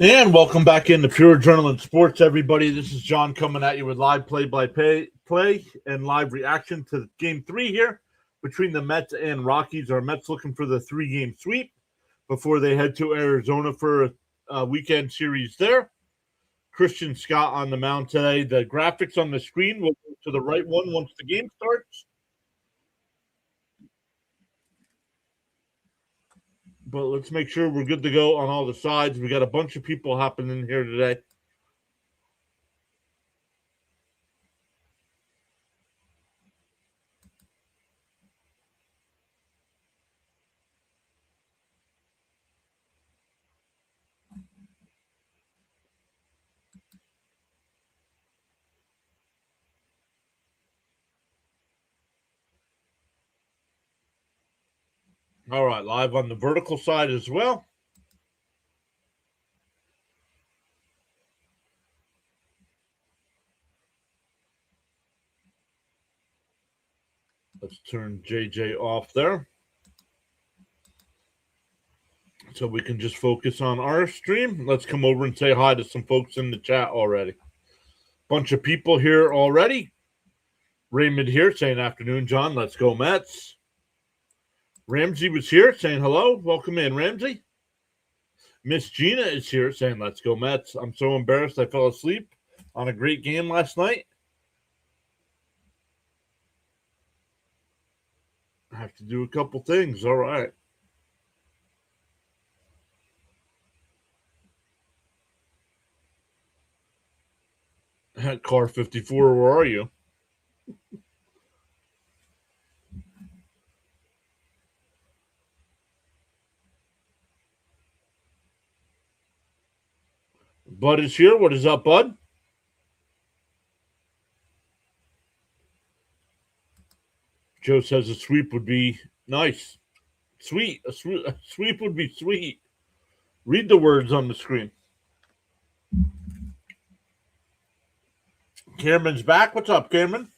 And welcome back into Pure Adrenaline Sports, everybody. This is John coming at you with live play and live reaction to Game 3 here between the Mets and Rockies. Our Mets looking for the 3-game sweep before they head to Arizona for a weekend series there. Christian Scott on the mound today. The graphics on the screen will go to the right one once the game starts. But let's make sure we're good to go on all the sides. We got a bunch of people hopping in here today. All right, live on the vertical side as well. Let's turn JJ off there so we can just focus on our stream. Let's come over and say hi to some folks in the chat already. Bunch of people here already. Raymond here saying afternoon, John. Let's go Mets. Ramsey was here saying hello. Welcome in, Ramsey. Miss Gina is here saying let's go Mets. I'm so embarrassed I fell asleep on a great game last night. I have to do a couple things. All right. Car 54, where are you? Bud is here. What is up, Bud? Joe says a sweep would be nice. Sweet. A sweep would be sweet. Read the words on the screen. Cameron's back. What's up, Cameron?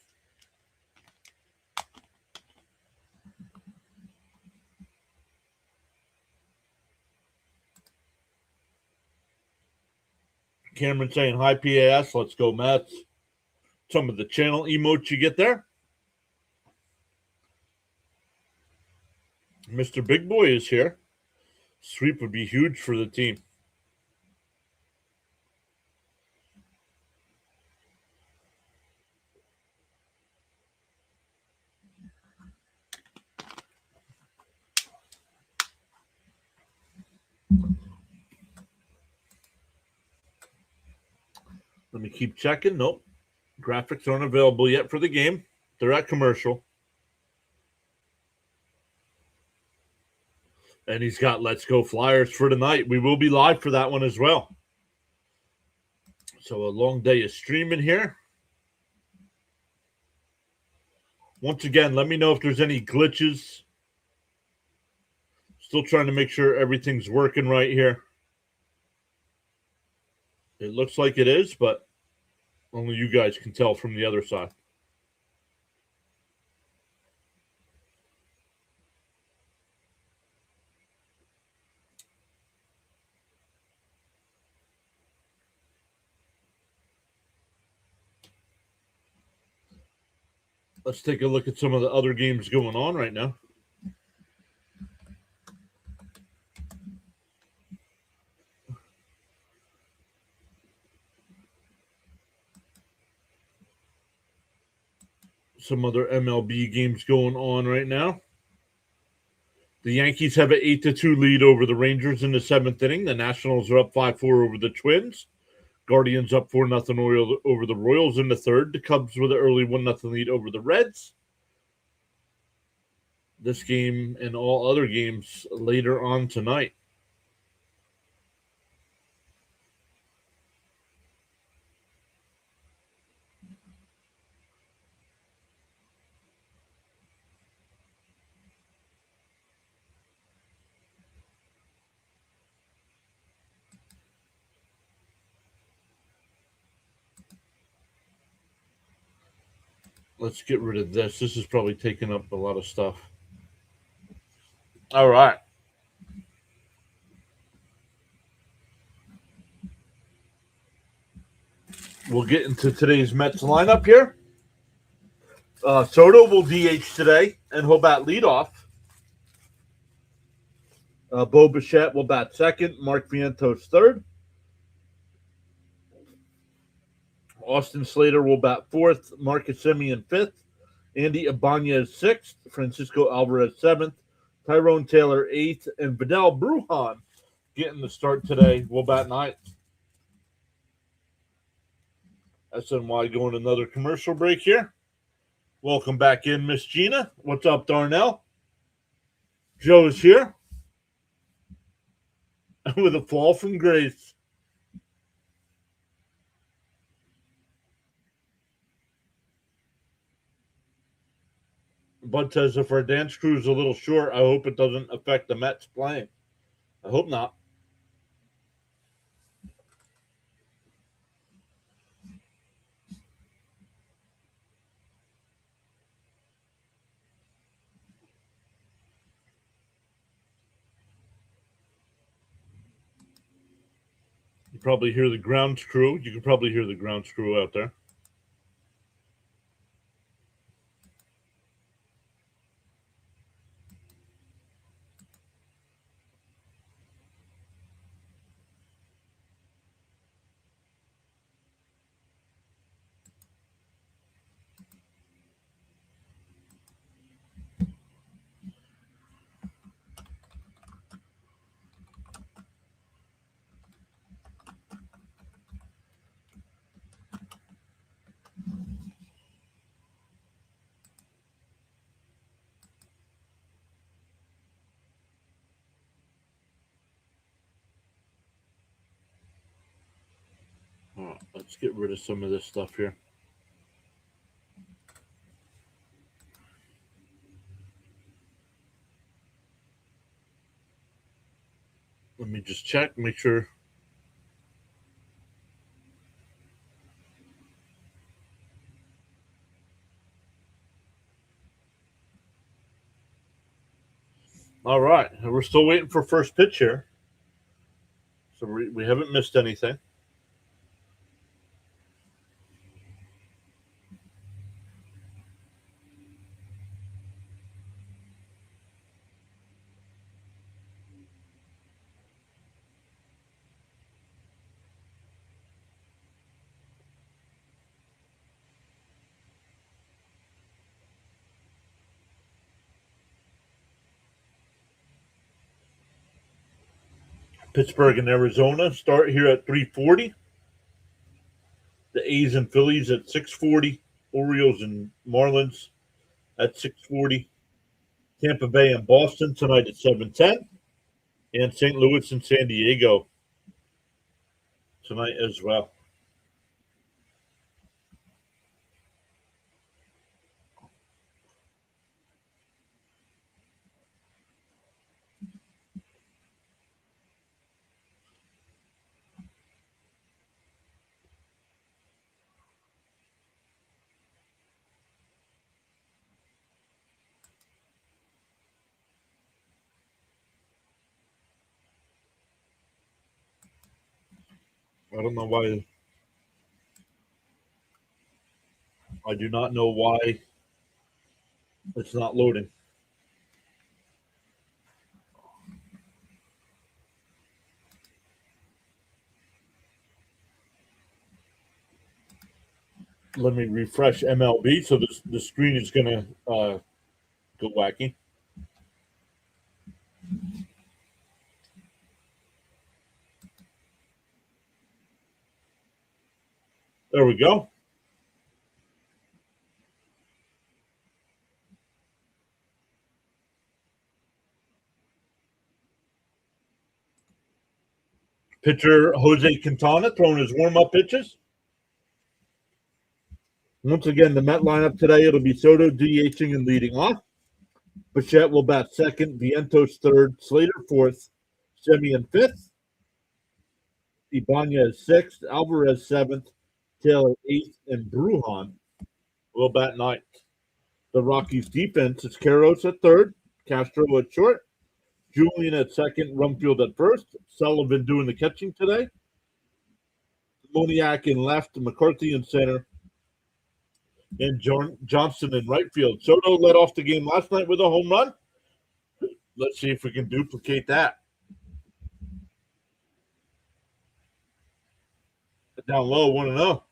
Cameron saying hi, PAS. Let's go, Mets. Some of the channel emotes you get there. Mr. Big Boy is here. Sweep would be huge for the team. Let me keep checking. Nope. Graphics aren't available yet for the game. They're at commercial. And he's got Let's Go Flyers for tonight. We will be live for that one as well. So a long day of streaming here. Once again, let me know if there's any glitches. Still trying to make sure everything's working right here. It looks like it is, but only you guys can tell from the other side. Let's take a look at some of the other games going on right now. Some other MLB games going on right now. The Yankees have an 8-2 lead over the Rangers in the 7th inning. The Nationals are up 5-4 over the Twins. Guardians up 4-0 over the Royals in the 3rd. The Cubs with an early 1-0 lead over the Reds. This game and all other games later on tonight. Let's get rid of this. This is probably taking up a lot of stuff. All right. We'll get into today's Mets lineup here. Soto will DH today, and he'll bat leadoff. Bo Bichette will bat second. Mark Vientos third. Austin Slater will bat fourth. Marcus Semien fifth. Andy Ibanez sixth. Francisco Alvarez seventh. Tyrone Taylor eighth. And Vidal Brujan getting the start today will bat ninth. SNY going another commercial break here. Welcome back in, Miss Gina. What's up, Darnell? Joe's here with a fall from grace. Bud says if our dance crew is a little short, I hope it doesn't affect the Mets playing. I hope not. You probably hear the grounds crew. You can probably hear the grounds crew out there. All right, let's get rid of some of this stuff here. Let me just check, make sure. All right, we're still waiting for first pitch here. So we haven't missed anything. Pittsburgh and Arizona start here at 3:40. The A's and Phillies at 6:40. Orioles and Marlins at 6:40. Tampa Bay and Boston tonight at 7:10. And St. Louis and San Diego tonight as well. I don't know why. I do not know why it's not loading. Let me refresh MLB so the screen is going to go wacky. There we go. Pitcher Jose Quintana throwing his warm-up pitches. Once again, the Met lineup today, it'll be Soto DHing and leading off. Bichette will bat second, Vientos third, Slater fourth, Semien fifth, Ibanez sixth, Alvarez seventh, Taylor eighth, and Brujan will bat ninth. The Rockies defense is Karros at third, Castro at short, Julian at second, Rumfield at first, Sullivan doing the catching today. Moniak in left, McCarthy in center, and Johnson in right field. Soto led off the game last night with a home run. Let's see if we can duplicate that. Down low, 1-0.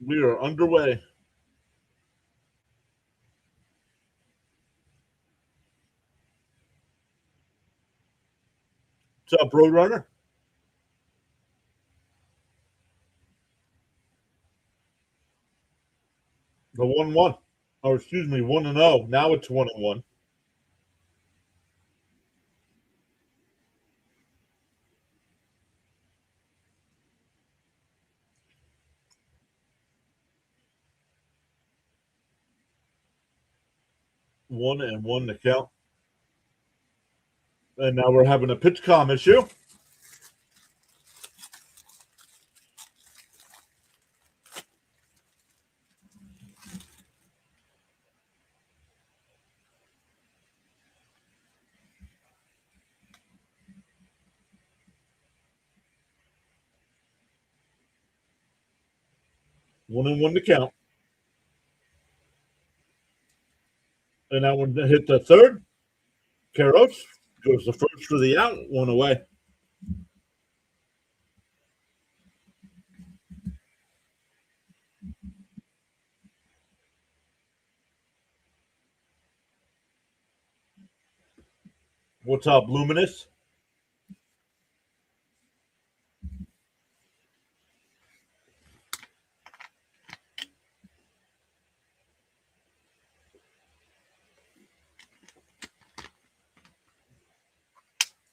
We are underway. What's up, Roadrunner? The 1-1. Or excuse me, 1-0. Now it's 1-1. One and one to count. And now we're having a pitch com issue. One and one to count. And that one hit the third. Caros goes the first for the out, one away. What's up, Luminous?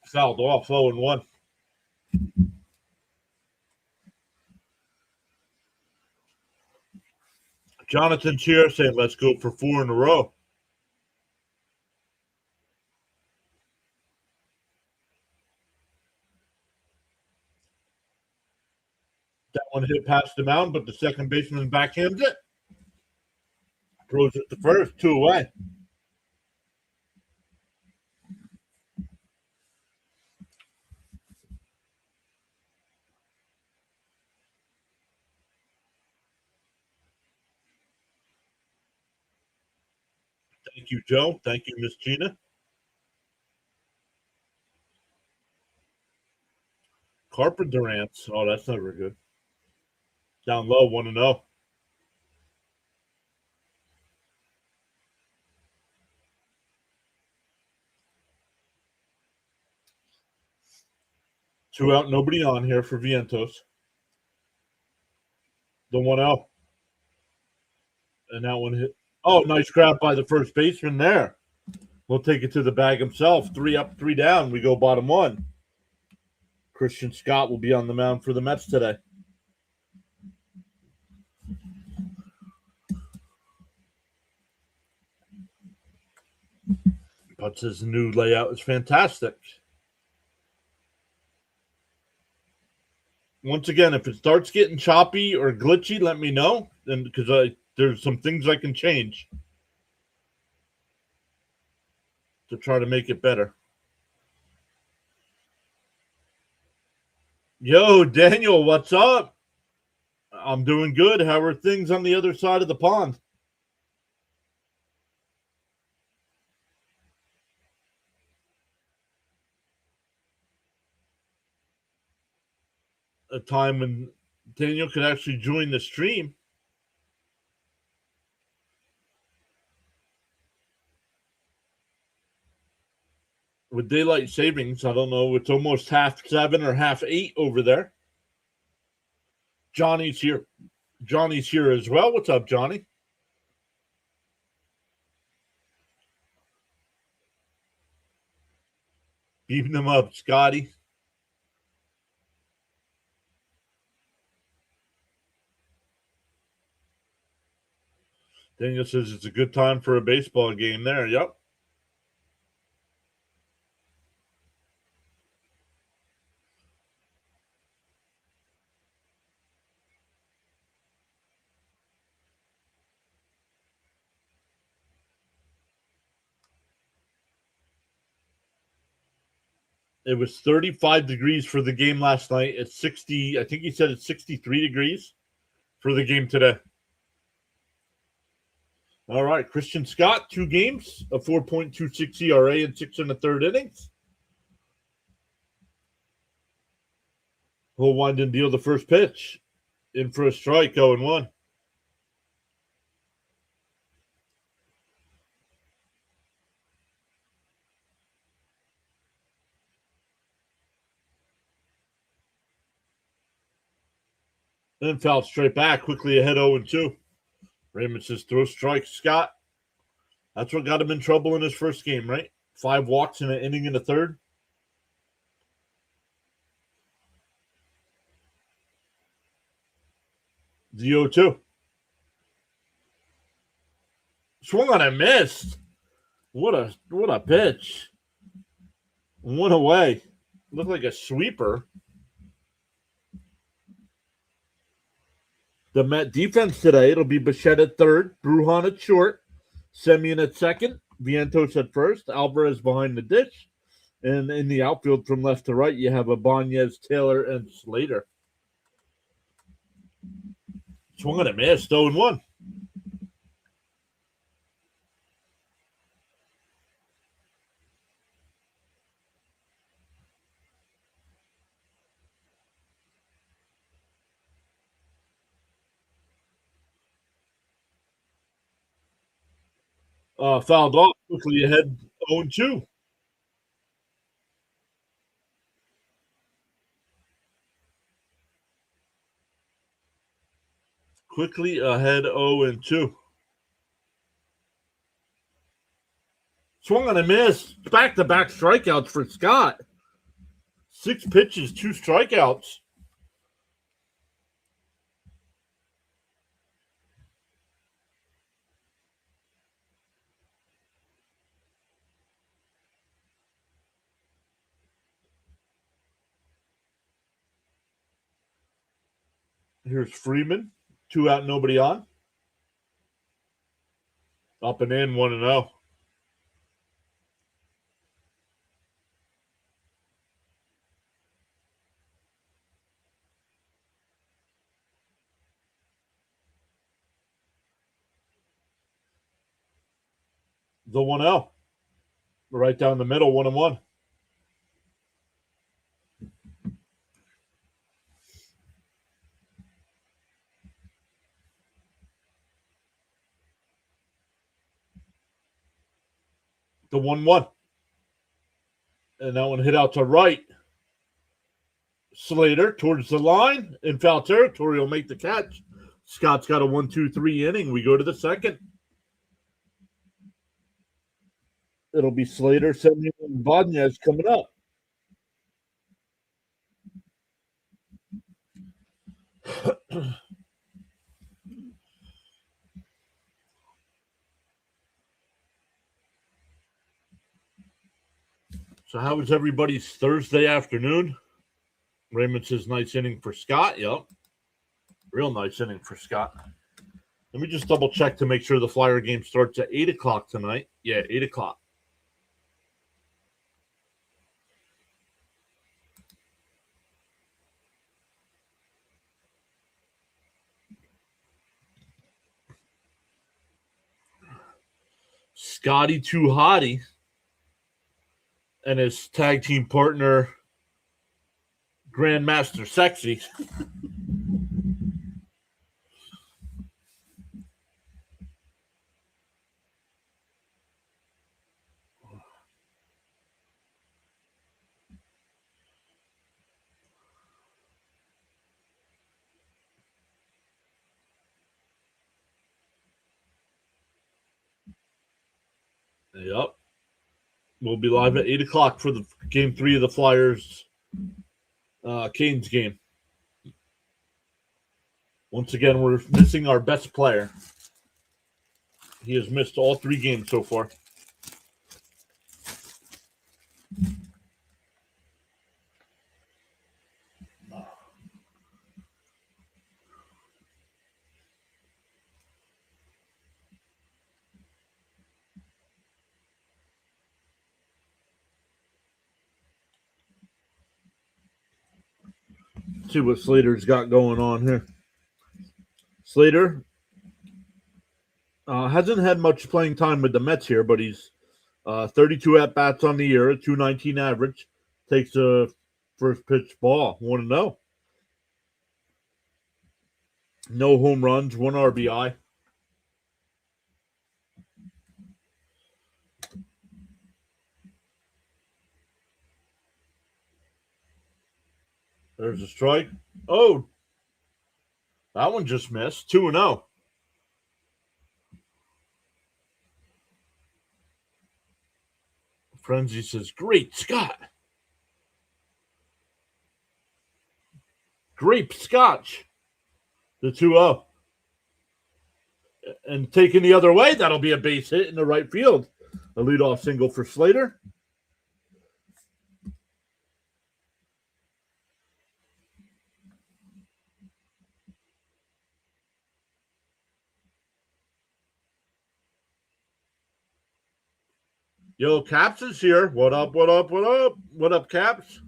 Fouled off, 0-1. Jonathan's here saying, let's go for 4 in a row. That one hit past the mound, but the second baseman backhands it. Throws it to first, 2 away. Thank you, Joe. Thank you, Miss Gina. Carpenter ants. Oh, that's never good. Down low, 1-0. 2 out, nobody on here for Vientos. The 1-0. And that one hit. Oh, nice grab by the first baseman there. We'll take it to the bag himself. 3 up, 3 down. We go bottom 1. Christian Scott will be on the mound for the Mets today. But his new layout is fantastic. Once again, if it starts getting choppy or glitchy, let me know. And because there's some things I can change to try to make it better. Yo, Daniel, what's up? I'm doing good. How are things on the other side of the pond? A time when Daniel could actually join the stream. With daylight savings, I don't know. It's almost 7:30 or 8:30 over there. Johnny's here. Johnny's here as well. What's up, Johnny? Beating them up, Scotty. Daniel says it's a good time for a baseball game there. Yep. It was 35 degrees for the game last night. It's 60. I think he said it's 63 degrees for the game today. All right, Christian Scott, 2 games, a 4.26 ERA in 6 1/3 innings. He'll wind and deal the first pitch. In for a strike, 0-1. Then fouled straight back, quickly ahead 0-2. Raymond says throw strike. Scott, that's what got him in trouble in his first game, right? 5 walks in an inning in the third. The 0-2. Swung on and missed. What a pitch. 1 away. Looked like a sweeper. The Met defense today, it'll be Bichette at third, Brujan at short, Semien at second, Vientos at first, Alvarez behind the ditch. And in the outfield from left to right, you have Ibanez, Taylor, and Slater. Swung on a miss, 0-1. Fouled off, quickly ahead 0-2. Quickly ahead 0-2. Swung on a miss. Back-to-back strikeouts for Scott. 6 pitches, 2 strikeouts. Here's Freeman. 2 out, nobody on. Up and in, 1-0. The 1-0. Right down the middle, 1-1. The 1-1. And that one hit out to right. Slater towards the line in foul territory will make the catch. Scott's got a 1-2-3 inning. We go to the second. It'll be Slater, Semien, and Ibanez coming up. So how was everybody's Thursday afternoon? Raymond says nice inning for Scott. Yep. Real nice inning for Scott. Let me just double check to make sure the Flyer game starts at 8 o'clock tonight. Yeah, 8 o'clock. Scotty Too Hottie and his tag team partner, Grandmaster Sexy. Yep. We'll be live at 8 o'clock for the game 3 of the Flyers Canes game. Once again, we're missing our best player. He has missed all 3 games so far. See what Slater's got going on here. Slater hasn't had much playing time with the Mets here, but he's 32 at bats on the year, a 219 average. Takes a first pitch ball. 1-0. No home runs, 1 RBI. There's a strike. Oh, that one just missed. 2-0. Frenzy says, "Great Scott. Grape Scotch." The 2-0. And taking the other way, that'll be a base hit in the right field. A leadoff single for Slater. Yo, Caps is here. What up, what up, what up? What up, Caps?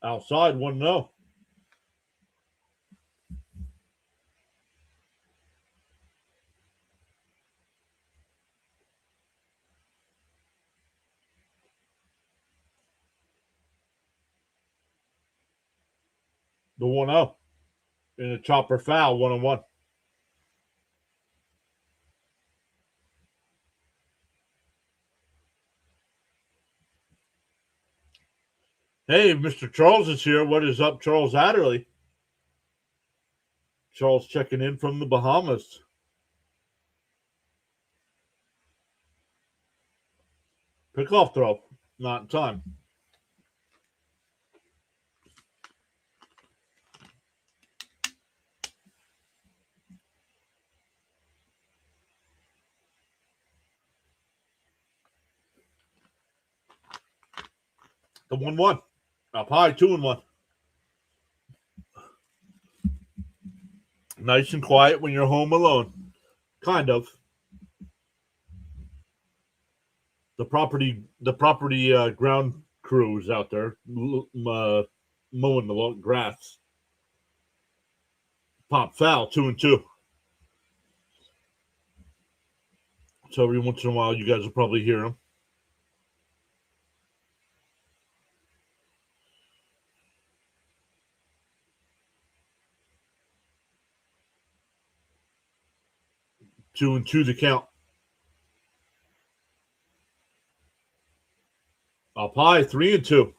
Outside, 1-0. The 1-0. In a chopper foul, 1-1. Hey, Mr. Charles is here. What is up, Charles Adderley? Charles checking in from the Bahamas. Pickoff throw. Not in time. The 1-1. Up high, 2-1. Nice and quiet when you're home alone. Kind of. The property ground crew is out there mowing the grass. Pop foul, 2-2. So every once in a while, you guys will probably hear them. Two and two the count. Up high, 3-2.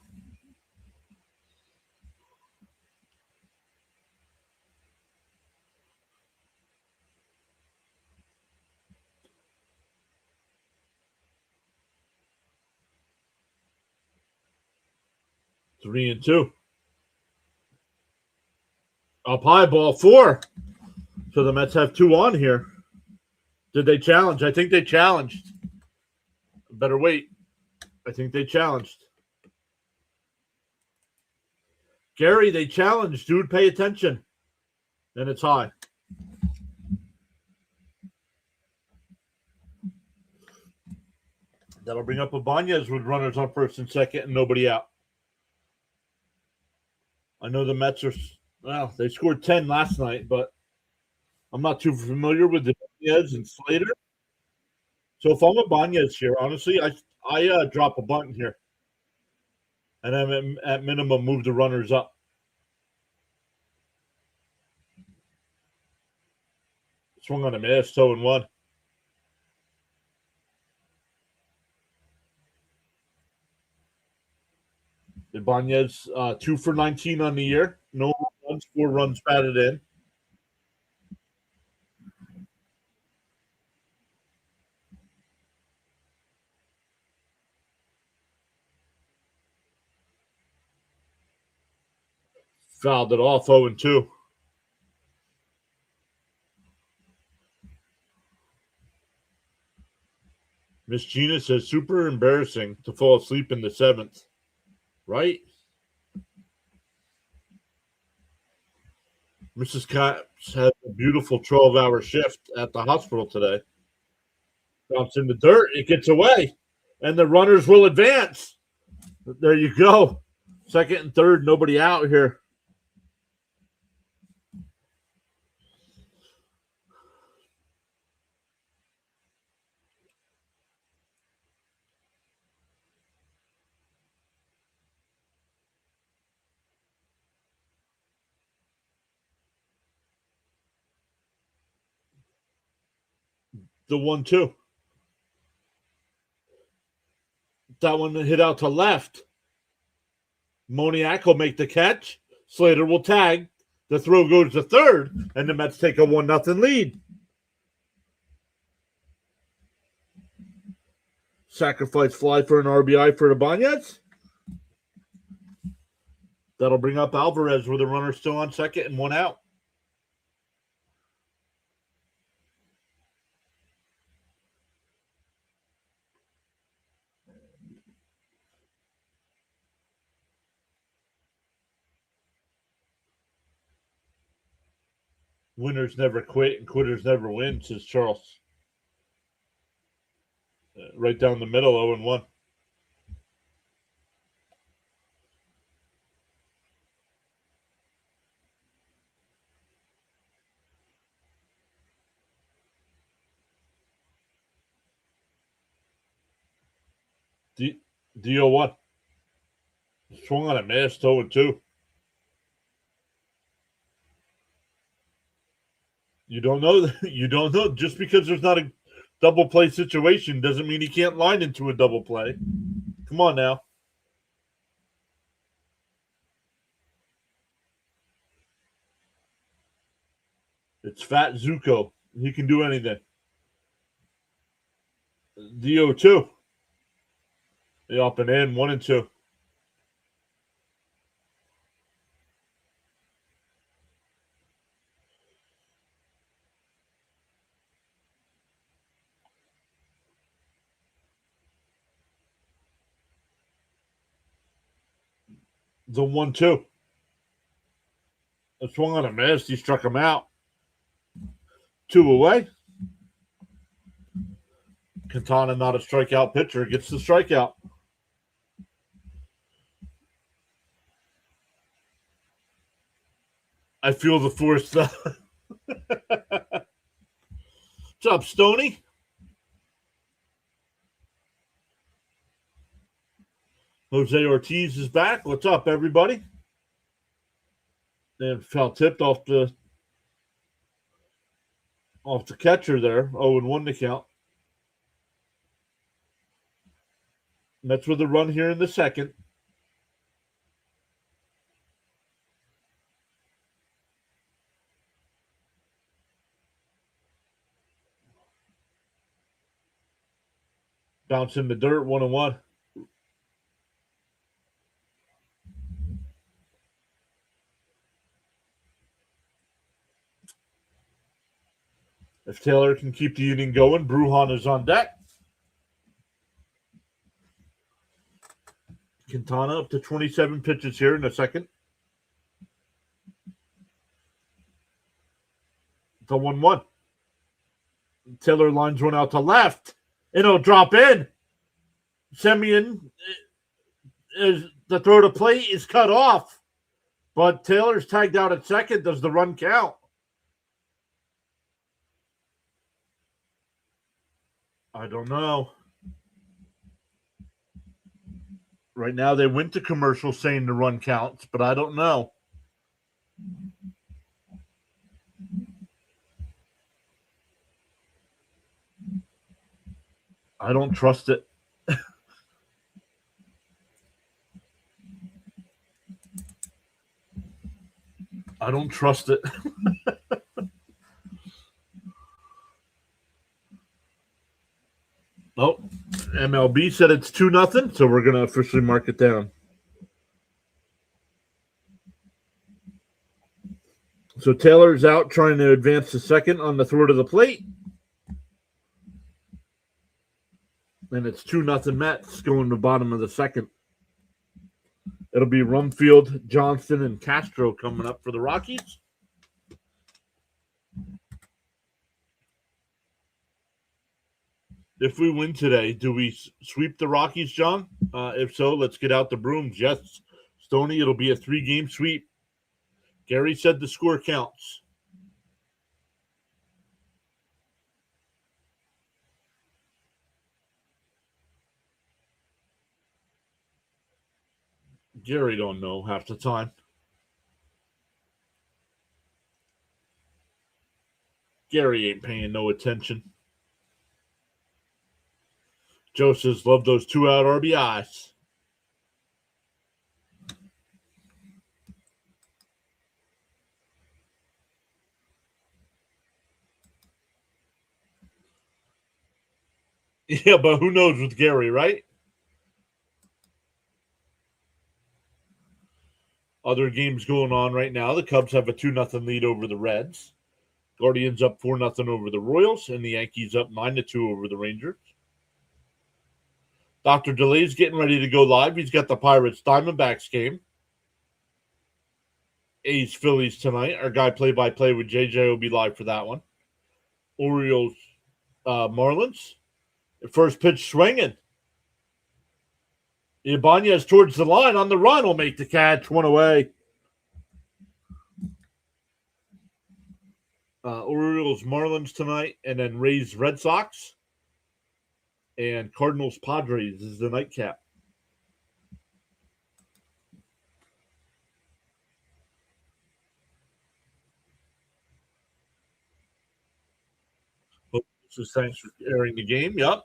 Three and two. Up high, ball 4. So the Mets have 2 on here. Did they challenge? I think they challenged. Better wait. I think they challenged. Gary, they challenged. Dude, pay attention. And it's high. That'll bring up Ibanez with runners on first and second and nobody out. I know the Mets are, well, they scored 10 last night, but I'm not too familiar with the Ibanez and Slater. So if I'm Ibanez here, honestly, I drop a bunt here. And then at minimum move the runners up. Swung on a miss, 0-1. Ibanez 2 for 19 on the year. No runs, 4 runs batted in. Fouled it off, 0-2. Miss Gina says, super embarrassing to fall asleep in the 7th. Right? Mrs. Katz had a beautiful 12-hour shift at the hospital today. Bounce in the dirt. It gets away. And the runners will advance. There you go. Second and third, nobody out here. The 1-2. That one hit out to left. Moniak will make the catch. Slater will tag. The throw goes to third, and the Mets take a 1-0 lead. Sacrifice fly for an RBI for Ibanez. That'll bring up Alvarez with a runner still on second and one out. Winners never quit and quitters never win, says Charles. Right down the middle, 0-1. The 0-1. Swung on a miss, 0-2. You don't know. You don't know. Just because there's not a double play situation doesn't mean he can't line into a double play. Come on now. It's Fat Zuko. He can do anything. The 0-2. The up and in, 1-2. The 1-2. A swung on a miss. He struck him out. 2 away. Quintana, not a strikeout pitcher, gets the strikeout. I feel the force. What's up, Stoney? Jose Ortiz is back. What's up, everybody? And foul tipped off the catcher there. 0-1 to count. Mets with a run here in the second. Bounce in the dirt, 1-1. If Taylor can keep the inning going, Brujan is on deck. Quintana up to 27 pitches here in the second. The 1-1. Taylor lines one out to left. It'll drop in. Semien, is the throw to plate is cut off. But Taylor's tagged out at second. Does the run count? I don't know. Right now they went to commercial saying the run counts, but I don't know. I don't trust it. I don't trust it. Oh, MLB said it's 2-0, so we're going to officially mark it down. So Taylor's out trying to advance to second on the throw to the plate. And it's 2-0 Mets going to the bottom of the second. It'll be Rumfield, Johnson, and Castro coming up for the Rockies. If we win today, do we sweep the Rockies, John? If so, let's get out the brooms. Yes, Stoney, it'll be a 3-game sweep. Gary said the score counts. Gary don't know half the time. Gary ain't paying no attention. Joe says, love those 2-out RBIs. Yeah, but who knows with Gary, right? Other games going on right now. The Cubs have a 2-0 lead over the Reds. Guardians up 4-0 over the Royals, and the Yankees up 9-2 over the Rangers. Dr. DeLay's getting ready to go live. He's got the Pirates Diamondbacks game. A's Phillies tonight. Our guy play-by-play with JJ will be live for that one. Orioles Marlins. First pitch swinging. Ibanez towards the line on the run will make the catch. One away. Orioles Marlins tonight, and then Rays Red Sox. And Cardinals Padres is the nightcap. So thanks for airing the game. Yep.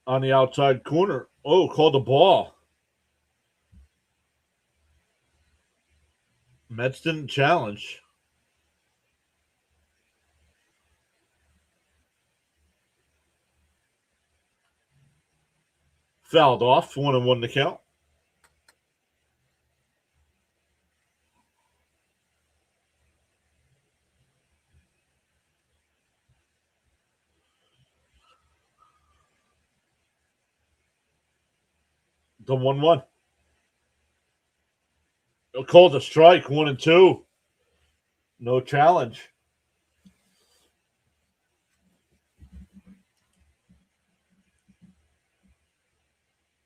On the outside corner. Oh, called a ball. Mets didn't challenge. Fouled off. 1-1 to count. The 1-1. Called a strike. 1-2. No challenge.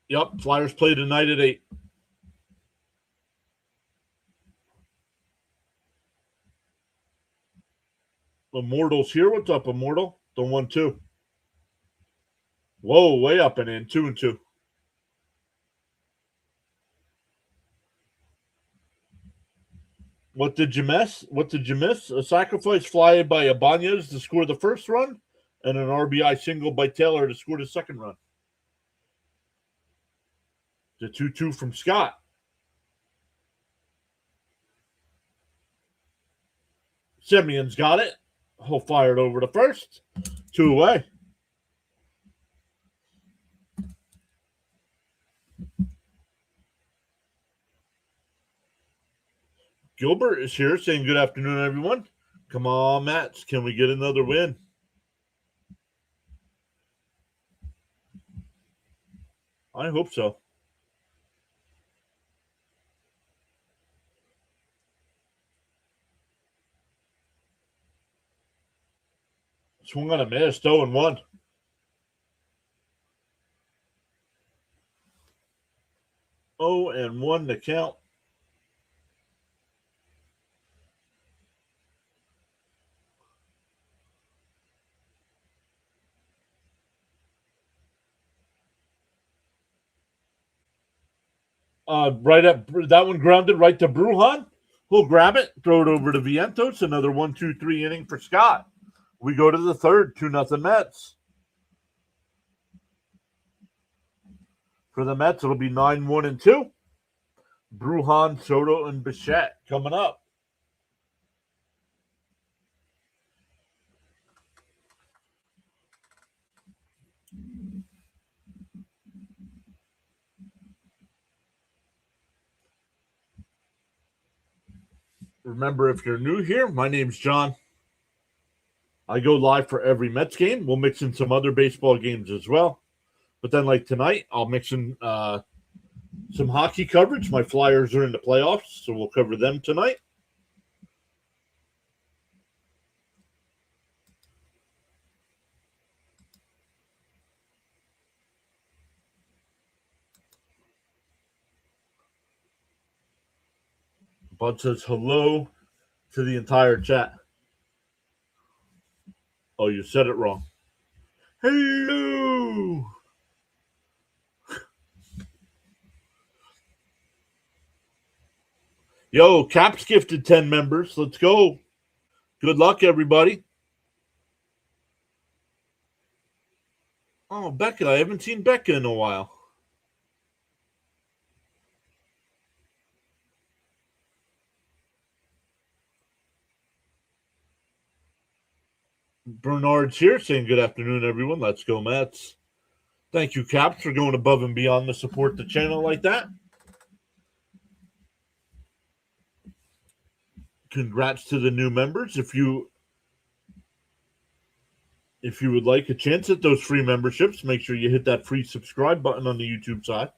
Yep. Flyers play tonight at 8. Immortal's here. What's up, Immortal? The 1-2. Whoa, way up and in. 2-2. What did you miss? A sacrifice fly by Ibanez to score the first run, and an RBI single by Taylor to score the second run. The 2-2 from Scott. Simeon's got it. He'll fire it over to first. 2 away. Gilbert is here saying good afternoon, everyone. Come on, Mats. Can we get another win? I hope so. Swung on a miss. 0-1. 0-1 to count. Right up that one grounded right to Brujan. He'll grab it, throw it over to Vientos. Another 1-2-3 inning for Scott. We go to the third, 2-0 Mets. For the Mets, it'll be 9-1-2. Brujan, Soto, and Bichette coming up. Remember, if you're new here, my name's John. I go live for every Mets game. We'll mix in some other baseball games as well. But then, like tonight, I'll mix in some hockey coverage. My Flyers are in the playoffs, so we'll cover them tonight. Bud says hello to the entire chat. Oh, you said it wrong. Hello. Yo, Caps gifted 10 members. Let's go. Good luck, everybody. Oh, Becca. I haven't seen Becca in a while. Bernard's here saying good afternoon, everyone. Let's go, Mets. Thank you, Caps, for going above and beyond to support the channel like that. Congrats to the new members. If you would like a chance at those free memberships, make sure you hit that free subscribe button on the YouTube side.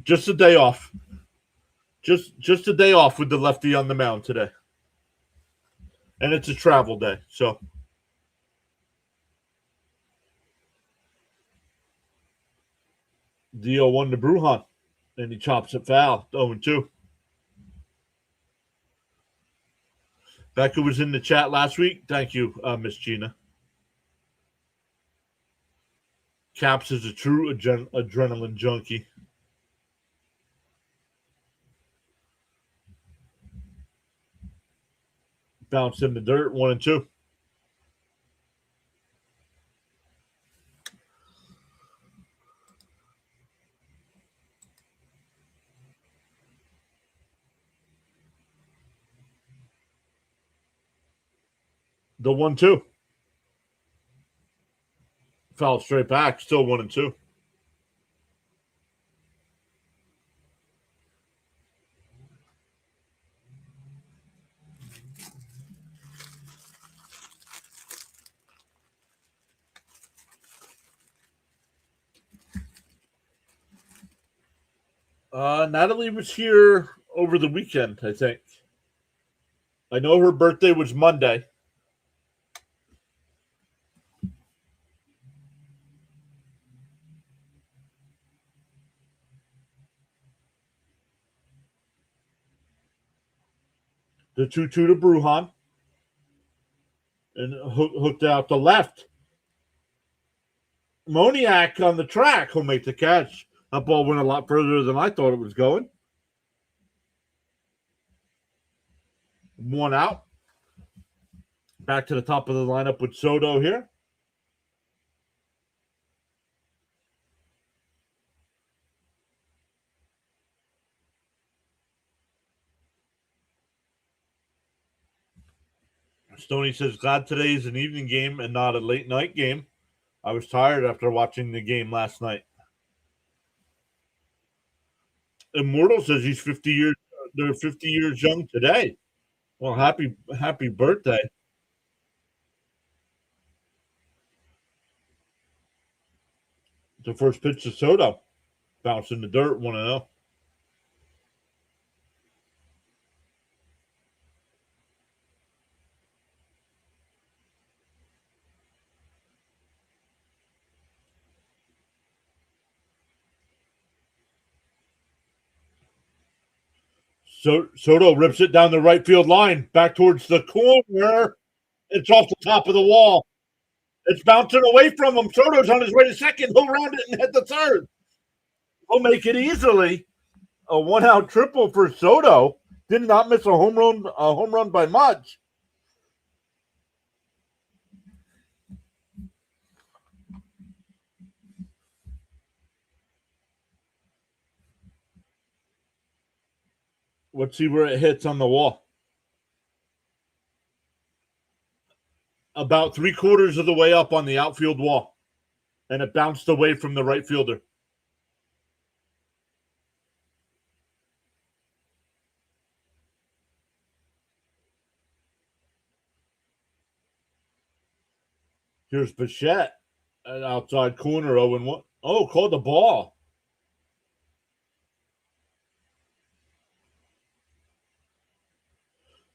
Just a day off. Just a day off with the lefty on the mound today. And it's a travel day, so. Dio 1 to Brujan, and he chops it foul. 0-2. Becca was in the chat last week. Thank you, Miss Gina. Caps is a true adrenaline junkie. Bounce in the dirt. 1-2. The 1-2. Foul straight back. Still 1-2. Natalie was here over the weekend, I think. I know her birthday was Monday. The 2-2 to Brujan. And hooked out the left. Moniak on the track will make the catch. That ball went a lot further than I thought it was going. 1 out. Back to the top of the lineup with Soto here. Stoney says, glad today is an evening game and not a late night game. I was tired after watching the game last night. Immortal says he's 50 years. They're 50 years young today. Well, happy birthday. The first pitch to Soto. Bounce in the dirt, 1-0. Soto rips it down the right field line, back towards the corner. It's off the top of the wall. It's bouncing away from him. Soto's on his way to second. He'll round it and hit the third. He'll make it easily. A 1-out triple for Soto. Did not miss a home run by much. Let's see where it hits on the wall. About 3/4 of the way up on the outfield wall. And it bounced away from the right fielder. Here's Bichette. An outside corner, 0-1. Oh, called the ball.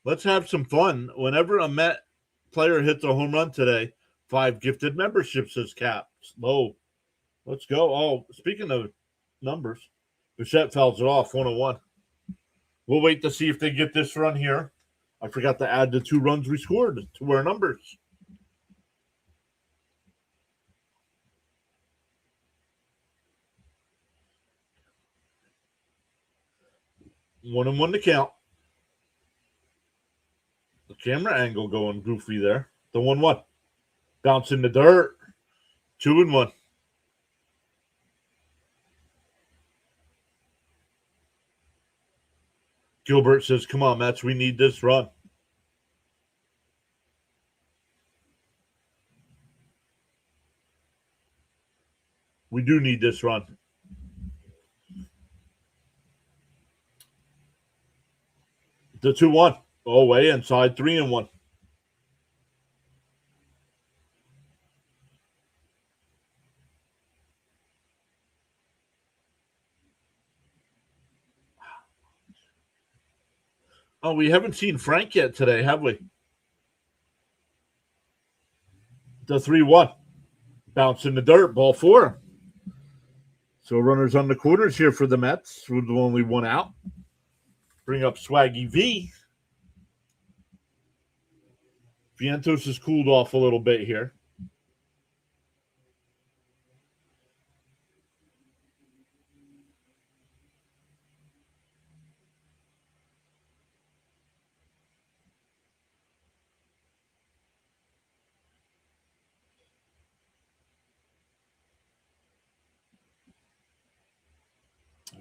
Let's have some fun. Whenever a Met player hits a home run today. 5 gifted memberships, says Cap. Slow. Let's go. Oh, speaking of numbers, Bichette fouls it off 101. We'll wait to see if they get this run here. I forgot to add the 2 runs we scored to our numbers. 1-1 to count. The camera angle going goofy there. The 1-1. Bounce in the dirt. 2-1. Gilbert says, come on, Mets, we need this run. We do need this run. The 2-1. Oh, way inside. 3-1. Oh, we haven't seen Frank yet today, have we? The 3-1. Bounce in the dirt. Ball 4. So runners on the corners here for the Mets with only 1 out. Bring up Swaggy V. Vientos has cooled off a little bit here.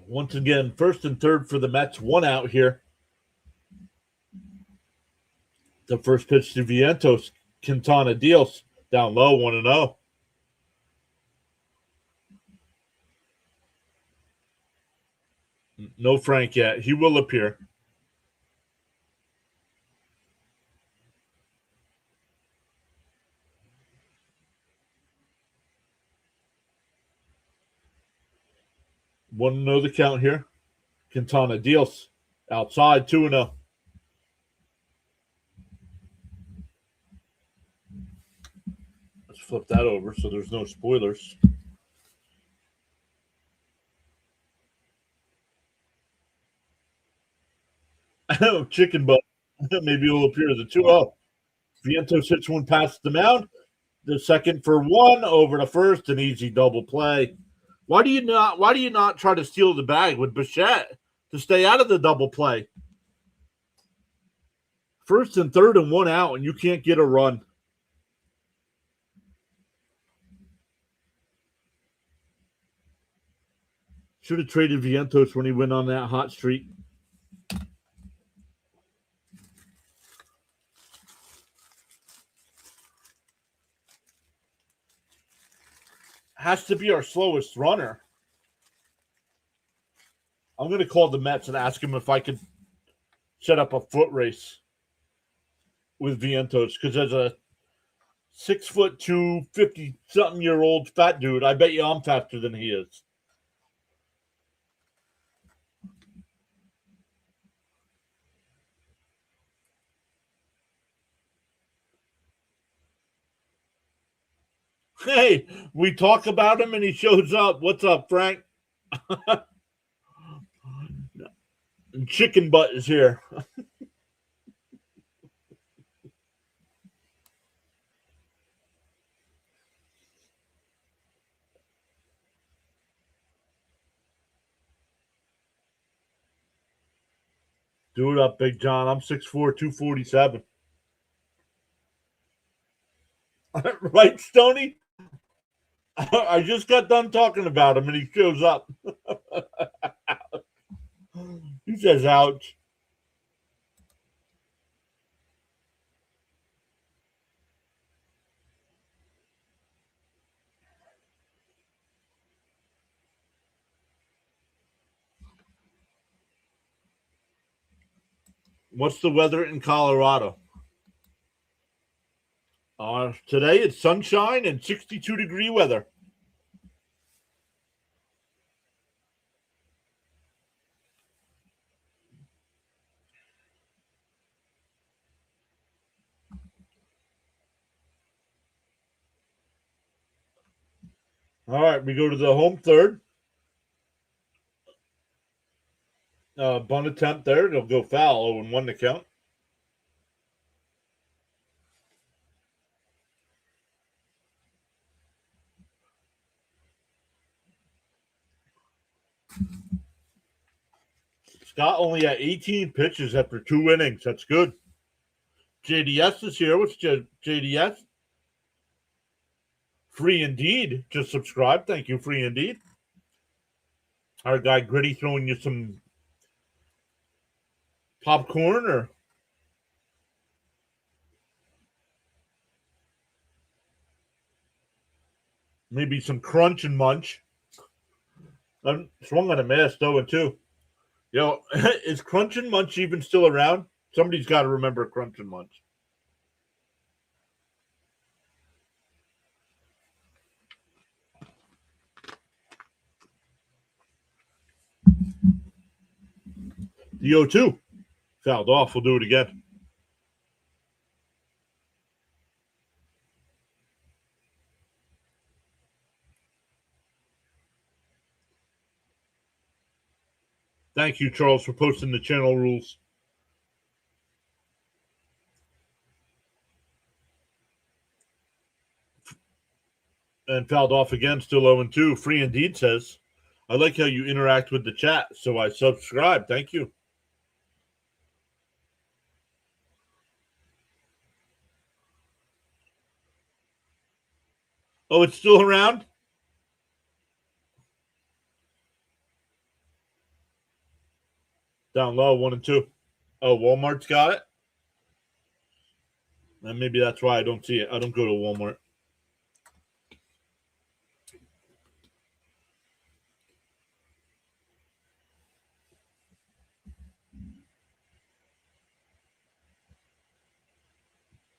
Once again, first and third for the Mets. 1 out here. The first pitch to Vientos. Quintana deals. Down low, 1-0. No Frank yet. He will appear. Want to know the count here? Quintana deals. Outside, 2-0. Let's flip that over so there's no spoilers. Chicken butt. Maybe it'll appear as a 2-0. Vientos hits one past the mound. The second for 1 over to first, an easy double play. Why do you not try to steal the bag with Bichette to stay out of the double play? First and third and 1 out, and you can't get a run. Should have traded Vientos when he went on that hot streak. Has to be our slowest runner. I'm going to call the Mets and ask him if I could set up a foot race with Vientos, because as a 6'2", 50-something-year-old fat dude, I bet you I'm faster than he is. Hey, we talk about him and he shows up. What's up, Frank? Chicken butt is here. Do it up, Big John. I'm 6'4", 247. Right, Stoney? I just got done talking about him and he shows up. He says, ouch. What's the weather in Colorado? Today it's sunshine and 62-degree weather. All right, we go to the home third. Bunt attempt there. It'll go foul. 0-1 to count. Scott only had 18 pitches after 2 innings. That's good. JDS is here. What's JDS? Free Indeed. Just subscribe. Thank you, Free Indeed. Our guy Gritty throwing you some popcorn or maybe some crunch and munch. I swung on a miss, 0-2. Yo, is Crunch and Munch even still around? Somebody's got to remember Crunch and Munch. The 0-2. Fouled off. We'll do it again. Thank you, Charles, for posting the channel rules. And fouled off again, still 0-2. Free Indeed says, I like how you interact with the chat, so I subscribe. Thank you. Oh, it's still around? Down low, 1-2. Oh, Walmart's got it? And maybe that's why I don't see it. I don't go to Walmart.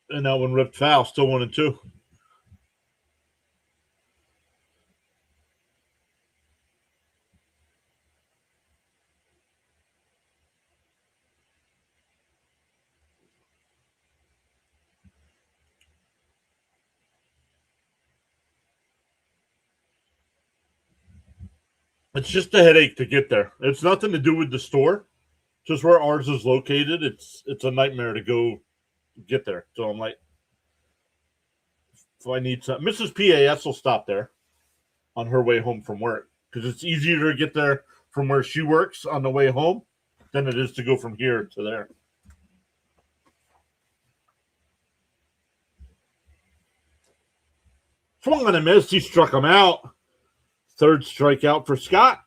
And that one ripped foul, still 1-2. It's just a headache to get there. It's nothing to do with the store. Just where ours is located, it's a nightmare to go get there. So I'm like, if I need something, Mrs. PAS will stop there on her way home from work because it's easier to get there from where she works on the way home than it is to go from here to there. Swung on a miss. He struck him out. Third strikeout for Scott.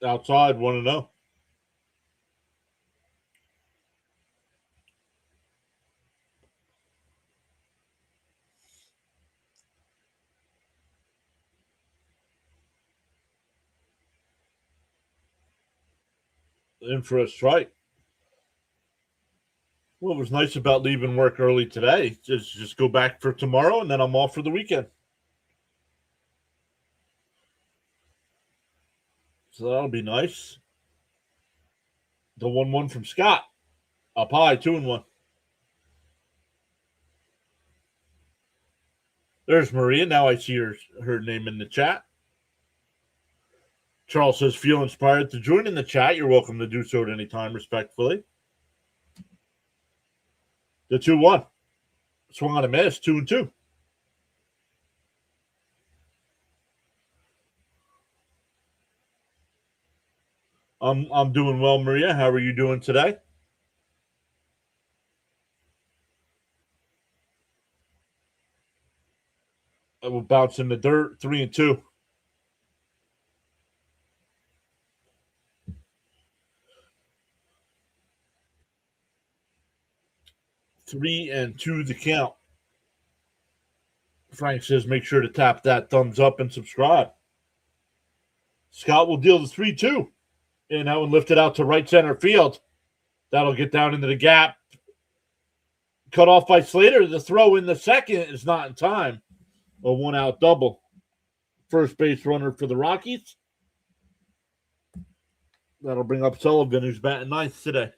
Outside, 1-0. In for a strike. What was nice about leaving work early today is just go back for tomorrow, and then I'm off for the weekend. So that'll be nice. The 1-1 from Scott. Up high, 2-1. There's Maria. Now I see her name in the chat. Charles says, feel inspired to join in the chat. You're welcome to do so at any time, respectfully. The 2-1. Swung on a miss, 2-2. I'm doing well, Maria. How are you doing today? I will bounce in the dirt, 3-2. 3-2 the count. Frank says, make sure to tap that thumbs up and subscribe. Scott will deal the 3-2. And that one lifted out to right center field. That'll get down into the gap. Cut off by Slater. The throw in the second is not in time. A 1-out double. First base runner for the Rockies. That'll bring up Sullivan, who's batting ninth today.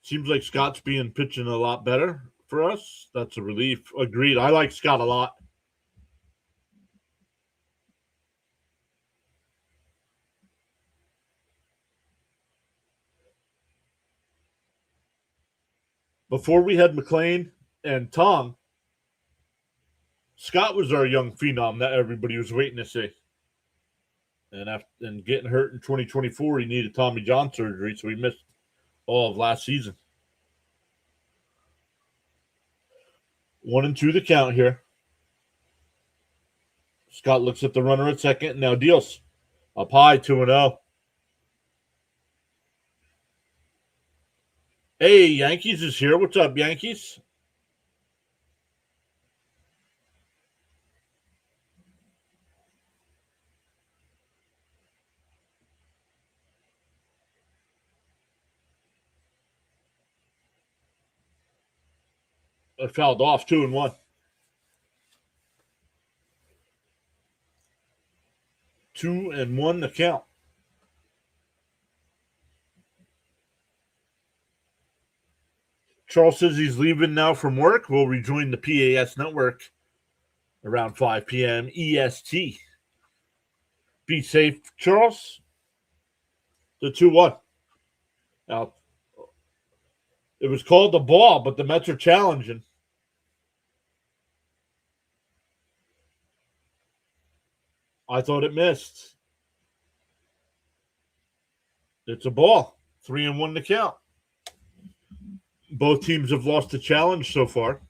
Seems like Scott's pitching a lot better for us. That's a relief. Agreed. I like Scott a lot. Before we had McLean and Tong, Scott was our young phenom that everybody was waiting to see. And getting hurt in 2024, he needed Tommy John surgery, so he missed all of last season. 1-2 the count here. Scott looks at the runner at second, now deals. Up high, 2-0. Hey, Yankees is here. What's up, Yankees? It fouled off, 2-1. 2-1 the count. Charles says he's leaving now from work. We'll rejoin the PAS network around 5 p.m. EST. Be safe, Charles. The 2-1. Now, it was called the ball, but the Mets are challenging. I thought it missed. It's a ball. 3-1 to count. Both teams have lost the challenge so far.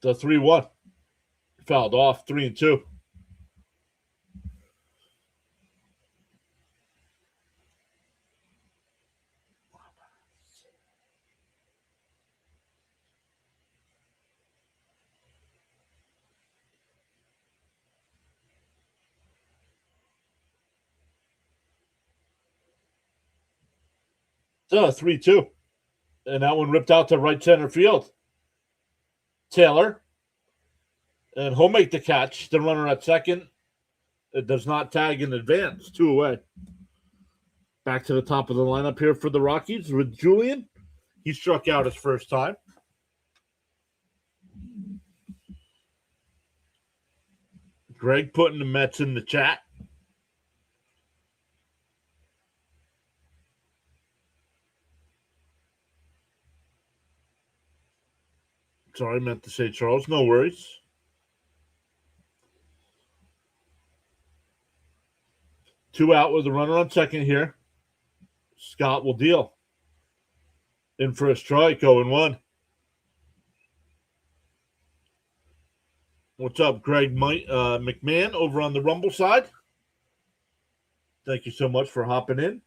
The 3-1. Fouled off, 3-2. So 3-2. And that one ripped out to right center field. Taylor. And he'll make the catch. The runner at second. It does not tag in advance. 2 away. Back to the top of the lineup here for the Rockies with Julian. He struck out his first time. Greg putting the Mets in the chat. Sorry, I meant to say Charles. No worries. Two out with a runner on second here. Scott will deal. In for a strike, 0-1. What's up, Greg McMahon over on the Rumble side? Thank you so much for hopping in.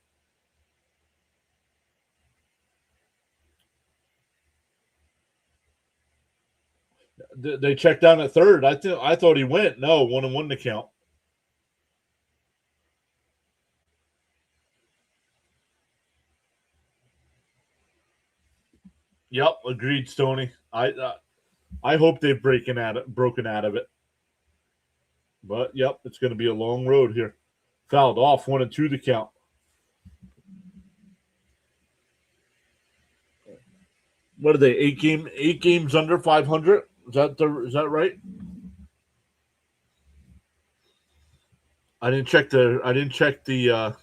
They checked down at third. I thought he went. No, 1-1 to count. Yep, agreed, Stoney. I hope they've broken out of it. But yep, it's going to be a long road here. Fouled off, 1-2 to count. What are they? Eight games under 500? Is that right? I didn't check the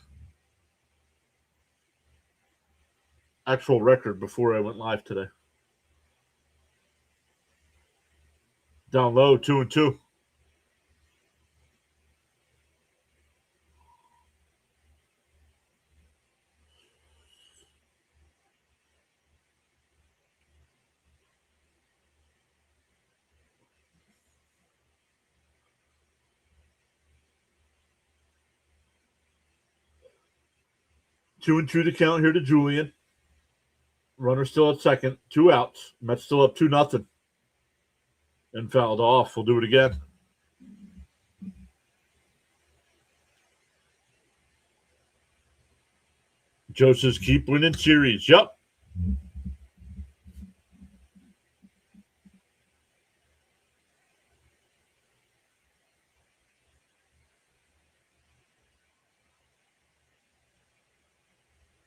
actual record before I went live today. Down low, 2-2. 2-2 to count here to Julian. Runner still at second. 2 outs. Mets still up 2-0. And fouled off. We'll do it again. Joe says keep winning series. Yep.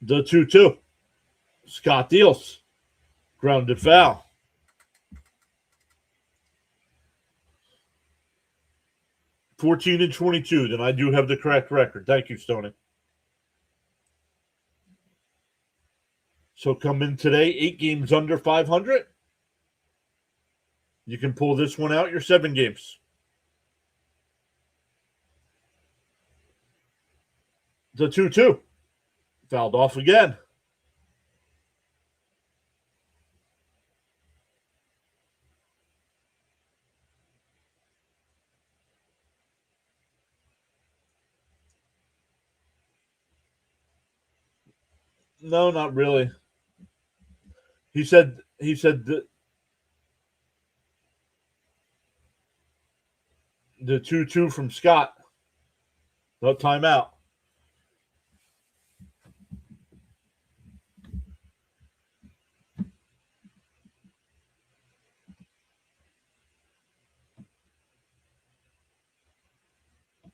The 2-2. Scott deals. Grounded foul. (14-22). Then I do have the correct record. Thank you, Stoney. So come in today, 8 games under 500. You can pull this one out. You're 7 games. The 2-2. Fouled off again. No, not really. He said the 2-2 from Scott. No timeout.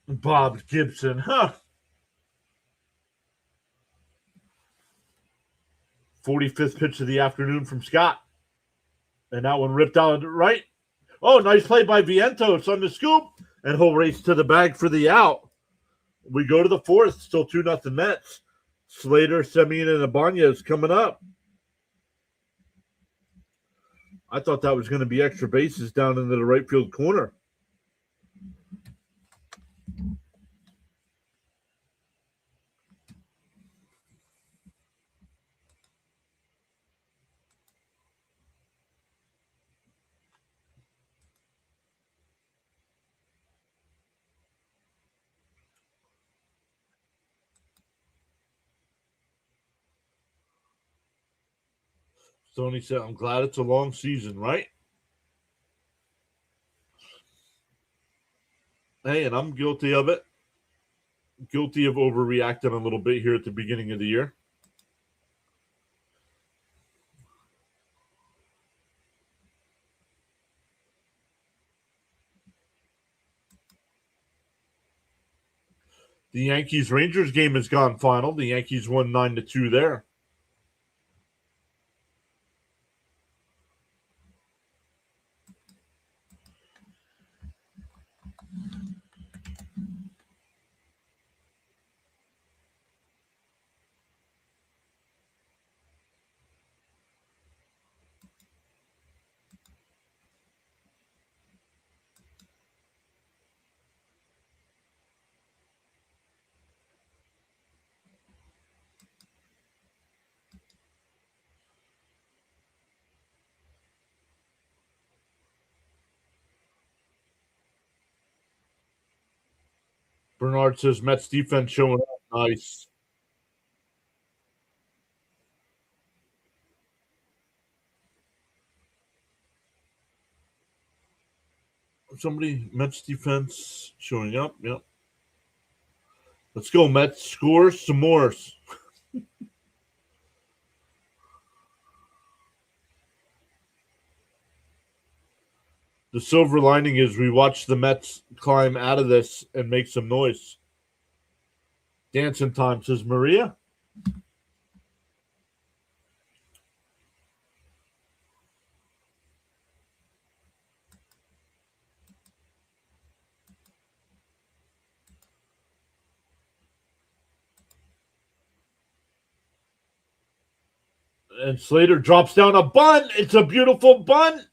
Bob Gibson, huh? 45th pitch of the afternoon from Scott. And that one ripped out right. Oh, nice play by Vientos on the scoop. And he'll race to the bag for the out. We go to the 4th. Still 2-0 Mets. Slater, Semien, and Ibanez coming up. I thought that was going to be extra bases down into the right field corner. Stoney said, I'm glad it's a long season, right? Hey, and I'm guilty of it. Guilty of overreacting a little bit here at the beginning of the year. The Yankees-Rangers game has gone final. The Yankees won 9-2 there. Bernard says Mets defense showing up. Nice. Somebody, Mets defense showing up. Yep. Let's go, Mets. Scores some more. The silver lining is we watch the Mets climb out of this and make some noise. Dancing time, says Maria. And Slater drops down a bunt. It's a beautiful bunt.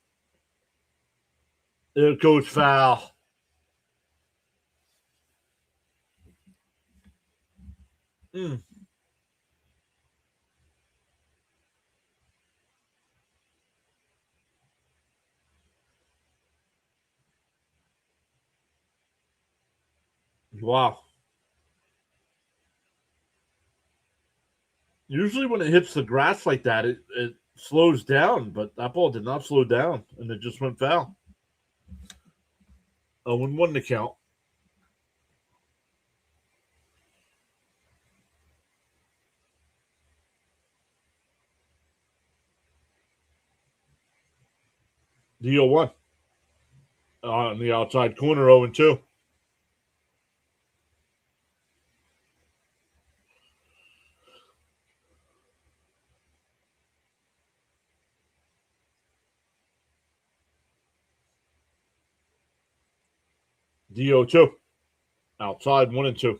There it goes foul. Wow. Usually when it hits the grass like that, it slows down, but that ball did not slow down, and it just went foul. 0-1 to count. The 0-1 on the outside corner, 0-2. The 0-2 outside 1-2.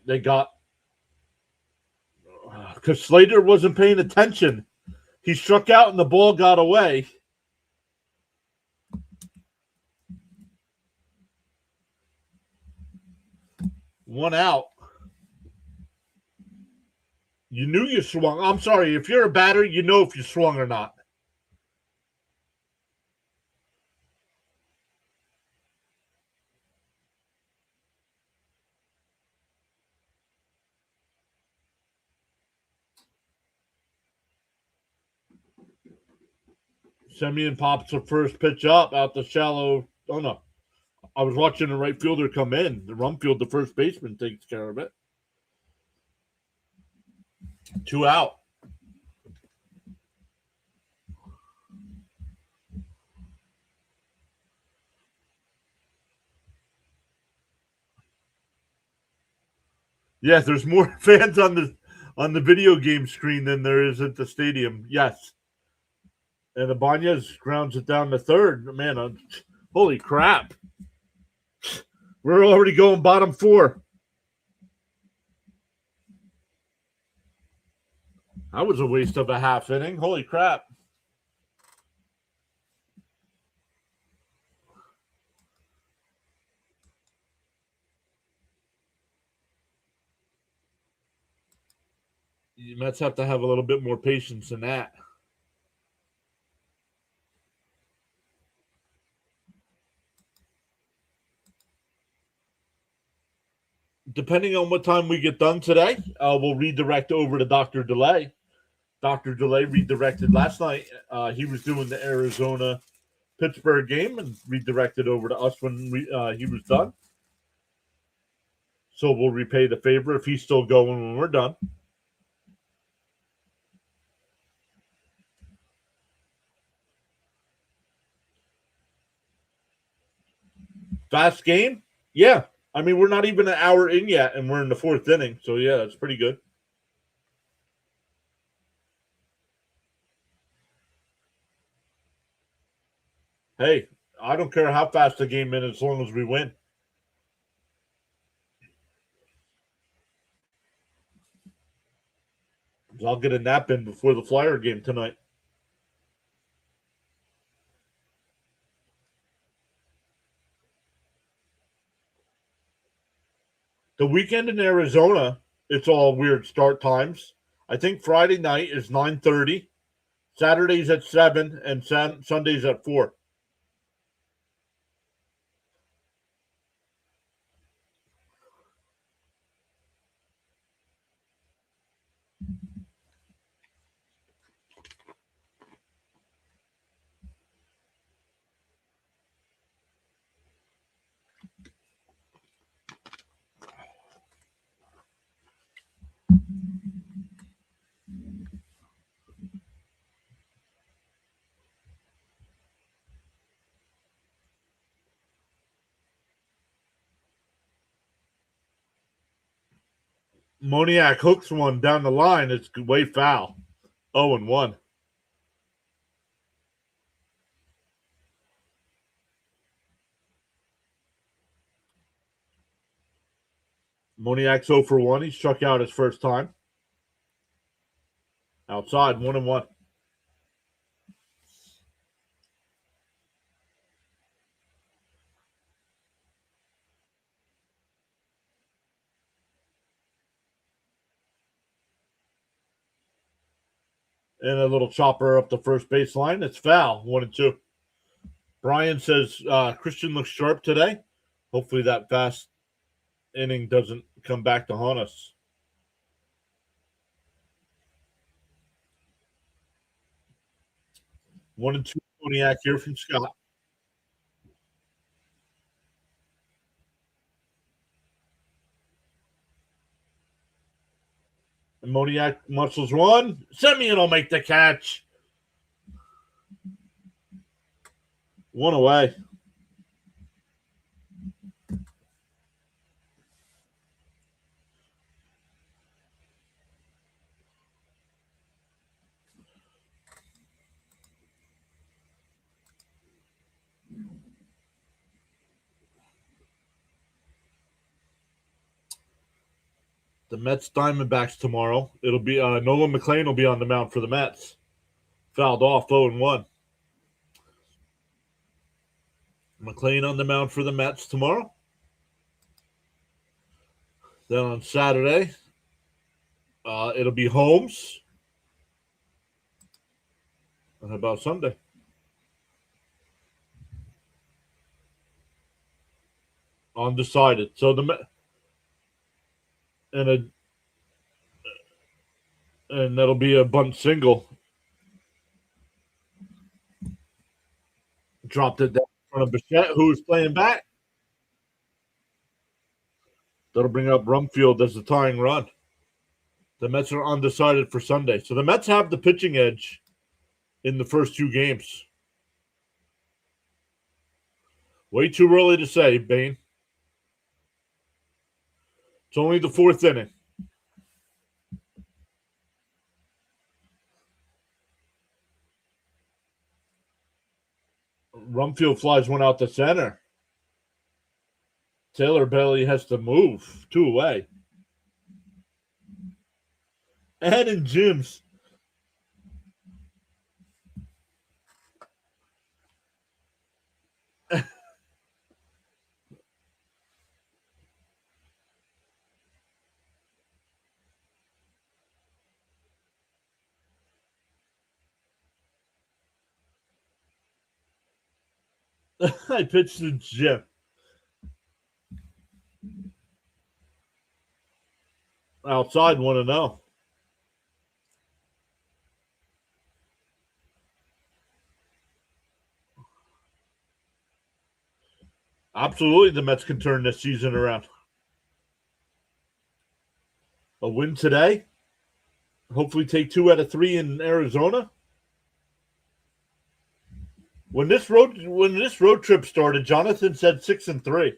They got because Slater wasn't paying attention. He struck out and the ball got away. One out. You knew you swung. I'm sorry. If you're a batter, you know if you swung or not. Semyon pops the first pitch up out the shallow. Oh, no. I was watching the right fielder come in. The Rumfield, the first baseman, takes care of it. 2 out. Yes, there's more fans on the video game screen than there is at the stadium. Yes. And Ibanez grounds it down to third. Man, holy crap. We're already going bottom 4. That was a waste of a half inning. Holy crap. You Mets have to have a little bit more patience than that. Depending on what time we get done today, we'll redirect over to Dr. Delay. Dr. Delay redirected last night. He was doing the Arizona Pittsburgh game and redirected over to us when he was done. So we'll repay the favor if he's still going when we're done. Fast game? Yeah. I mean, we're not even an hour in yet, and we're in the 4th inning. So, yeah, that's pretty good. Hey, I don't care how fast the game is as long as we win. I'll get a nap in before the Flyer game tonight. The weekend in Arizona, it's all weird start times. I think Friday night is 9:30, Saturday's at 7, and Sunday's at 4. Moniak hooks one down the line. It's way foul. 0-1. Moniak's 0-1. He struck out his first time. Outside, 1-1. And a little chopper up the first baseline. It's foul, 1-2. Brian says Christian looks sharp today. Hopefully that fast inning doesn't come back to haunt us. 1-2 Moniac here from Scott. And Moniac muscles one. Semyon will make the catch. One away. The Mets Diamondbacks tomorrow. It'll be Nolan McLean will be on the mound for the Mets. Fouled off 0-1. McLean on the mound for the Mets tomorrow. Then on Saturday, it'll be Holmes. And how about Sunday? Undecided. So and that'll be a bunt single. Dropped it down in front of Bichette, who's playing back. That'll bring up Rumfield as the tying run. The Mets are undecided for Sunday. So the Mets have the pitching edge in the first two games. Way too early to say, Bane. It's only the fourth inning. Rumfield flies one out to center. Taylor Bailey has to move. 2 away. Ed and Jim's. I pitched to Jim. Outside 1-0. Absolutely, the Mets can turn this season around. A win today. Hopefully take 2 out of 3 in Arizona. When this road trip started, Jonathan said 6-3.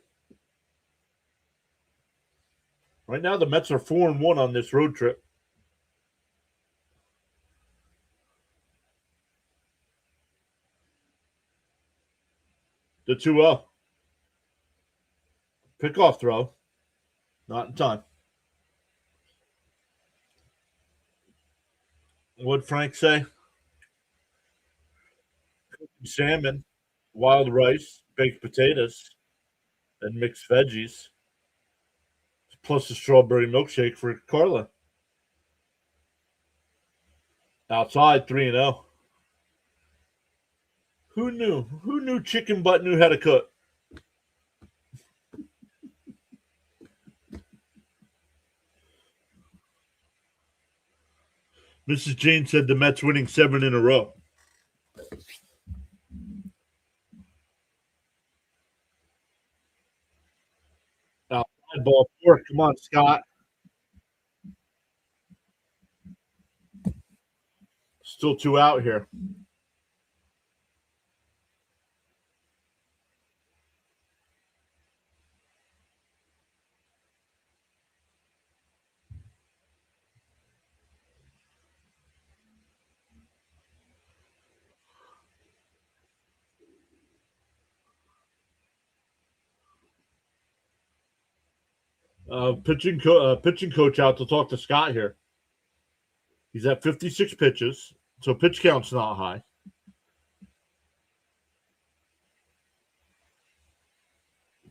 Right now, the Mets are 4-1 on this road trip. The 2-0. Pickoff throw. Not in time. What'd Frank say? Salmon, wild rice, baked potatoes, and mixed veggies. Plus a strawberry milkshake for Carla. Outside 3-0. Who knew? Who knew chicken butt knew how to cook? Mrs. Jane said the Mets winning 7 in a row. Outside ball 4. Come on, Scott. Still 2 out here. Pitching coach out to talk to Scott here. He's at 56 pitches, so pitch count's not high.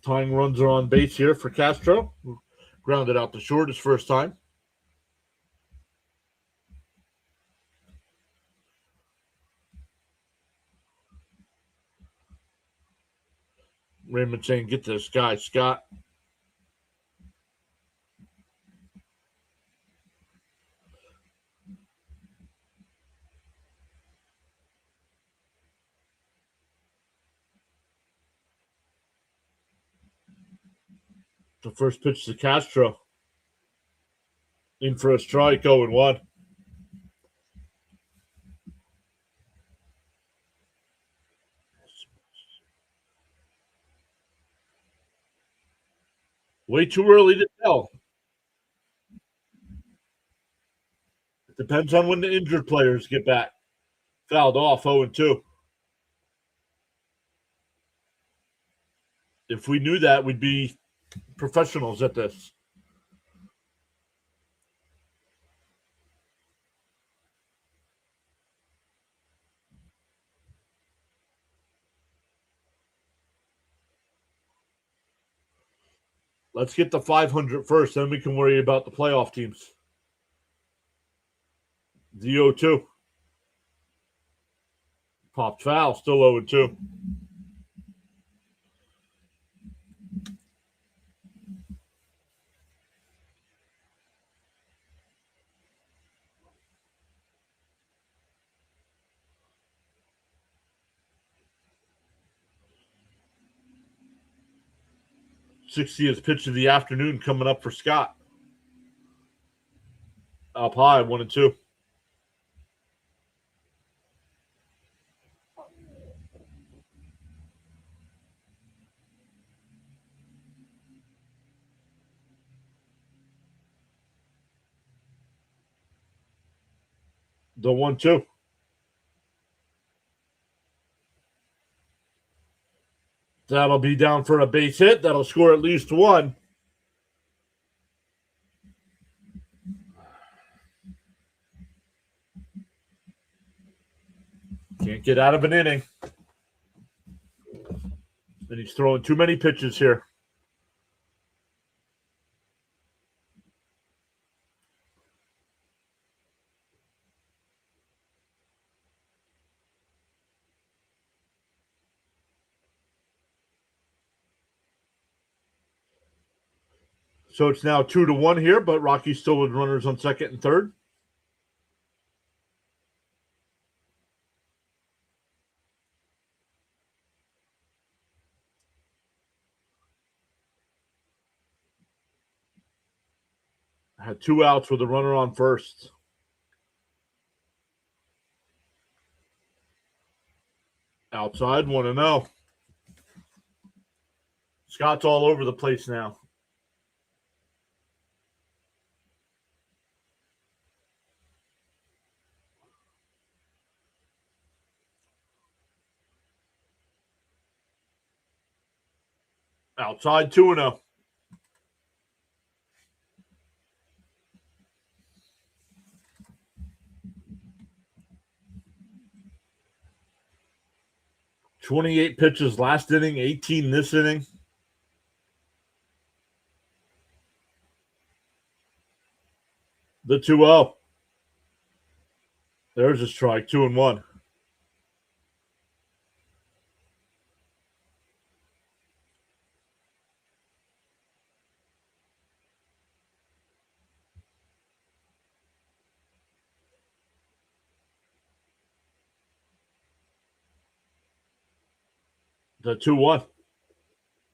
Tying runs are on base here for Castro. Grounded out to short his first time. Raymond saying, get this guy, Scott. The first pitch to Castro. In for a strike, 0-1. Way too early to tell. It depends on when the injured players get back. Fouled off, 0-2. If we knew that, we'd be professionals at this. Let's get the 500 first, then we can worry about the playoff teams. The 0-2. Popped foul, still 0-2. '60th pitch of the afternoon coming up for Scott. Up high, 1-2. The 1-2. That'll be down for a base hit. That'll score at least one. Can't get out of an inning. And he's throwing too many pitches here. So it's now 2-1 here, but Rockies still with runners on second and third. Had 2 outs with a runner on first. Outside, 1-0. Scott's all over the place now. Outside, 2-0. '28 pitches last inning, 18 this inning. The 2-0. There's a strike, 2-1. The 2-1.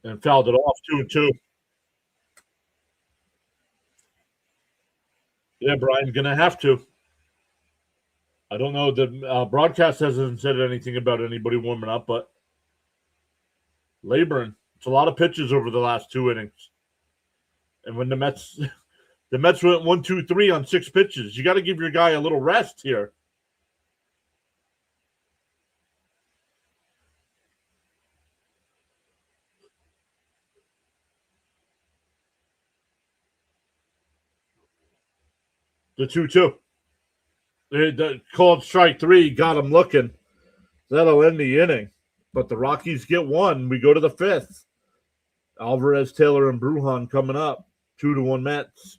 And fouled it off, 2-2. Yeah, Brian, gonna have to. I don't know. The broadcast hasn't said anything about anybody warming up, but laboring. It's a lot of pitches over the last 2 innings. And when the Mets went 1-2-3 on 6 pitches, you got to give your guy a little rest here. The 2-2. They called strike 3, got him looking. That'll end the inning. But the Rockies get 1. We go to the 5th. Alvarez, Taylor, and Brujan coming up. 2-1 Mets.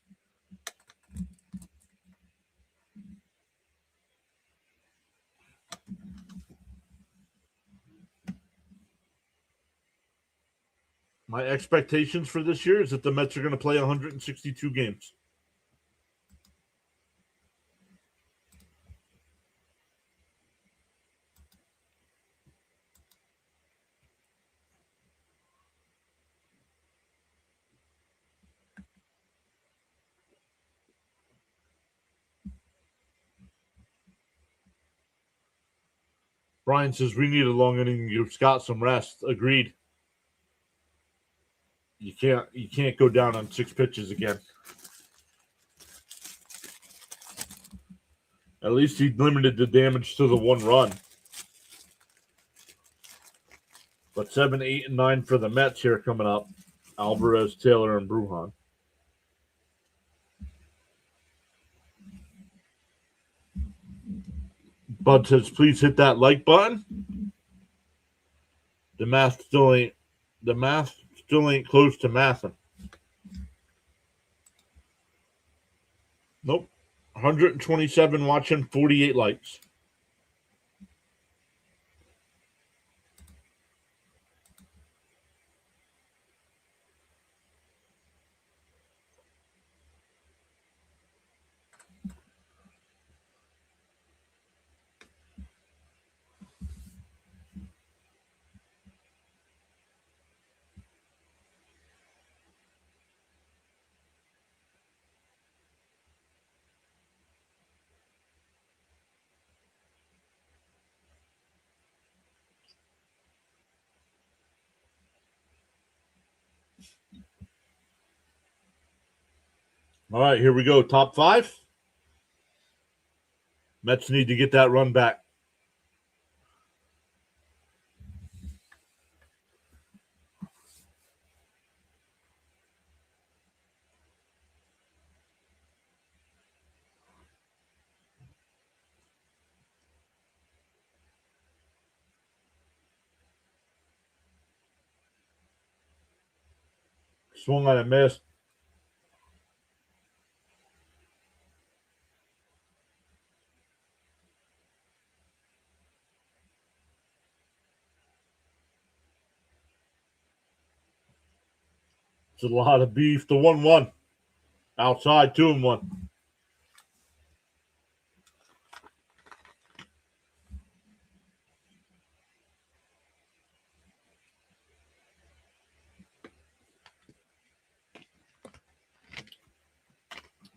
My expectations for this year is that the Mets are going to play 162 games. Brian says we need a long inning. Give Scott some rest. Agreed. You can't go down on 6 pitches again. At least he limited the damage to the 1 run. But 7, 8, and 9 for the Mets here coming up. Alvarez, Taylor, and Brujan. Bud says, please hit that like button. The math still ain't close to mathing. Nope. 127 watching, 48 likes. All right, here we go. Top 5. Mets need to get that run back. Swung on a miss. It's a lot of beef. The 1-1. Outside, 2-1.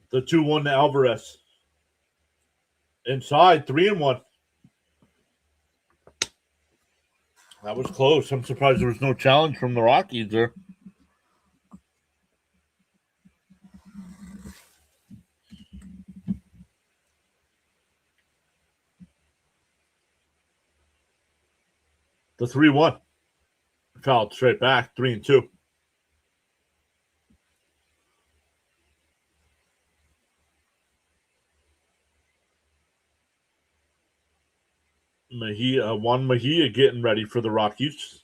The 2-1 to Alvarez. Inside, 3-1. That was close. I'm surprised there was no challenge from the Rockies there. The 3-1. Fouled straight back, 3-2. Juan Mejia getting ready for the Rockies.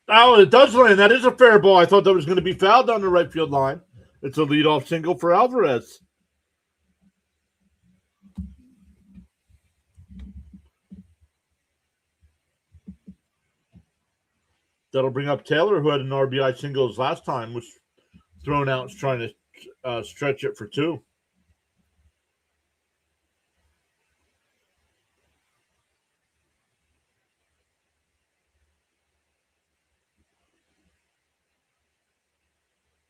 Oh, it does land. That is a fair ball. I thought that was going to be fouled on the right field line. It's a leadoff single for Alvarez. That'll bring up Taylor, who had an RBI single his last time, was thrown out trying to stretch it for 2.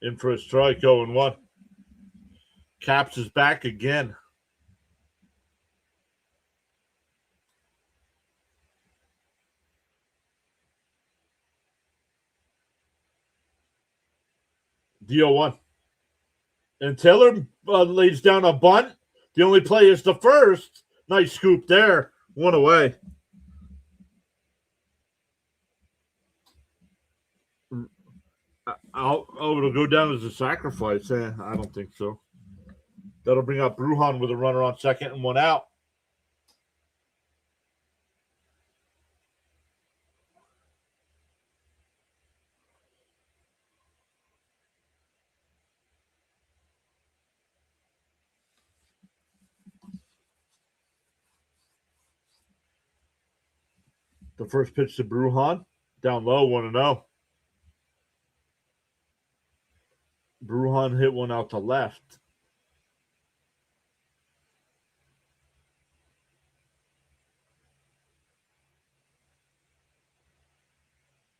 In for a strike, 0-1. Caps is back again. The 0-1. And Taylor lays down a bunt. The only play is the first. Nice scoop there. 1 away. It'll go down as a sacrifice. I don't think so. That'll bring up Brujan with a runner on second and 1 out. The first pitch to Brujan. Down low, 1-0. Brujan hit one out to left.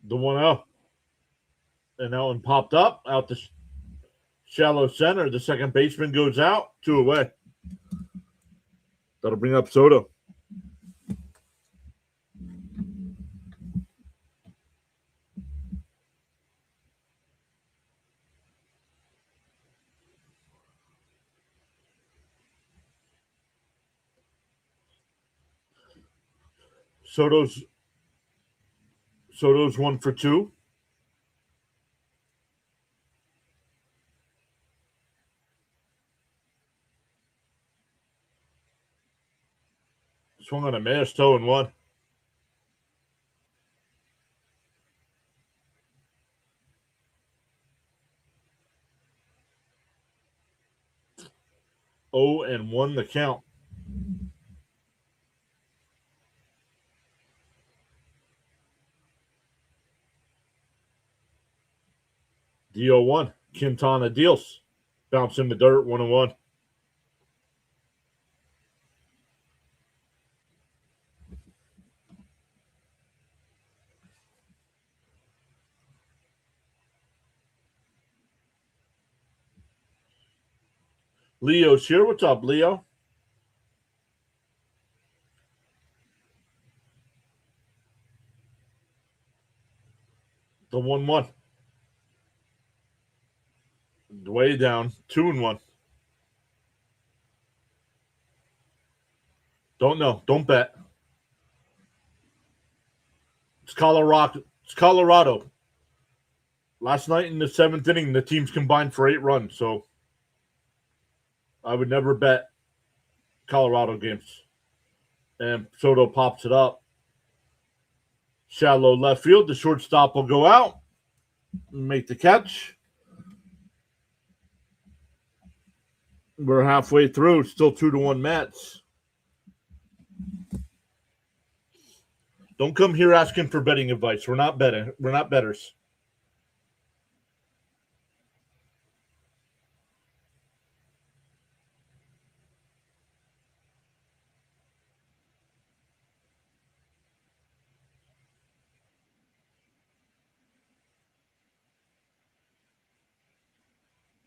The 1-0. And that one popped up out the shallow center. The second baseman goes out. 2 away. That'll bring up Soto. Soto's 1 for 2. Swung on a miss, 2-1. Oh, and 1 the count. DO1. Quintana deals. Bounce in the dirt, 1-1. Leo's here. What's up, Leo? The 1-1. Way down. 2-1. Don't know. Don't bet. It's Colorado. Last night in the 7th inning, the teams combined for 8 runs. So I would never bet Colorado games. And Soto pops it up. Shallow left field. The shortstop will go out. Make the catch. We're halfway through. Still 2-1 Mets. Don't come here asking for betting advice. We're not betting. We're not bettors.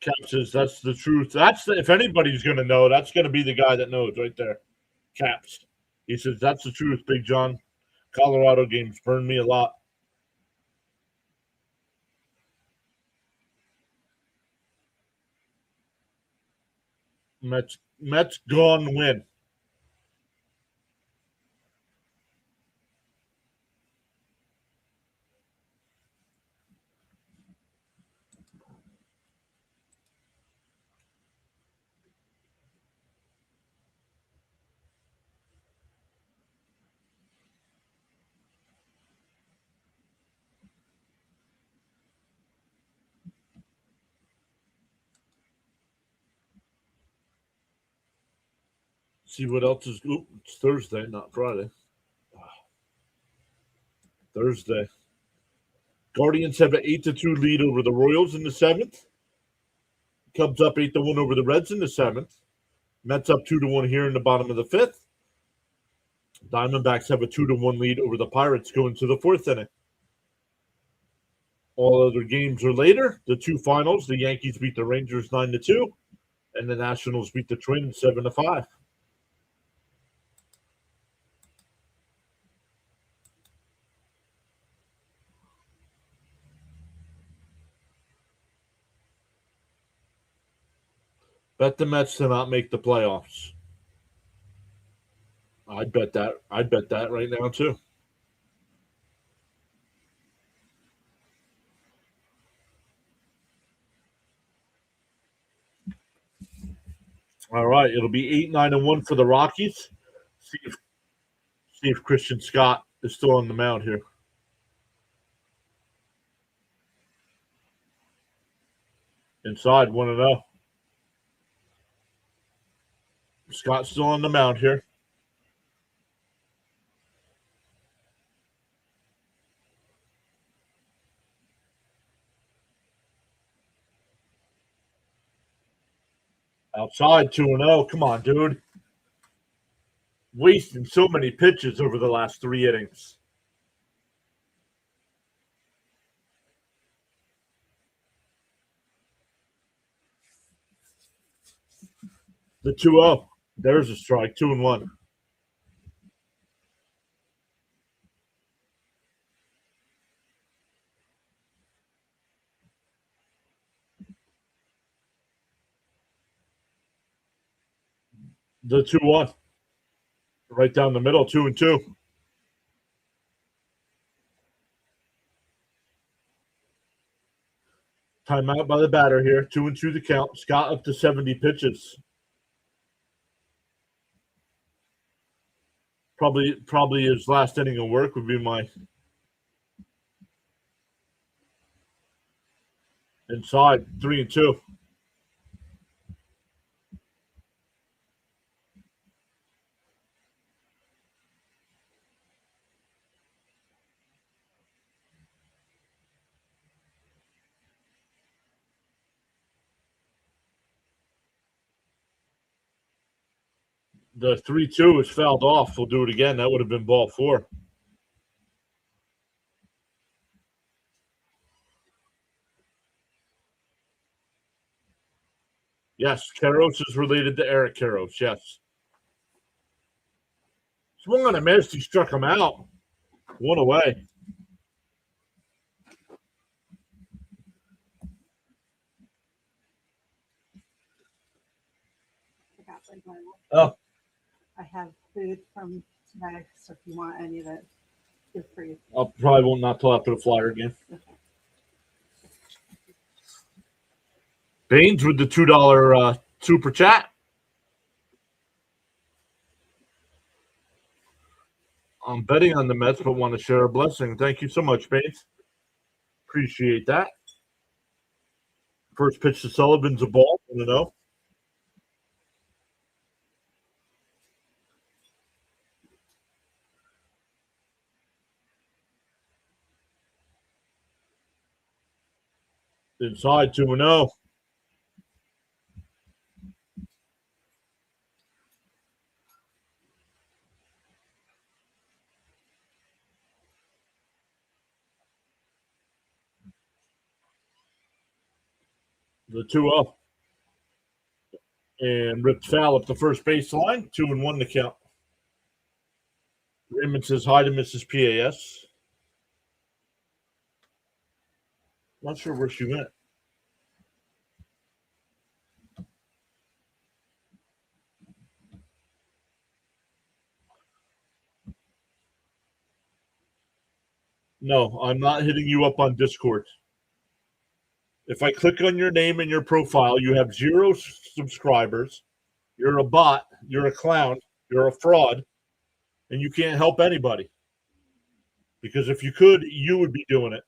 Cap says that's the truth. If anybody's going to know, that's going to be the guy that knows right there. Caps. He says that's the truth, Big John. Colorado games burned me a lot. Mets gone win. See what else is. Oop, it's Thursday, not Friday. Thursday. Guardians have an 8-2 lead over the Royals in the 7th. Cubs up 8-1 over the Reds in the 7th. Mets up 2-1 here in the bottom of the 5th. Diamondbacks have a 2-1 lead over the Pirates going to the 4th inning. All other games are later. The 2 finals, the Yankees beat the Rangers 9-2, and the Nationals beat the Twins 7-5. Bet the Mets to not make the playoffs. I'd bet that. I'd bet that right now too. All right, it'll be 8-9-1 for the Rockies. See if Christian Scott is still on the mound here. Inside 1-0. Scott's still on the mound here. Outside 2-0. Come on, dude. Wasting so many pitches over the last 3 innings. The 2-0. There's a strike. 2-1. The 2-1. Right down the middle. 2-2. Timeout by the batter here. 2-2 the count. Scott up to 70 pitches. Probably his last inning of work would be my inside. 3-2. The 3-2 is fouled off. We'll do it again. That would have been ball 4. Yes, Karros is related to Eric Karros. Yes. Swung on a miss. He struck him out. 1 away. Oh, I have food from today, so if you want any of it, feel free. I probably won't not till after the Flyer game. Okay. Baines with the $2 super chat. I'm betting on the Mets, but want to share a blessing. Thank you so much, Baines. Appreciate that. First pitch to Sullivan's a ball. 1-0. Inside 2-0. The 2-0. And ripped foul up the first baseline. 2-1 to count. Raymond says hi to Mrs. PAS. Not sure where she went. No, I'm not hitting you up on Discord. If I click on your name and your profile, you have 0 subscribers. You're a bot. You're a clown. You're a fraud. And you can't help anybody. Because if you could, you would be doing it.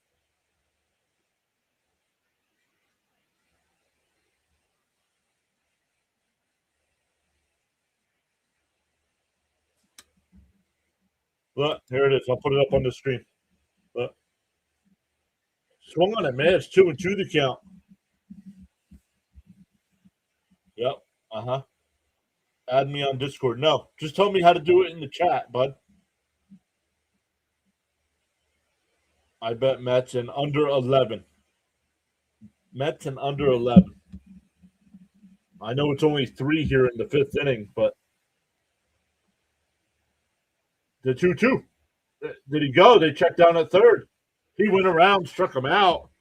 Look, here it is. I'll put it up on the screen. Look. Swung on it, man. It's 2-2 the count. Yep. Uh-huh. Add me on Discord. No, just tell me how to do it in the chat, bud. I bet Mets and under 11. Mets and under 11. I know it's only 3 here in the 5th inning, but the 2-2. Did he go? They checked down at third. He went around, struck him out.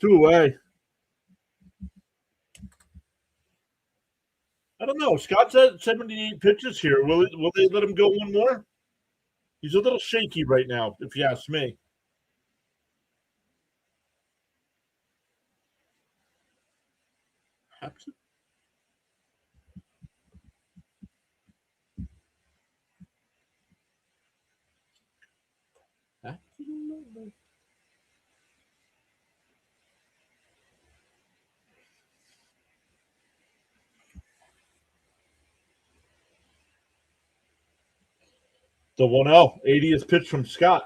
2 away. I don't know. Scott's at 78 pitches here. Will they let him go one more? He's a little shaky right now, if you ask me. Absolutely. The 1-0, 80th pitch from Scott.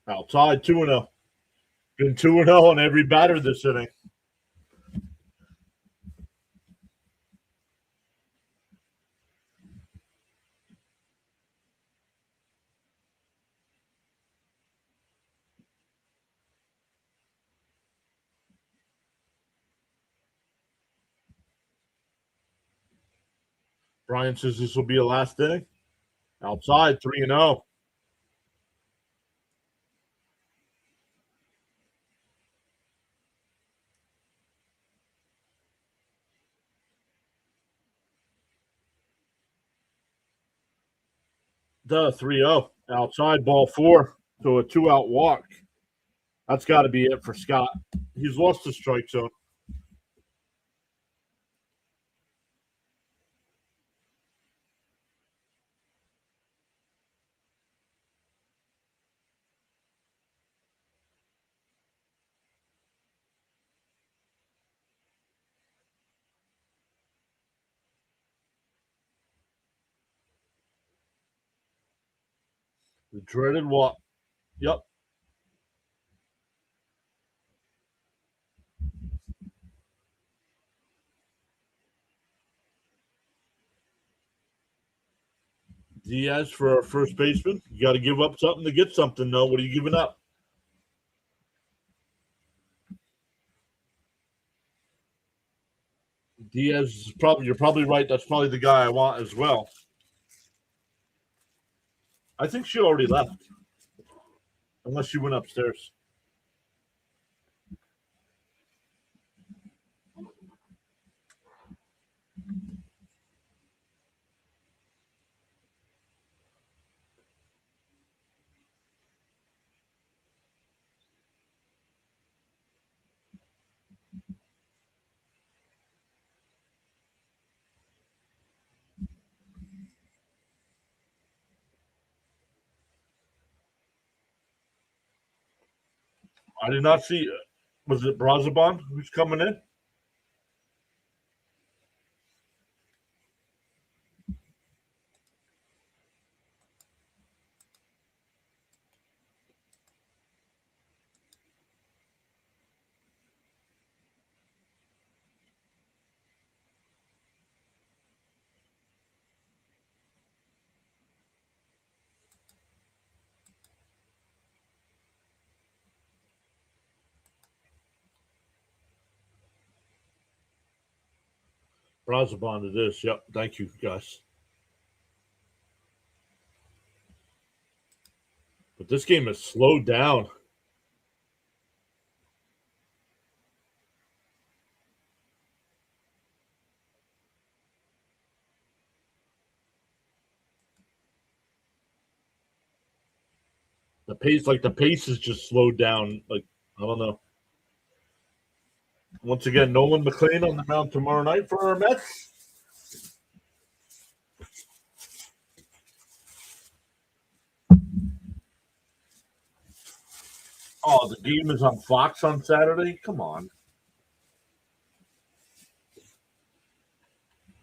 Outside, 2-0. Been 2-0 on every batter this inning. Brian says this will be a last inning. Outside, 3-0. The 3-0. Outside, ball 4. So a 2-out walk. That's got to be it for Scott. He's lost the strike zone. The dreaded walk. Yep. Diaz for our first baseman. You got to give up something to get something, though. What are you giving up? Diaz is probably, you're probably right. That's probably the guy I want as well. I think she already left. Unless she went upstairs. I did not see. Was it Brazabon who's coming in? Brazabon it is. Yep. Thank you, guys. But this game has slowed down. The pace has just slowed down. Like, I don't know. Once again, Nolan McLean on the mound tomorrow night for our Mets. Oh, the game is on Fox on Saturday? Come on.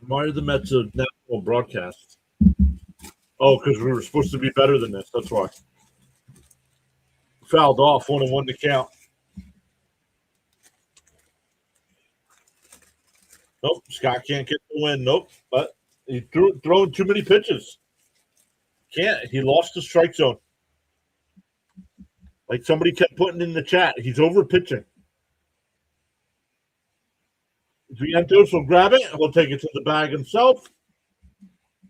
Why are the Mets a national broadcast? Oh, because we were supposed to be better than this. That's why. Fouled off, 1-1 to count. Nope, Scott can't get the win. Nope, but he throwing too many pitches. Can't. He lost the strike zone. Like somebody kept putting in the chat, he's over pitching. Vientos will grab it and will take it to the bag himself.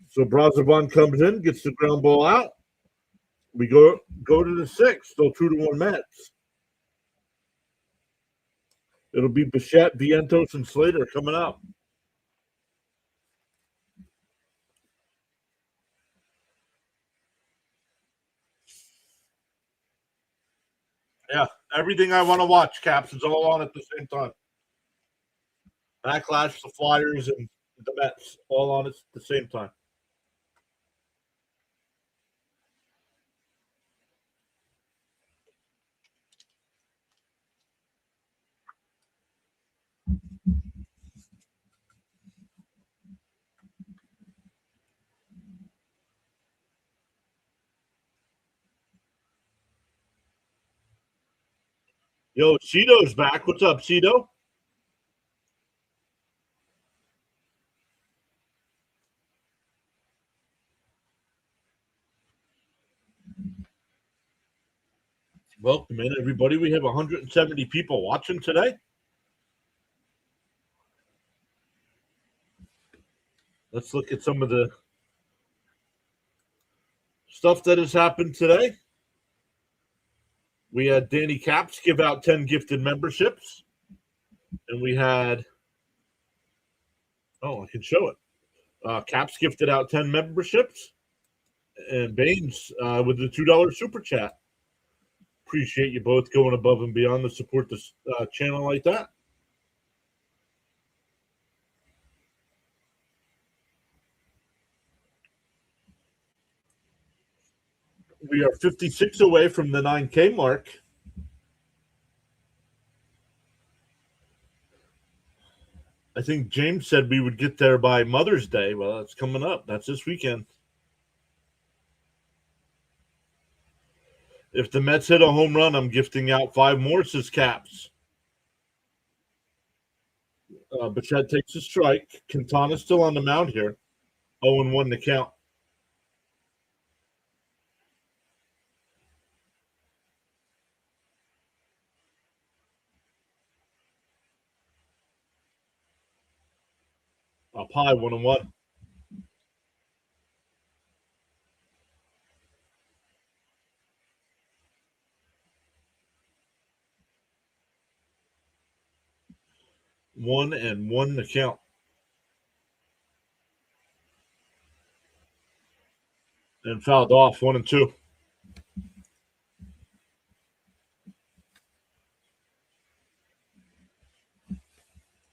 So Brazabon comes in, gets the ground ball out. We go to the 6th, still 2-1 Mets. It'll be Bichette, Vientos, and Slater coming up. Yeah, everything I want to watch, Caps, is all on at the same time. Backlash, the Flyers, and the Mets, all on at the same time. Yo, Cito's back. What's up, Cito? Welcome in, everybody. We have 170 people watching today. Let's look at some of the stuff that has happened today. We had Danny Caps give out 10 gifted memberships. And we had, I can show it. Caps gifted out 10 memberships. And Baines with the $2 super chat. Appreciate you both going above and beyond to support this channel like that. We are 56 away from the 9K mark. I think James said we would get there by Mother's Day. Well, that's coming up. That's this weekend. If the Mets hit a home run, I'm gifting out 5 more, says Caps. Bichette takes a strike. Quintana's still on the mound here. 0-1 to count. Up high, 1-1. One and one to count. And fouled off, 1-2.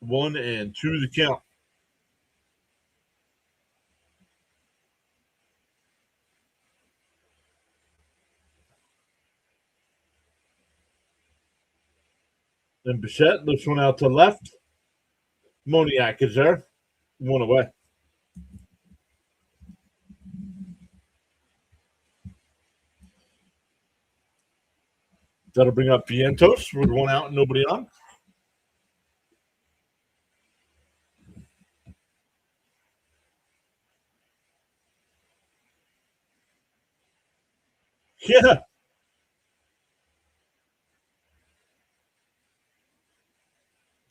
One and two to count. And Bichette lifts one out to left. Moniak is there. One away. That'll bring up Vientos with one out and nobody on. Yeah.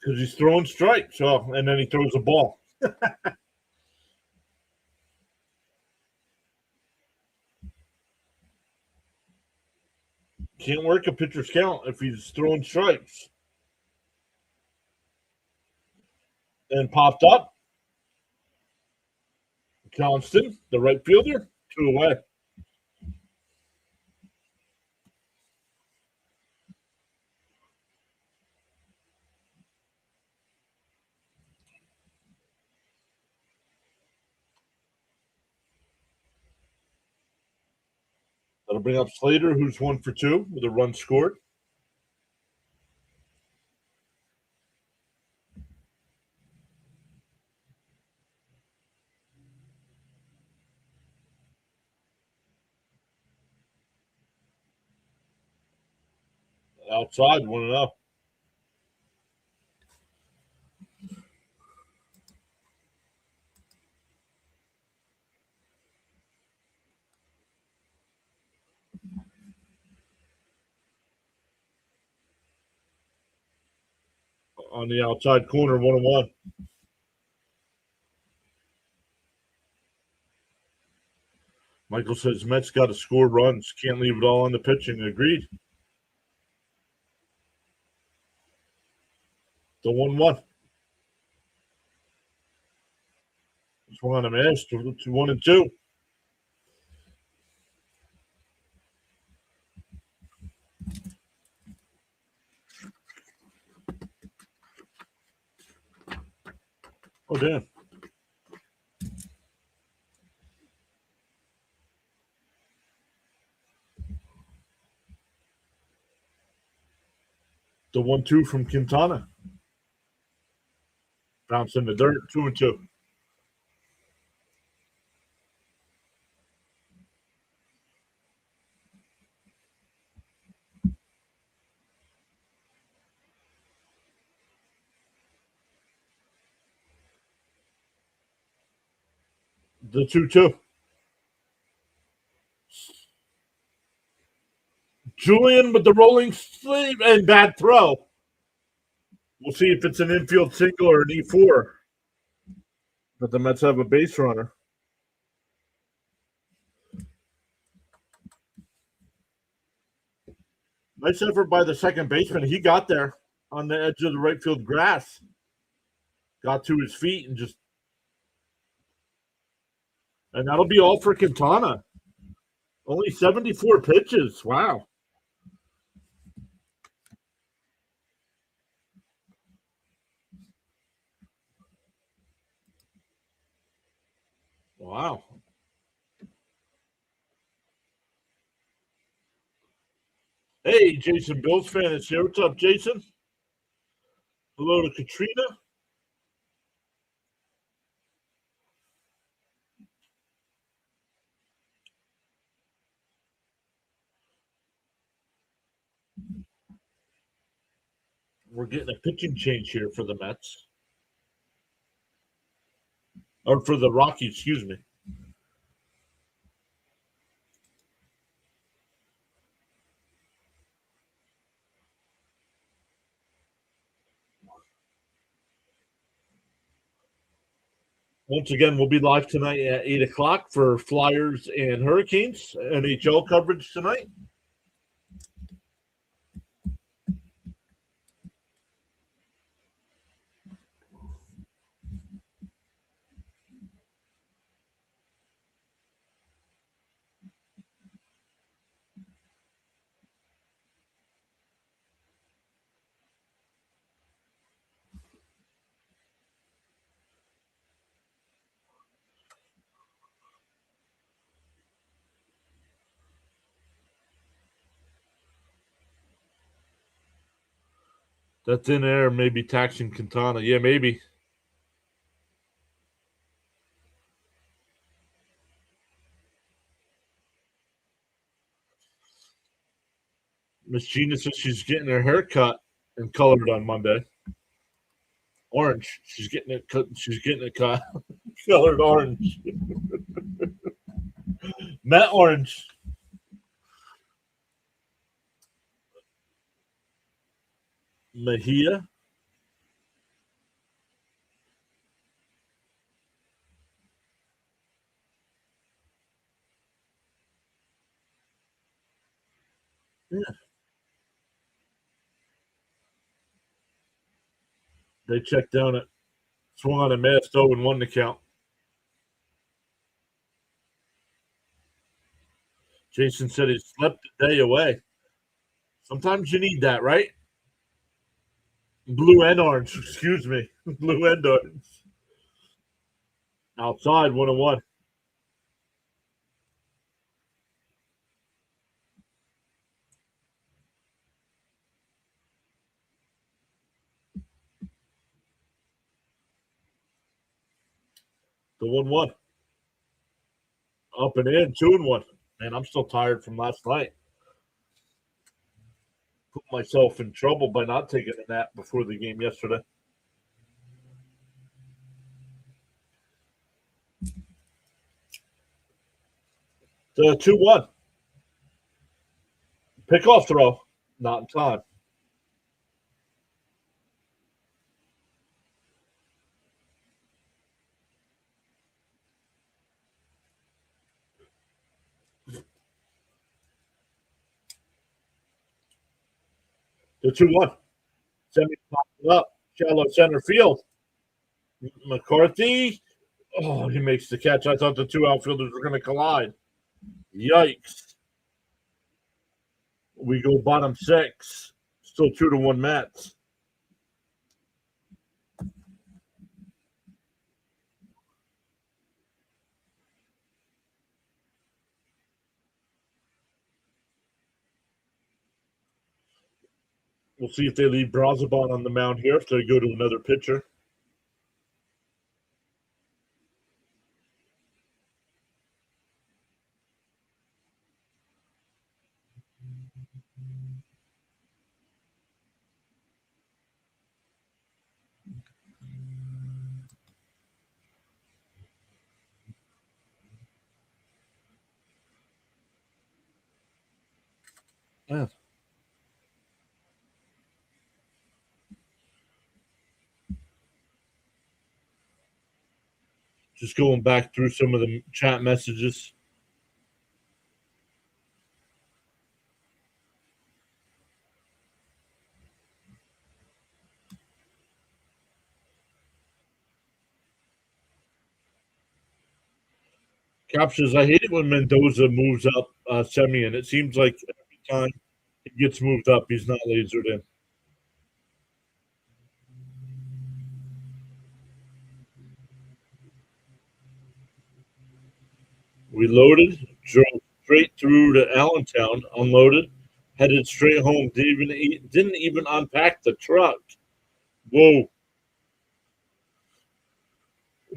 Because he's throwing strikes. Oh, and then he throws a ball. Can't work a pitcher's count if he's throwing strikes. And popped up. Johnston, the right fielder, 2 away. That'll bring up Slater, who's 1 for 2 with a run scored. Outside, 1-0. On the outside corner, 1-1. Michael says Mets got to score runs. Can't leave it all on the pitching. Agreed. The 1-1. Swung on a miss. 1-2. Oh, damn. The 1-2 from Quintana. Bounce in the dirt. 2-2. The 2-2. Julian with the rolling sleeve and bad throw. We'll see if it's an infield single or an E4. But the Mets have a base runner. Nice effort by the second baseman. He got there on the edge of the right field grass. Got to his feet and just. And that'll be all for Quintana. Only 74 pitches. Wow. Wow. Hey, Jason Bills fan is here. What's up, Jason? Hello to Katrina. We're getting a pitching change here for the Mets. Or for the Rockies, excuse me. Once again, we'll be live tonight at 8 o'clock for Flyers and Hurricanes. NHL coverage tonight. That's in there, maybe taxing Quintana. Yeah, maybe. Miss Gina says she's getting her hair cut and colored on Monday. Orange. She's getting it cut. She's getting it cut. Colored orange. Matte orange. Mejia. Yeah. They checked down it. Swung on a missed, and won the count. Jason said he slept a day away. Sometimes you need that, right? Blue and orange. Excuse me. Blue and orange. Outside, 1-1. The 1-1. Up and in, 2-1. Man, I'm still tired from last night. Put myself in trouble by not taking a nap before the game yesterday. The 2-1. Pickoff throw. Not in time. The 2-1. Semi popped it up. Shallow center field. McCarthy. Oh, he makes the catch. I thought the two outfielders were going to collide. Yikes. We go bottom six. Still 2-1 Mets. We'll see if they leave Brazoban on the mound here if they go to another pitcher. Yeah. Just going back through some of the chat messages. Captions, I hate it when Mendoza moves up Semyon. It seems like every time he gets moved up, he's not lasered in. We loaded, drove straight through to Allentown, unloaded, headed straight home. Didn't even unpack the truck. Whoa!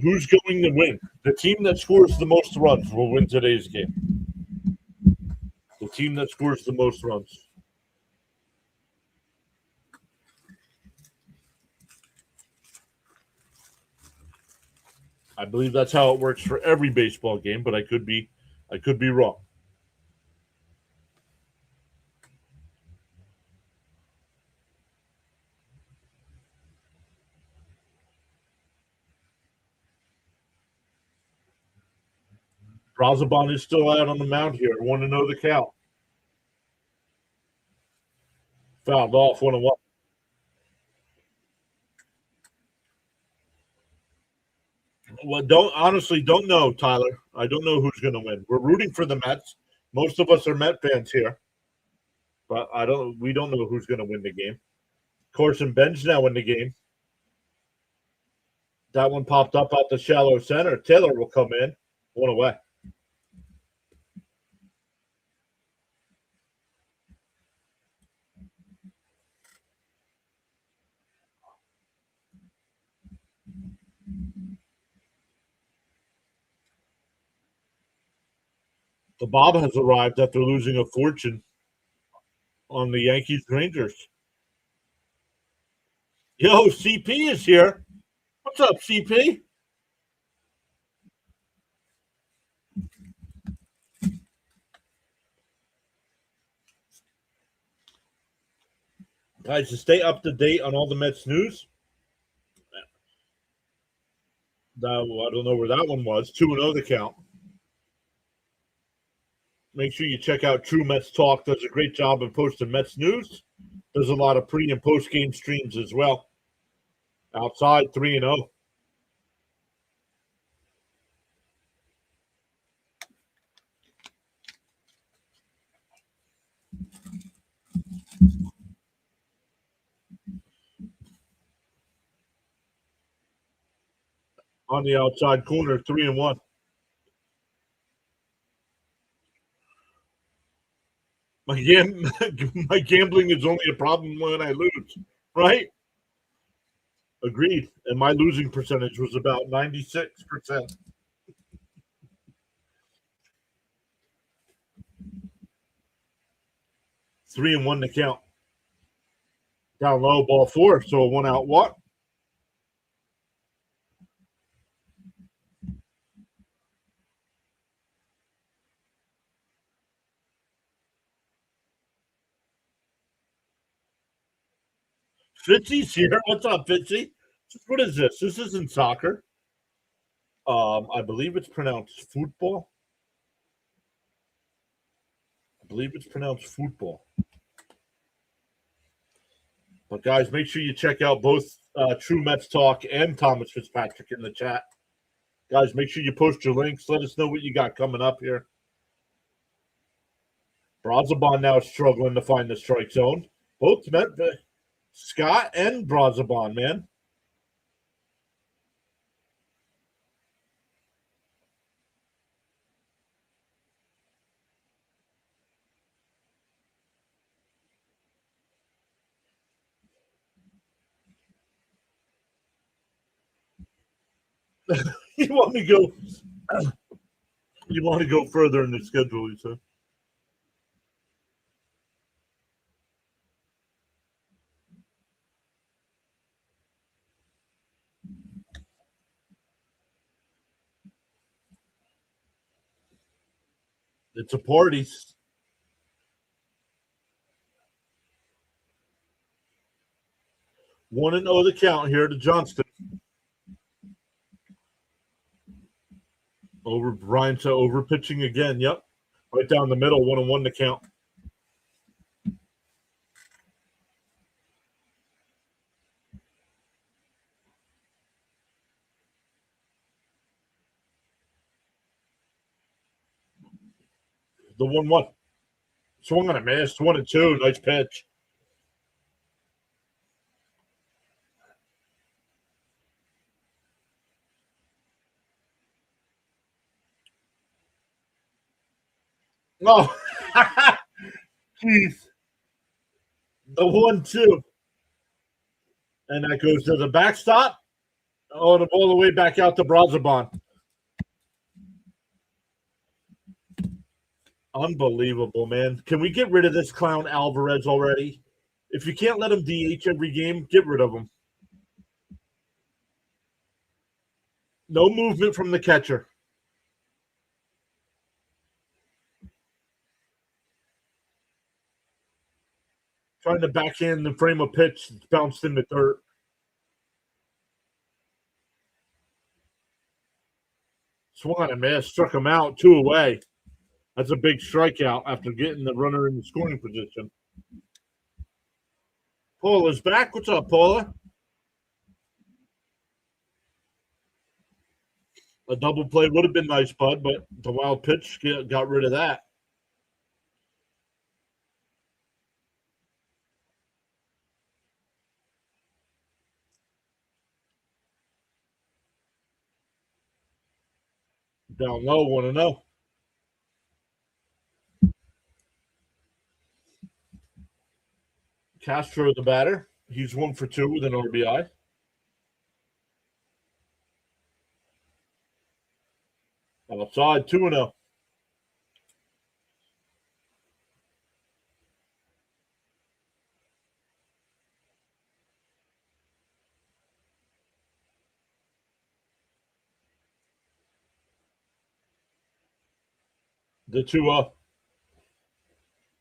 Who's going to win? The team that scores the most runs will win today's game. The team that scores the most runs. I believe that's how it works for every baseball game, but I could be wrong. Brazaban is still out on the mound here. I want to know the count. Fouled off 1-1. Well, don't know, Tyler. I don't know who's going to win. We're rooting for the Mets. Most of us are Met fans here, but we don't know who's going to win the game. Carson Ben's now in the game. That one popped up out the shallow center. Taylor will come in. One away. The Bob has arrived after losing a fortune on the Yankees Rangers. Yo, CP is here. What's up, CP? Guys, to stay up to date on all the Mets news, I don't know where that one was. 2-0 the count. Make sure you check out True Mets Talk. Does a great job of posting Mets news. There's a lot of pre and post game streams as well. Outside 3-0. On the outside corner, 3-1. My gambling is only a problem when I lose, right? Agreed. And my losing percentage was about 96%. 3-1 to count. Down low, ball four. So a 1-out walk. Fitzy's here. What's up, Fitzy? What is this? This isn't soccer. I believe it's pronounced football. I believe it's pronounced football. But guys, make sure you check out both True Mets Talk and Thomas Fitzpatrick in the chat. Guys, make sure you post your links. Let us know what you got coming up here. Brazaban now struggling to find the strike zone. Both Met, Scott and Brazaban, man. You want me to go? You want to go further in the schedule? You said. It's a party. 1-0 the count here to Johnston. Over Bryant to over pitching again. Yep. Right down the middle, 1-1 the count. The 1-1. Swung on a miss. 1-2. Nice pitch. Oh, jeez. The 1-2. And that goes to the backstop. Oh, the ball the way back out to Brazabon. Unbelievable, man. Can we get rid of this clown Alvarez already? If you can't let him DH every game, get rid of him. No movement from the catcher. Trying to backhand the frame of pitch. It's bounced in the dirt. Swung on a miss. Struck him out. 2 away. That's a big strikeout after getting the runner in the scoring position. Paula's back. What's up, Paula? A double play would have been nice, bud, but the wild pitch got rid of that. Down low, 1-0. Castro, the batter. He's 1 for 2 with an RBI. Outside, 2-0. The 2-0.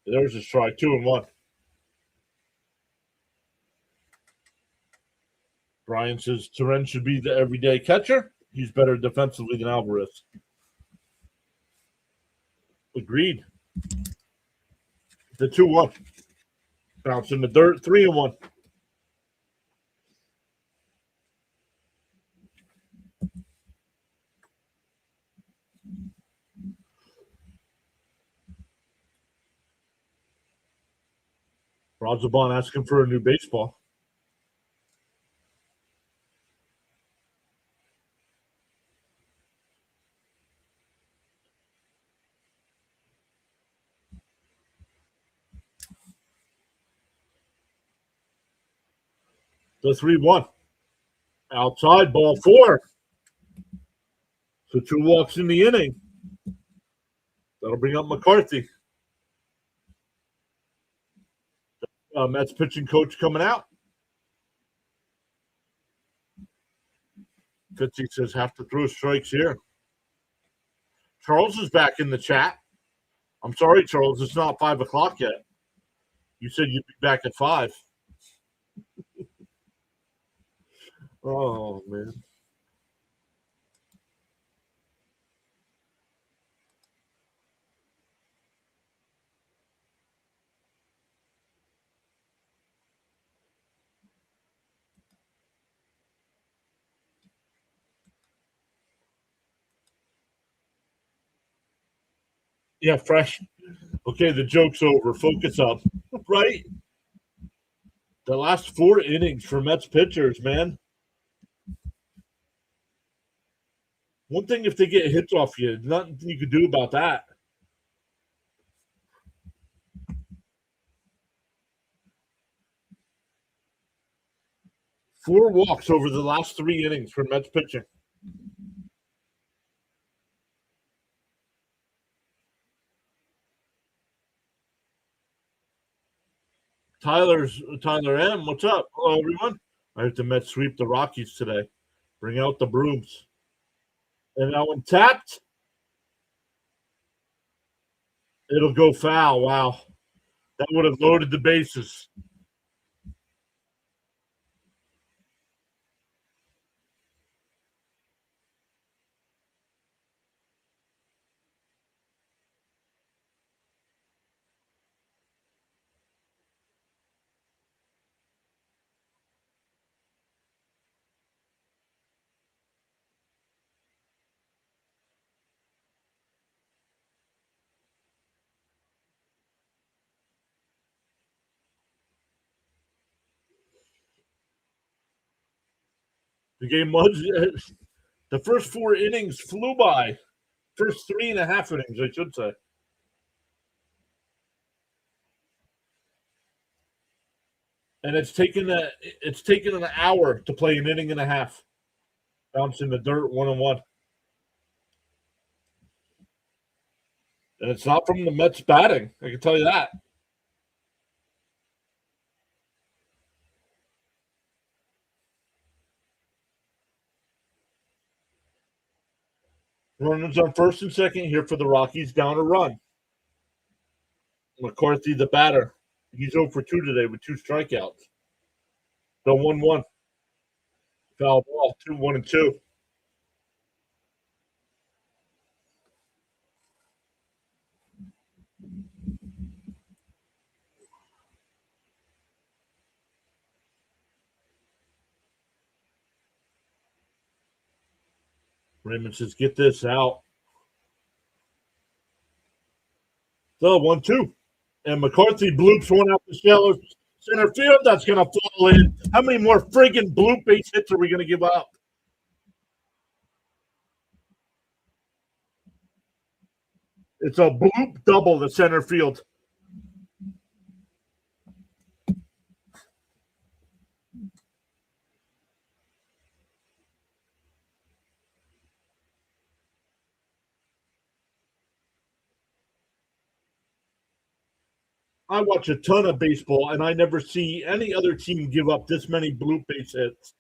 There's a strike, 2-1. Brian says Turen should be the everyday catcher. He's better defensively than Alvarez. Agreed. The 2-1. Bounce in the dirt, 3-1. Brazabon asking for a new baseball. The 3-1. Outside, ball 4. So 2 walks in the inning. That'll bring up McCarthy. Mets pitching coach coming out. Fitzy says have to throw strikes here. Charles is back in the chat. I'm sorry, Charles. It's not 5 o'clock yet. You said you'd be back at 5. Oh, man. Yeah, fresh. Okay, the joke's over. Focus up. Right? The last 4 innings for Mets pitchers, man. One thing if they get hits off you, nothing you could do about that. Four walks over the last 3 innings for Mets pitching. Tyler M. What's up? Hello, everyone. I hope the Mets sweep the Rockies today. Bring out the brooms. And that one tapped. It'll go foul. Wow. That would have loaded the bases. The game was the first 4 innings flew by. First 3.5 innings, I should say. And it's taken an hour to play an inning and a half. Bouncing the dirt 1-1. And it's not from the Mets batting. I can tell you that. Runners on first and second here for the Rockies, down a run. McCarthy, the batter. He's 0 for 2 today with 2 strikeouts. The 1-1. Foul ball, 2-1-2. Raymond says, get this out. So 1-2. And McCarthy bloops one out the shallow center field. That's going to fall in. How many more friggin' bloop base hits are we going to give up? It's a bloop double to center field. I watch a ton of baseball, and I never see any other team give up this many bloop base hits.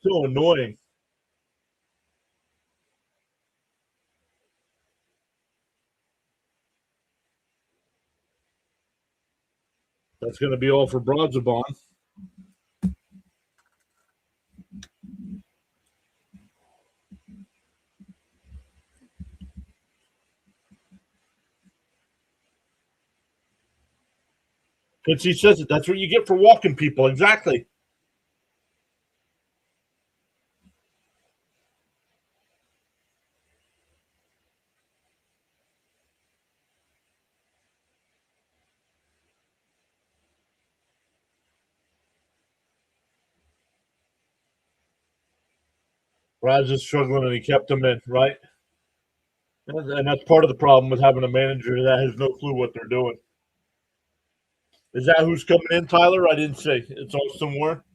So annoying. That's going to be all for Broadzabon. Because he says it. That's what you get for walking people. Exactly. Raz is struggling, and he kept him in, right? And that's part of the problem with having a manager that has no clue what they're doing. Is that who's coming in, Tyler? I didn't say. It's Austin Moore.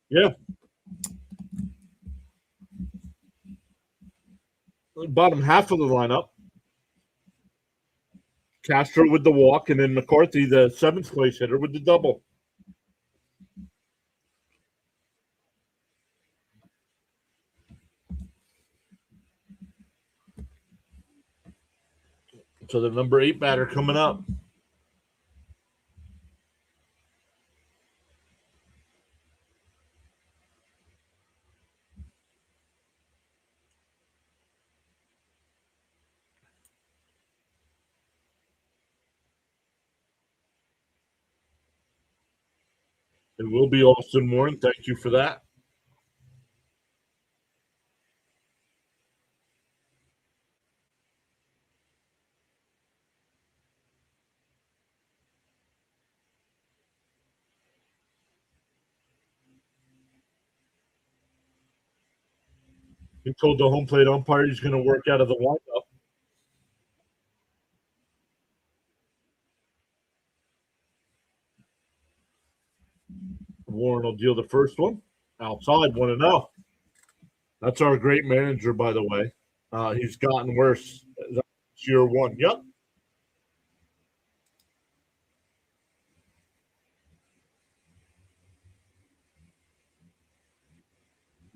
Yeah. Bottom half of the lineup. Castro with the walk, and then McCarthy, the 7th place hitter, with the double. So the number 8 batter coming up. It will be Austin Moore, and thank you for that. He told the home plate umpire he's going to work out of the windup. Warren will deal the first one. Outside, 1-0. That's our great manager, by the way. He's gotten worse. That's year 1. Yep.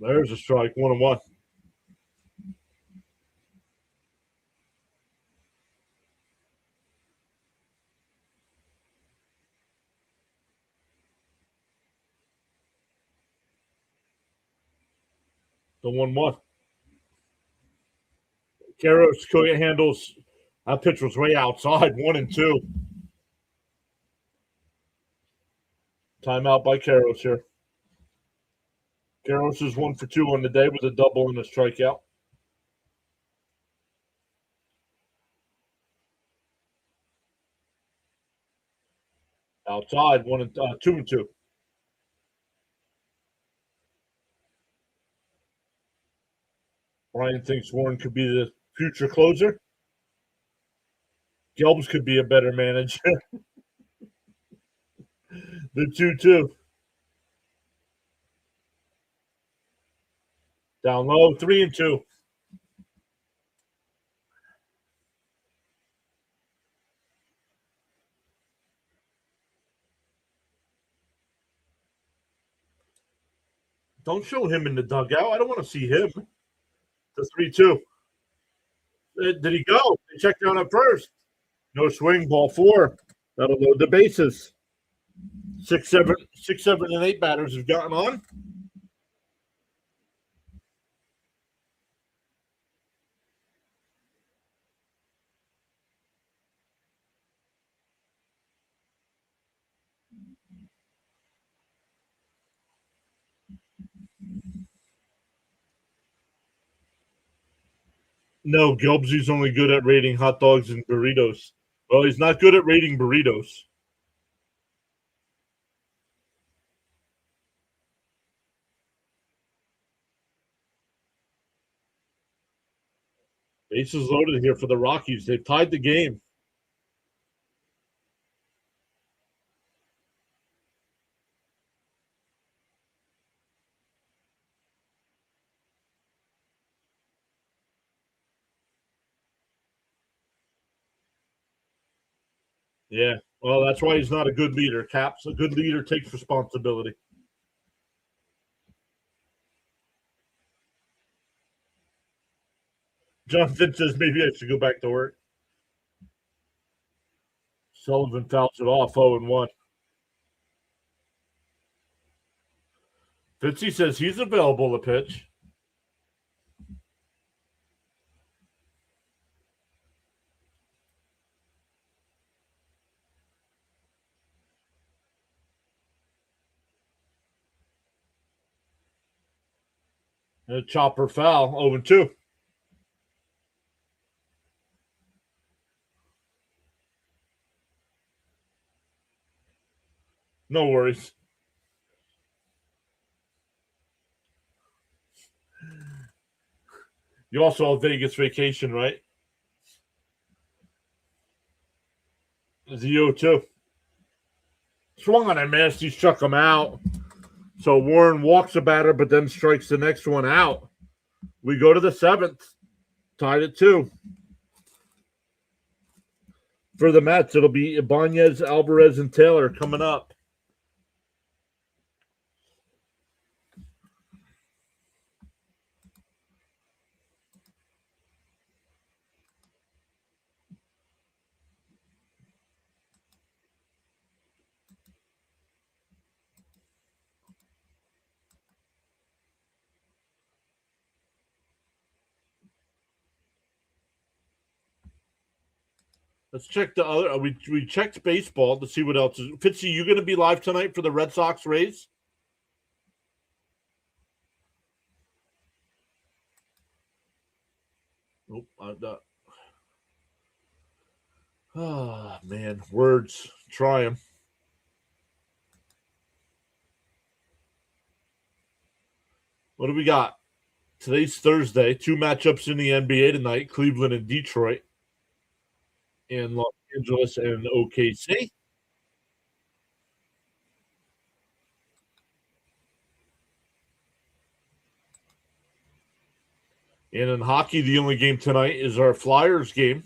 There's a strike, 1-1. The 1-1. Karros handles That pitch was way outside, 1-2. Timeout by Karros here. Karros is 1 for 2 on the day with a double and a strikeout. Outside, 2-2. Brian thinks Warren could be the future closer. Gelbs could be a better manager. The 2-2. Down low, 3-2. Don't show him in the dugout. I don't want to see him. The 3-2. Did he go? They checked down at first. No swing, ball 4. That'll load the bases. 6, 7, and 8 batters have gotten on. No, Gilbsy's only good at rating hot dogs and burritos. Well, he's not good at rating burritos. Bases loaded here for the Rockies. They've tied the game. Yeah, well, that's why he's not a good leader, Caps. A good leader takes responsibility. Jonathan says maybe I should go back to work. Sullivan fouls it off 0-1. Fitzy says he's available to pitch. And a chopper foul, 0-2. No worries. You also have Vegas vacation, right? The 0-2. Swung on a miss. He struck him out. So Warren walks a batter, but then strikes the next one out. We go to the 7th. Tied at 2. For the Mets, it'll be Ibanez, Alvarez, and Taylor coming up. Let's check the other. We checked baseball to see what else is. Fitzy, you going to be live tonight for the Red Sox Rays? Nope. Oh, man. Words. Try them. What do we got? Today's Thursday. 2 matchups in the NBA tonight. Cleveland and Detroit. And Los Angeles and OKC. And in hockey, the only game tonight is our Flyers game.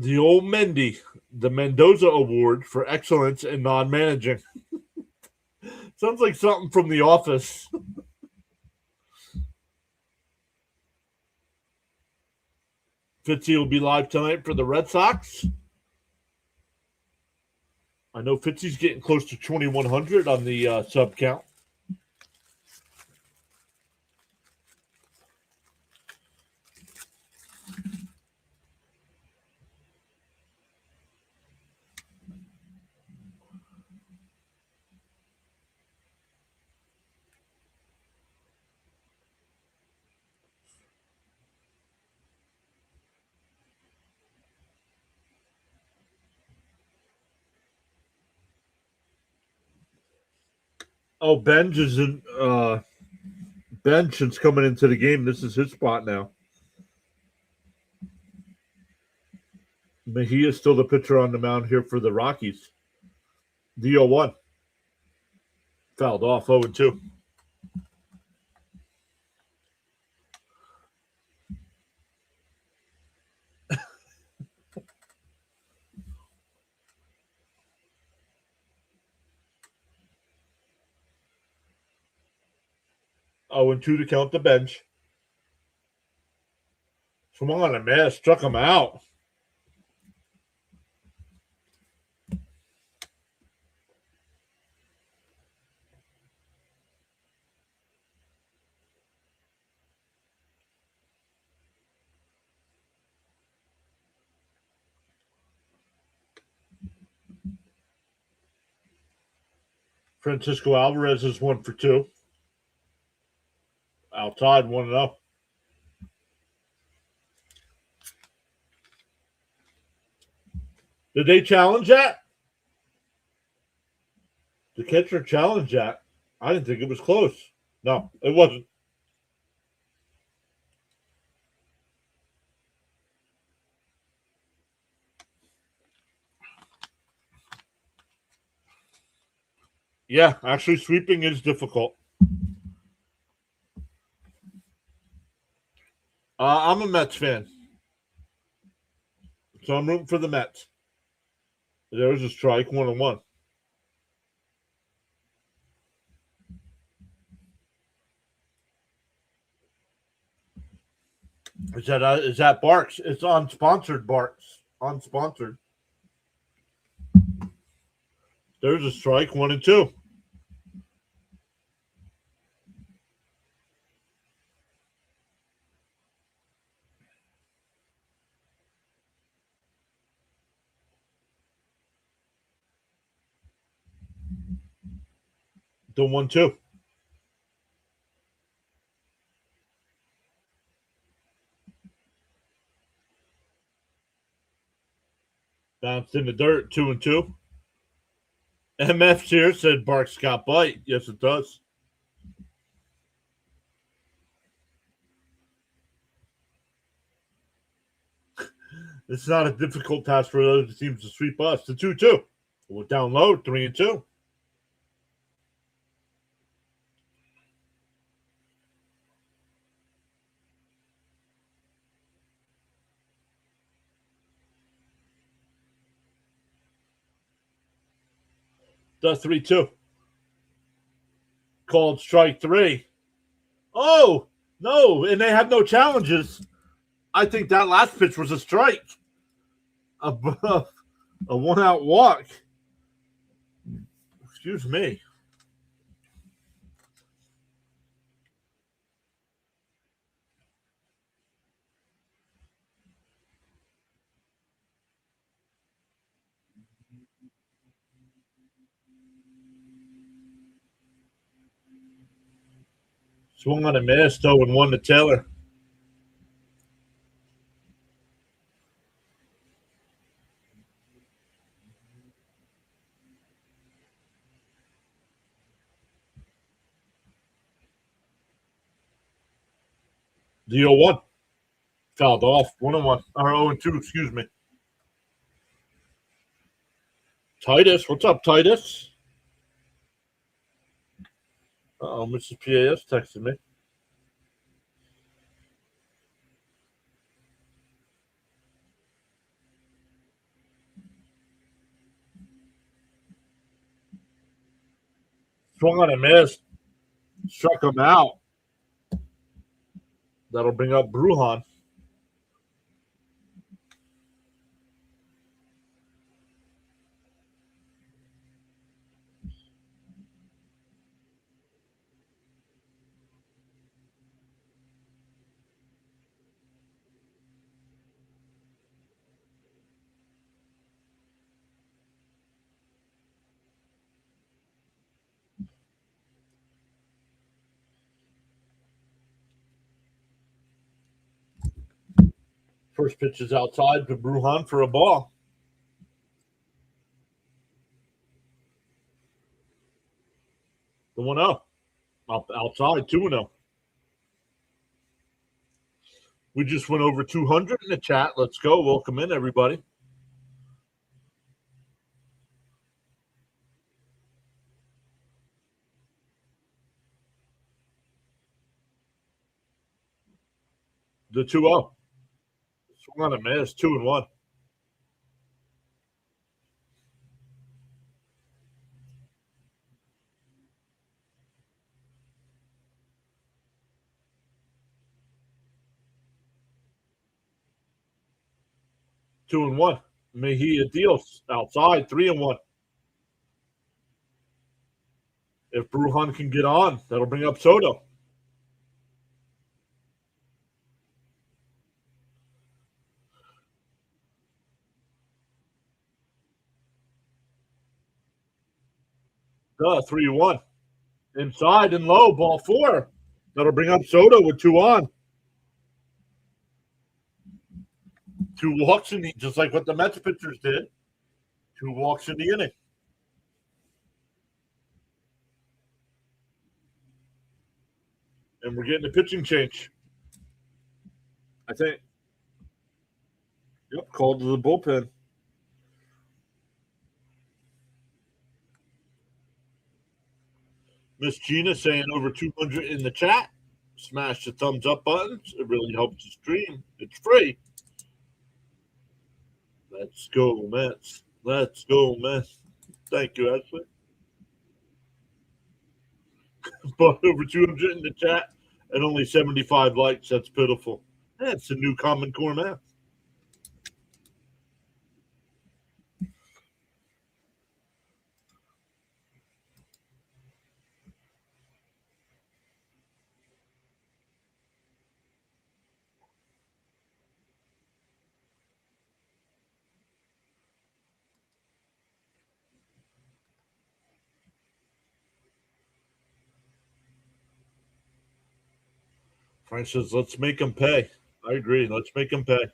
The old Mendy, the Mendoza Award for excellence in non-managing. Sounds like something from The Office. Fitzy will be live tonight for the Red Sox. I know Fitzy's getting close to 2,100 on the sub count. Oh, Benj is in. Bench is coming into the game. This is his spot now. Mejia is still the pitcher on the mound here for the Rockies. The 0-1. Fouled off 0-2. Oh, and 2 to count the bench. Come on, a man struck him out. Francisco Alvarez is 1 for 2. Outside 1-0. Did they challenge that? The catcher challenged that. I didn't think it was close. No, it wasn't. Yeah, actually, sweeping is difficult. I'm a Mets fan, so I'm rooting for the Mets. There's a strike, 1-1. Is that Barks? It's unsponsored Barks. Unsponsored. There's a strike, 1-2. The 1-2. Bounced in the dirt, 2-2. MF's here said Barks got bite. Yes, it does. It's not a difficult task for those teams to sweep us. The 2-2. We're down low, 3-2. The 3-2. Called strike 3. Oh, no, and they have no challenges. I think that last pitch was a strike. A 1-out walk. Excuse me. Swung on a miss, though, and 1 to Taylor. The 0-1. Fouled off. 1-1. Or 0-2, excuse me. Titus. What's up, Titus? Uh-oh, Mrs. PAS texted me. Swung on a miss. Struck him out. That'll bring up Brujan. First pitch is outside to Bruhan for a ball. The 1-0. Up outside, 2-0. We just went over 200 in the chat. Let's go. Welcome in, everybody. The 2-0. Swung on a miss, 2-1. Two and one. Mejia deals outside, 3-1. If Bruhan can get on, that'll bring up Soto. Duh, 3-1. Inside and low, ball 4. That'll bring up Soto with 2 on. 2 walks in the, just like what the Mets pitchers did. 2 walks in the inning. And we're getting a pitching change. I think. Yep, called to the bullpen. Miss Gina saying over 200 in the chat. Smash the thumbs up buttons. It really helps the stream. It's free. Let's go, Mets. Let's go, Mets. Thank you, Ashley. But over 200 in the chat and only 75 likes. That's pitiful. That's a new Common Core math. Frank says, let's make them pay. I agree. Let's make them pay.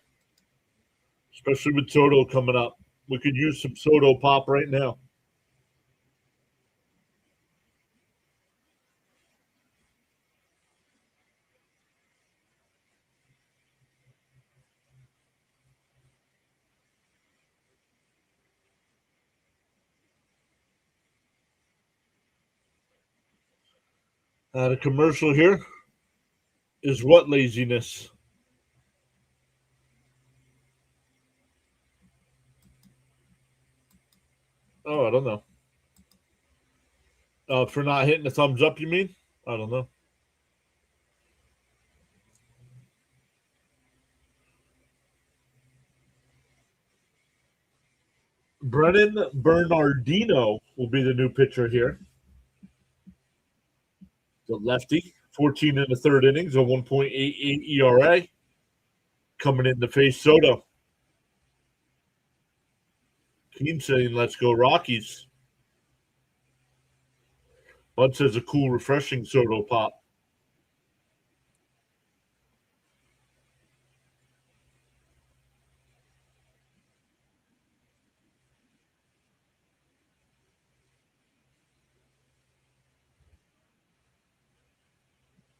Especially with Soto coming up. We could use some Soto pop right now. The commercial here is what laziness? Oh, I don't know. For not hitting the thumbs up, you mean? I don't know. Brennan Bernardino will be the new pitcher here. The lefty, 14 in the third innings, a 1.88 ERA. Coming in to face Soto. Keen saying, let's go Rockies. Bud says a cool, refreshing Soto pop.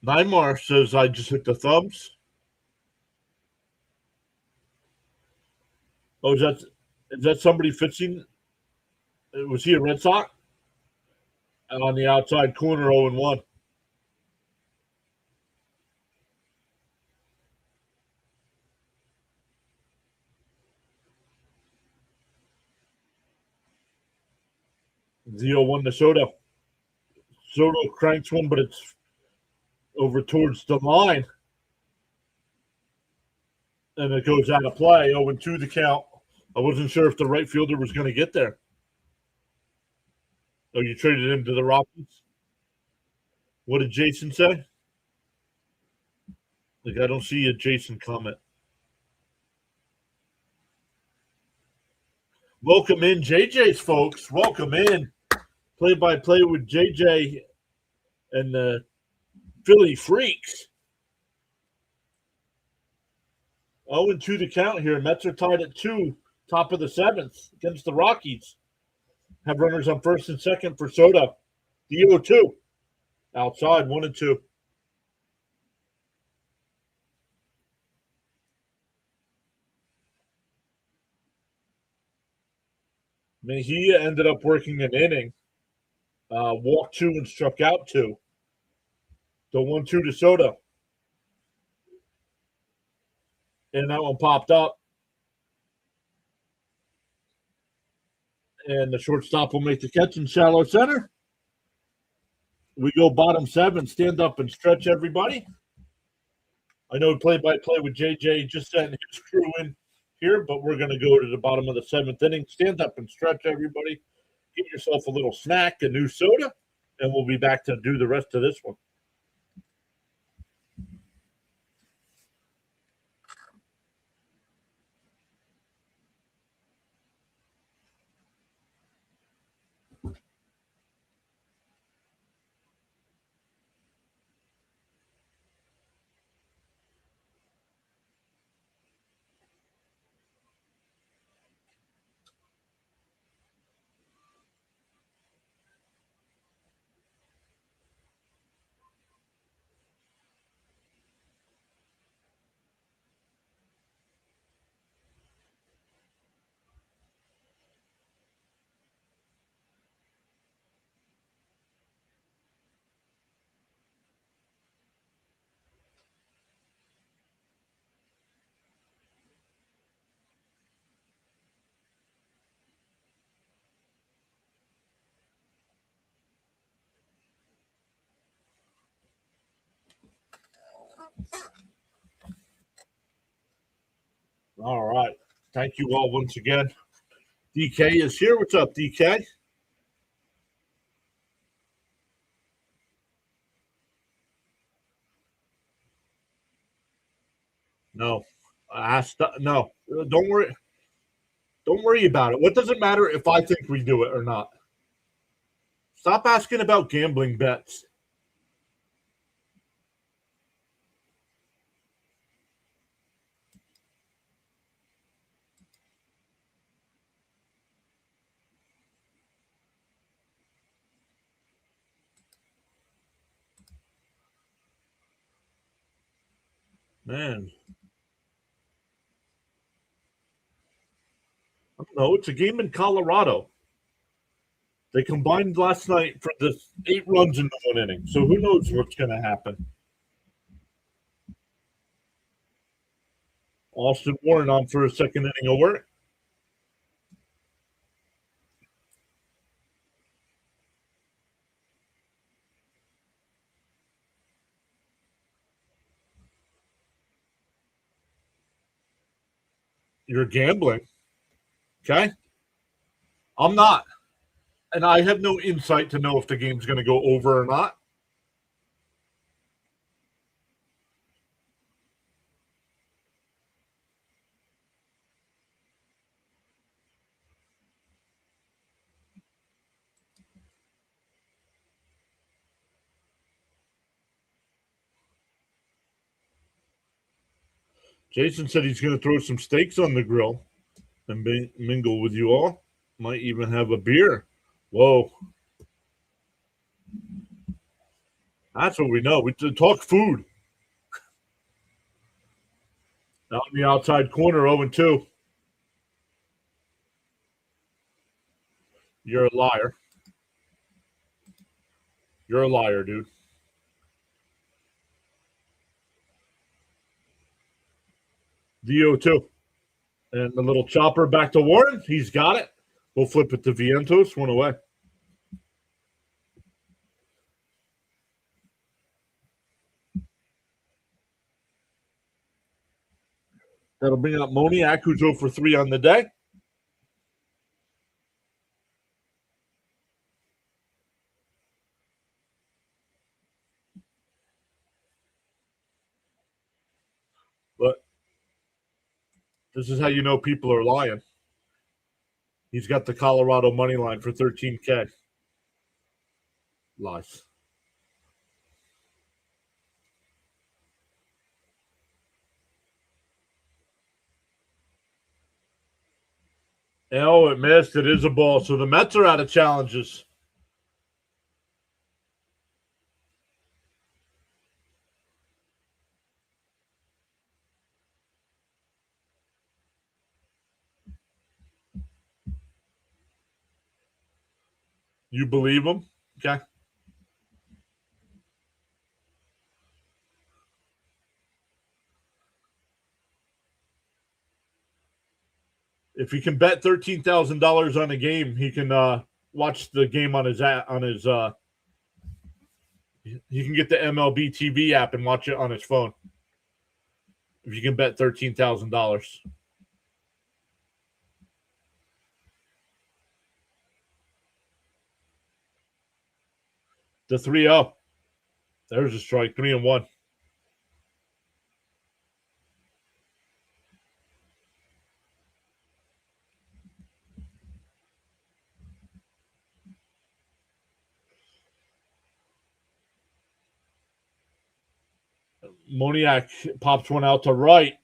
Neymar says, I just hit the thumbs. Oh, is that somebody fixing? Was he a Red Sox? And on the outside corner, 0-1. The 0-1 to Soto. Soto cranks one, but it's over towards the line. And it goes out of play. 0-2 the count. I wasn't sure if the right fielder was going to get there. Oh, you traded him to the Rockies? What did Jason say? Like, I don't see a Jason comment. Welcome in, JJ's folks. Welcome in. Play-by-play with JJ and the Philly Freaks. 0-2 to count here. Mets are tied at 2, top of the 7th against the Rockies. Have runners on first and second for Soto. The 0-2. Outside, 1-2. Mejia ended up working an inning. Walked 2 and struck out 2. The 1-2 to Soto. And that one popped up. And the shortstop will make the catch in shallow center. We go bottom 7. Stand up and stretch, everybody. I know play-by-play with JJ just sent his crew in here, but we're going to go to the bottom of the 7th inning. Stand up and stretch, everybody. Get yourself a little snack, a new soda, and we'll be back to do the rest of this one. All right. Thank you all once again. DK is here. What's up, DK? No. No. Don't worry. Don't worry about it. What does it matter if I think we do it or not? Stop asking about gambling bets. Man. I don't know. It's a game in Colorado. They combined last night for the 8 runs in the 1 inning. So who knows what's going to happen? Austin Warren on for a second inning of work. You're gambling. Okay? I'm not. And I have no insight to know if the game's going to go over or not. Jason said he's going to throw some steaks on the grill and mingle with you all. Might even have a beer. Whoa. That's what we know. We talk food. Out in the outside corner, 0-2. You're a liar. You're a liar, dude. The 0-2. And the little chopper back to Warren. He's got it. We'll flip it to Vientos. 1 away. That'll bring up Moniak, who's 0 for 3 on the day. But this is how you know people are lying. He's got the Colorado money line for 13K. Lies. Oh, it missed. It is a ball. So the Mets are out of challenges. You believe them? Okay. If he can bet $13,000 on a game, he can watch the game on his he can get the MLB TV app and watch it on his phone. If you can bet $13,000. The 3-0. There's a strike. 3-1. Moniak pops one out to right,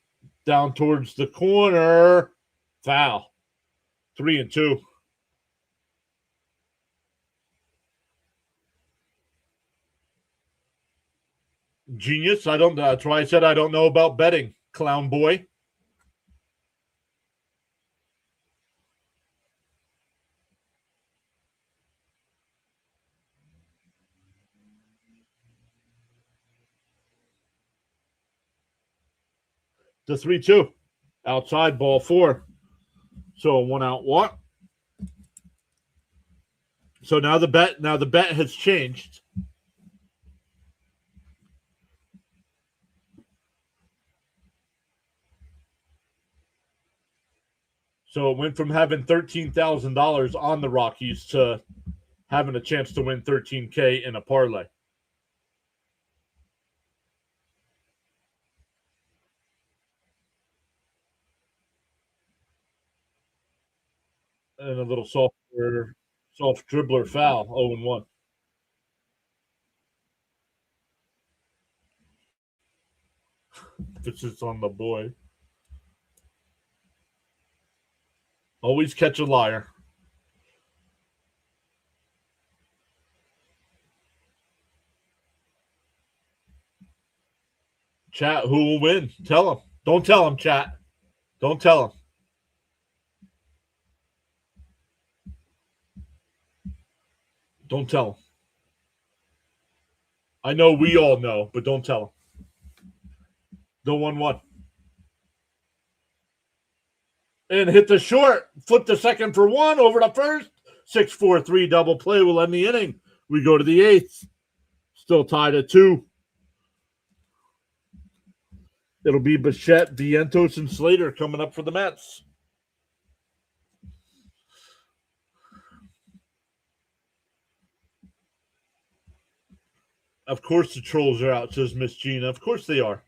down towards the corner. Foul. 3-2. Genius. I don't. That's why I said I don't know about betting. Clown boy. The 3-2. Outside ball 4. So 1 out, 1. So now the bet has changed. So it went from having $13,000 on the Rockies to having a chance to win $13K in a parlay. And a little soft dribbler foul, 0-1. This is on the boy. Always catch a liar. Chat, who will win? Tell him. Don't tell him, chat. Don't tell him. Don't tell him. I know we all know, but don't tell him. The 1-1. And hit the short. Flip the second for 1 over the first. 6-4-3 double play will end the inning. We go to the 8th. Still tied at 2. It'll be Bichette, Vientos, and Slater coming up for the Mets. Of course the trolls are out, says Miss Gina. Of course they are.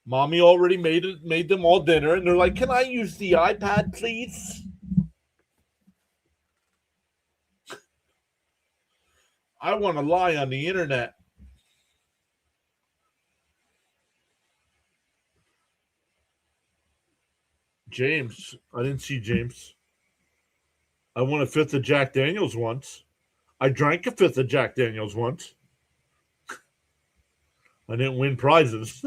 Mommy already made them all dinner, and they're like, "Can I use the iPad, please?" I want to lie on the internet. James. I didn't see James. I won a 5th of Jack Daniels once. I drank a 5th of Jack Daniels once. I didn't win prizes.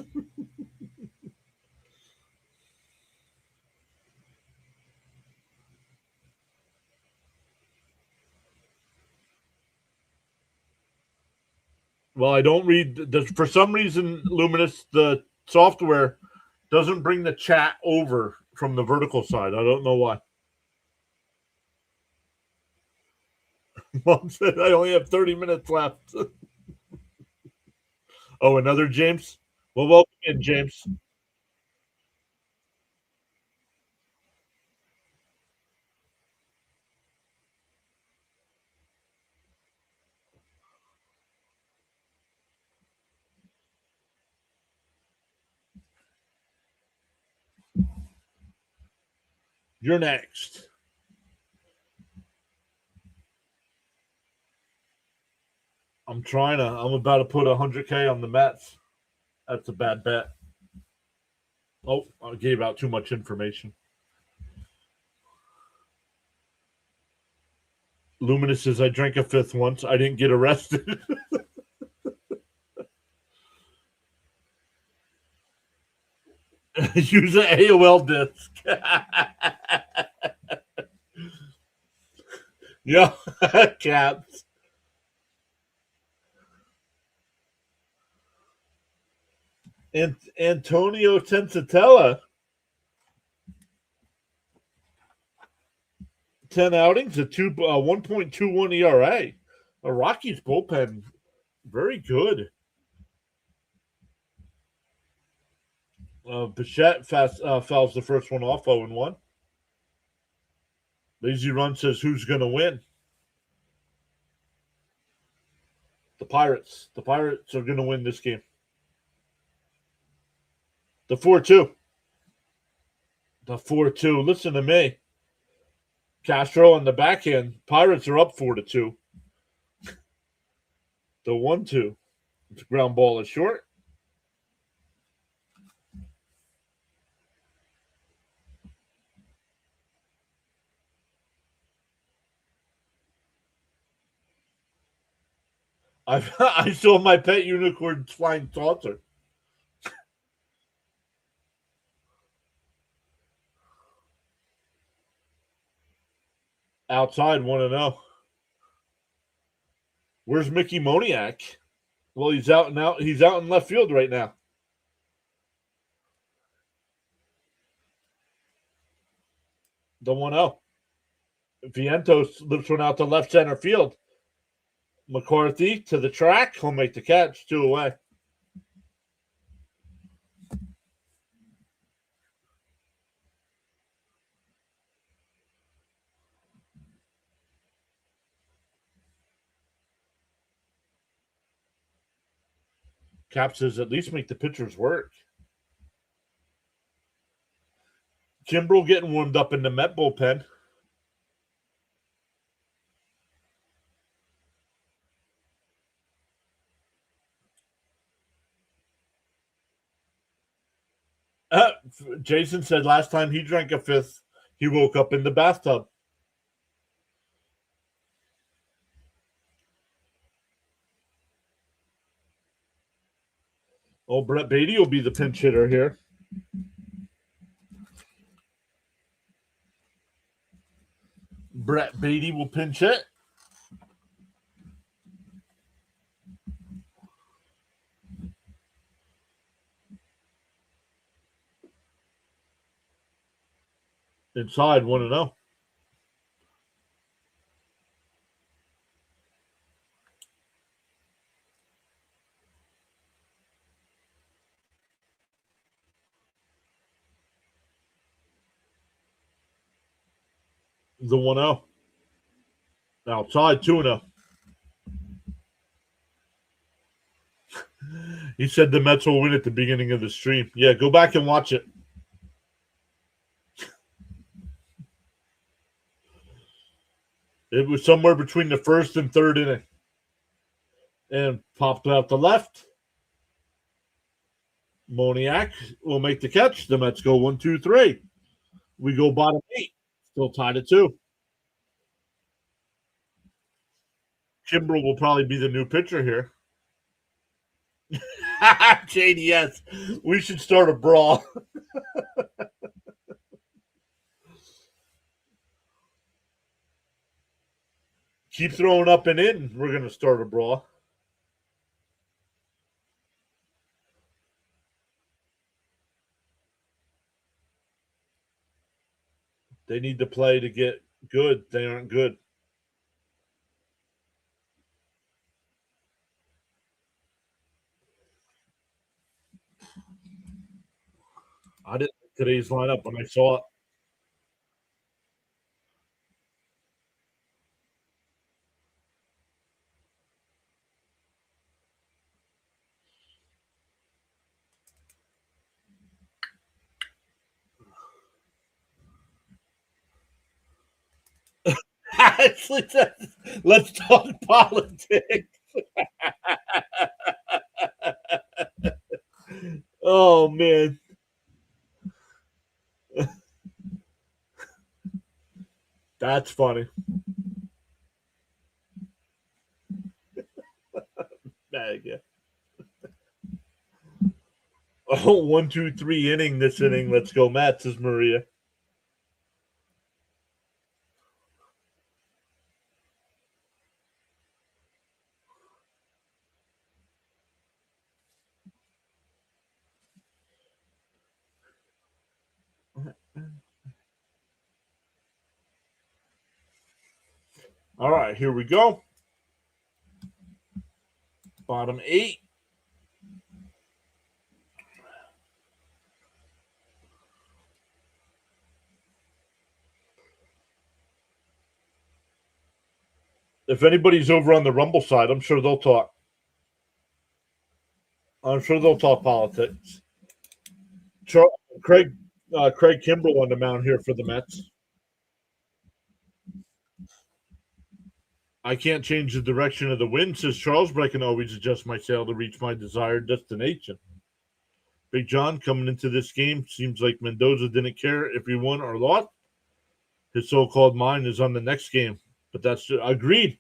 Well, I don't read. For some reason, Luminous, the software doesn't bring the chat over from the vertical side. I don't know why. Mom said I only have 30 minutes left. Oh, another James? Well, welcome in, James. You're next. I'm about to put 100K on the Mets. That's a bad bet. Oh, I gave out too much information. Luminous says, I drank a fifth once. I didn't get arrested. Use an AOL disc. Yeah, Caps. And Antonio Tensatella, 10 outings, a 1.21 ERA. A Rockies bullpen, very good. Bichette fouls the first one off, 0-1. Lazy Run says, who's going to win? The Pirates. The Pirates are going to win this game. The 4-2. The 4-2. Listen to me. Castro on the backhand. Pirates are up 4-2. The 1-2. The ground ball is short. I saw my pet unicorn flying saucer. Outside 1-0. Where's Mickey Moniak? Well, he's out and out. He's out in left field right now. The 1-0. Vientos lifts one out to left center field. McCarthy to the track. He'll make the catch. 2 away. Cap says at least make the pitchers work. Kimbrel getting warmed up in the Met bullpen. Jason said last time he drank a fifth, he woke up in the bathtub. Oh, Brett Beatty will be the pinch hitter here. Brett Beatty will pinch hit. Inside 1-0. The 1-0. Outside 2-0. He said the Mets will win at the beginning of the stream. Yeah, go back and watch it. It was somewhere between the first and third inning. And popped out the left. Moniak will make the catch. The Mets go 1-2-3. We go bottom 8. Still tied at 2. Kimbrel will probably be the new pitcher here. JDS, we should start a brawl. Keep throwing up and in. We're going to start a brawl. They need to play to get good. They aren't good. I didn't like today's lineup when I saw it. Actually, let's talk politics. Oh, man. That's funny. Oh, 1, 2, 3 inning this inning. Let's go, Mets, says Maria. All right, here we go. Bottom 8. If anybody's over on the Rumble side, I'm sure they'll talk. I'm sure they'll talk politics. Craig Kimbrell on the mound here for the Mets. I can't change the direction of the wind, says Charles, but I can always adjust my sail to reach my desired destination. Big John coming into this game seems like Mendoza didn't care if he won or lost. His so-called mind is on the next game, but that's agreed.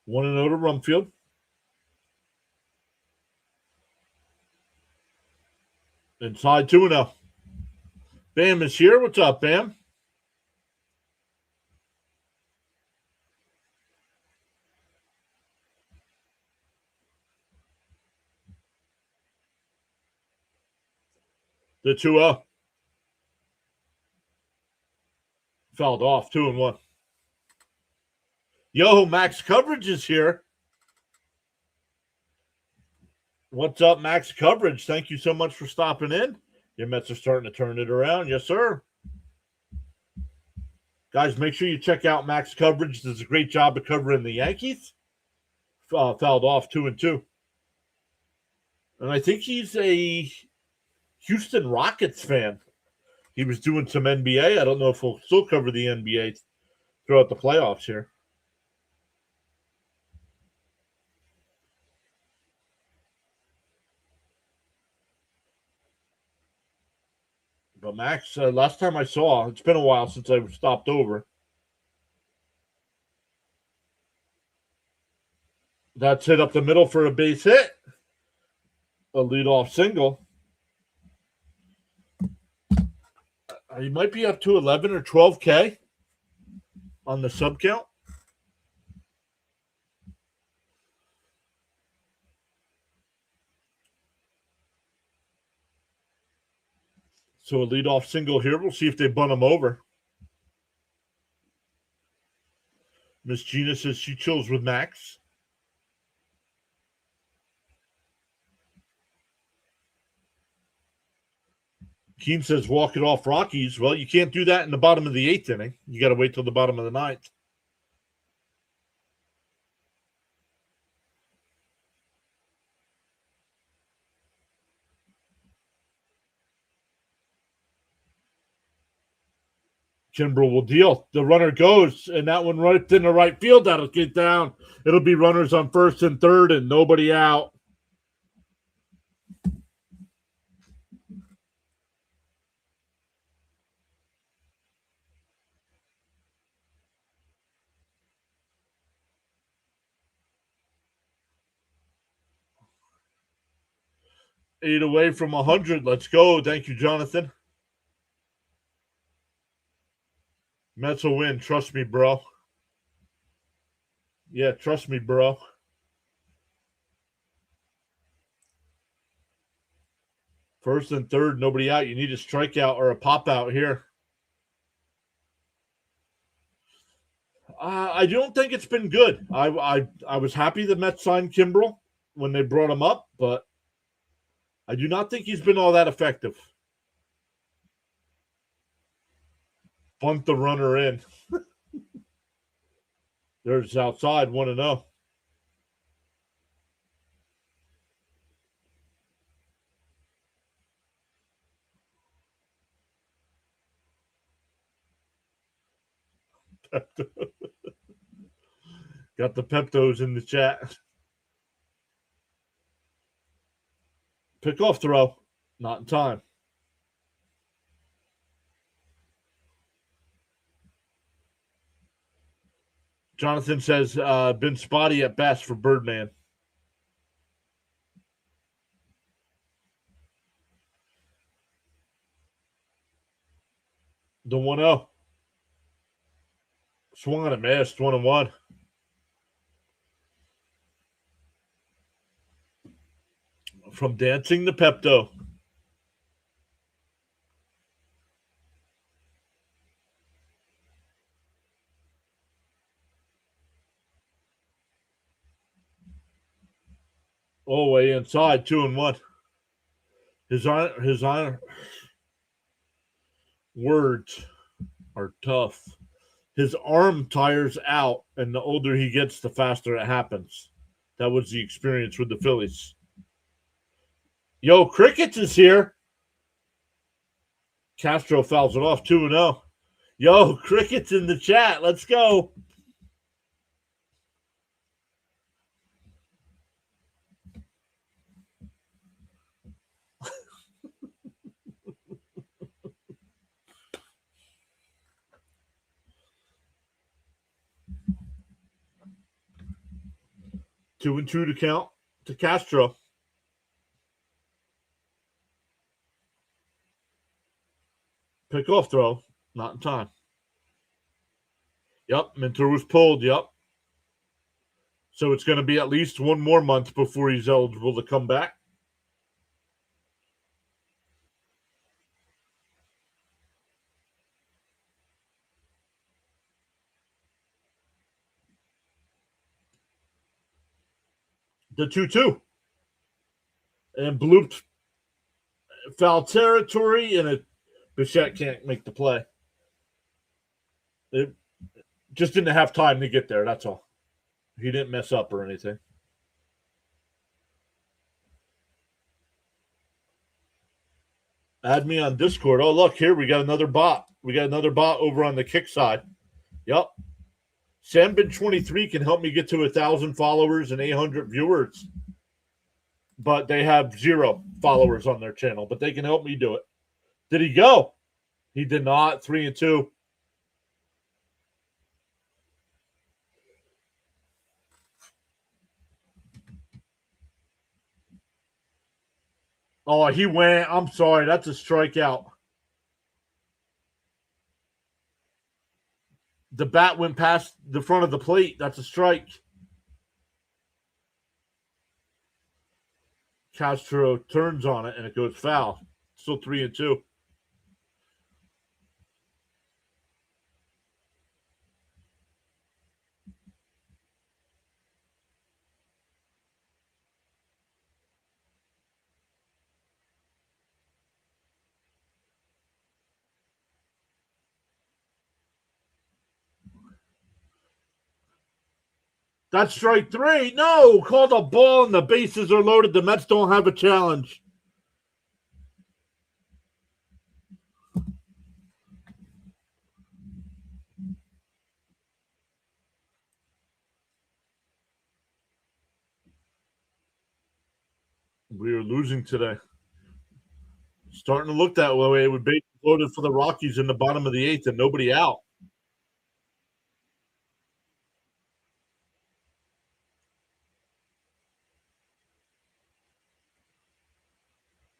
One and out of Rumfield. Inside 2-0. Bam is here. What's up, Bam? The 2-0. Fouled off. 2-1. Yo, Max Coverage is here. What's up, Max Coverage? Thank you so much for stopping in. Your Mets are starting to turn it around. Yes, sir. Guys, make sure you check out Max Coverage. Does a great job of covering the Yankees. Fouled off 2-2. And I think he's a Houston Rockets fan. He was doing some NBA. I don't know if he'll still cover the NBA throughout the playoffs here. But Max, last time I saw, it's been a while since I stopped over. That's hit up the middle for a base hit. A leadoff single. He might be up to 11 or 12K on the sub count. So a leadoff single here. We'll see if they bunt him over. Miss Gina says she chills with Max. Keen says walk it off Rockies. Well, you can't do that in the bottom of the 8th inning. You got to wait till the bottom of the 9th. Kimbrell will deal. The runner goes, and that one right in the right field. That'll get down. It'll be runners on first and third and nobody out. Eight away from 100. Let's go. Thank you, Jonathan. Mets will win. Trust me, bro. Yeah, trust me, bro. First and third, nobody out. You need a strikeout or a pop out here. I don't think it's been good. I was happy the Mets signed Kimbrell when they brought him up, but I do not think he's been all that effective. Bunt the runner in. There's outside 1-0. Got the Peptos in the chat. Pickoff throw. Not in time. Jonathan says, been spotty at best for Birdman. The 1-0. Swung and a missed. 1-1. From dancing to Pepto. Oh, way inside. 2-1. His words are tough. His arm tires out, and the older he gets, the faster it happens. That was the experience with the Phillies. Yo, Crickets is here. Castro fouls it off 2-0. Yo, Crickets in the chat. Let's go. Two and two to count to Castro. Pickoff throw. Not in time. Yep, Minter was pulled. Yep. So it's going to be at least one more month before he's eligible to come back. The 2-2. And blooped foul territory, and Bichette can't make the play. It just didn't have time to get there, that's all. He didn't mess up or anything. Add me on Discord. Oh, look, here we got another bot. We got another bot over on the kick side. Yep. Sambin23 can help me get to 1,000 followers and 800 viewers. But they have 0 followers on their channel. But they can help me do it. Did he go? He did not. 3 and 2. Oh, he went. I'm sorry. That's a strikeout. The bat went past the front of the plate. That's a strike. Castro turns on it, and it goes foul. Still 3 and 2. That's strike 3. No, called a ball and the bases are loaded. The Mets don't have a challenge. We are losing today. Starting to look that way with bases loaded for the Rockies in the bottom of the 8th and nobody out.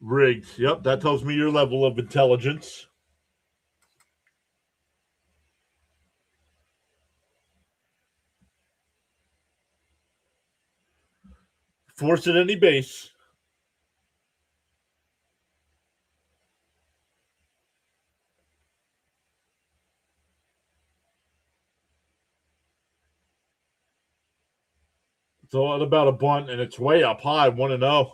Riggs. Yep, that tells me your level of intelligence. Force at any base. Throw it about a bunt, and it's way up high, 1-0.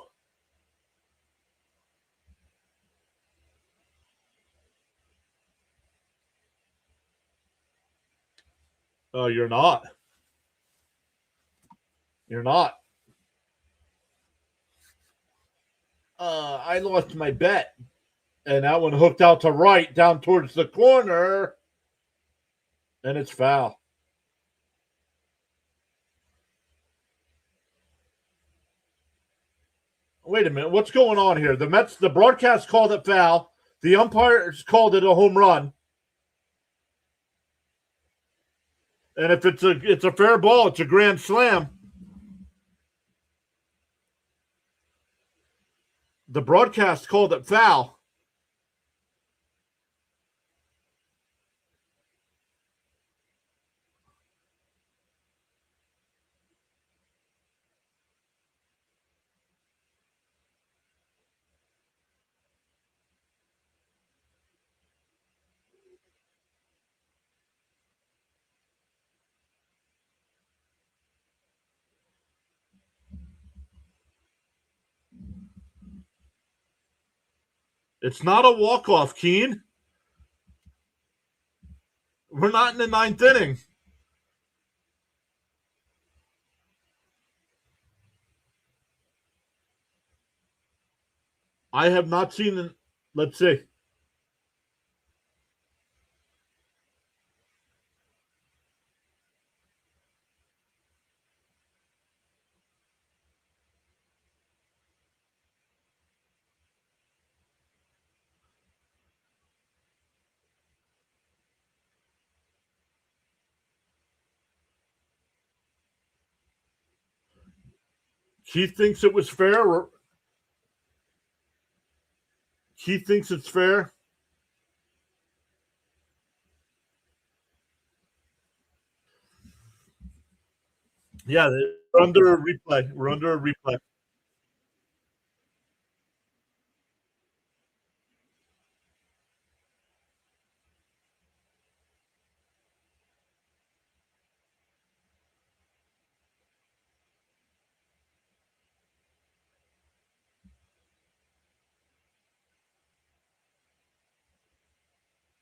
Oh, you're not. You're not. I lost my bet. And that one hooked out to right, down towards the corner. And it's foul. Wait a minute. What's going on here? The Mets, the broadcast called it foul. The umpires called it a home run. And if it's a fair ball, it's a grand slam. The broadcast called it foul. It's not a walk-off, Keen. We're not in the ninth inning. I have not seen it. Let's see. Keith thinks it was fair. Keith thinks it's fair. Yeah, we're under a replay. We're under a replay.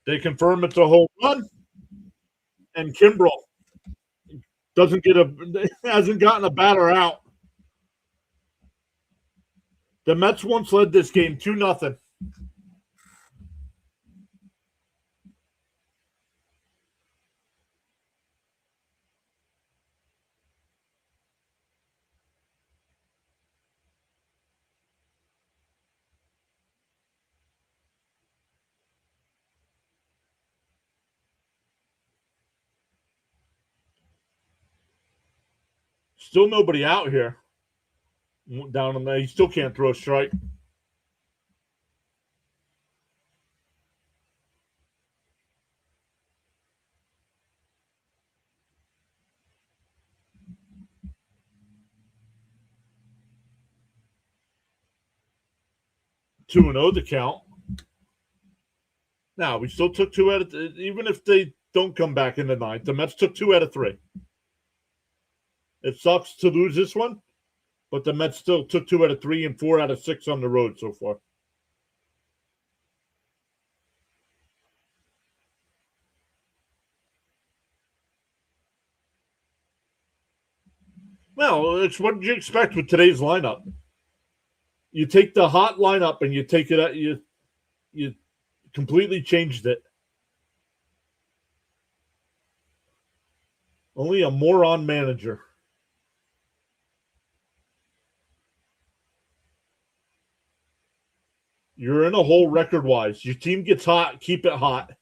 They confirm it's a home run, and Kimbrel hasn't gotten a batter out. The Mets once led this game 2-0. Still nobody out here. Down on there, he still can't throw a strike. 2-0 the count. Now we still took two out of even if they don't come back in the ninth. The Mets took 2 out of 3. It sucks to lose this one, but the Mets still took 2 out of 3 and 4 out of 6 on the road so far. Well, it's what you expect with today's lineup. You take the hot lineup and you take it out. You completely changed it. Only a moron manager. You're in a hole record-wise. Your team gets hot, keep it hot.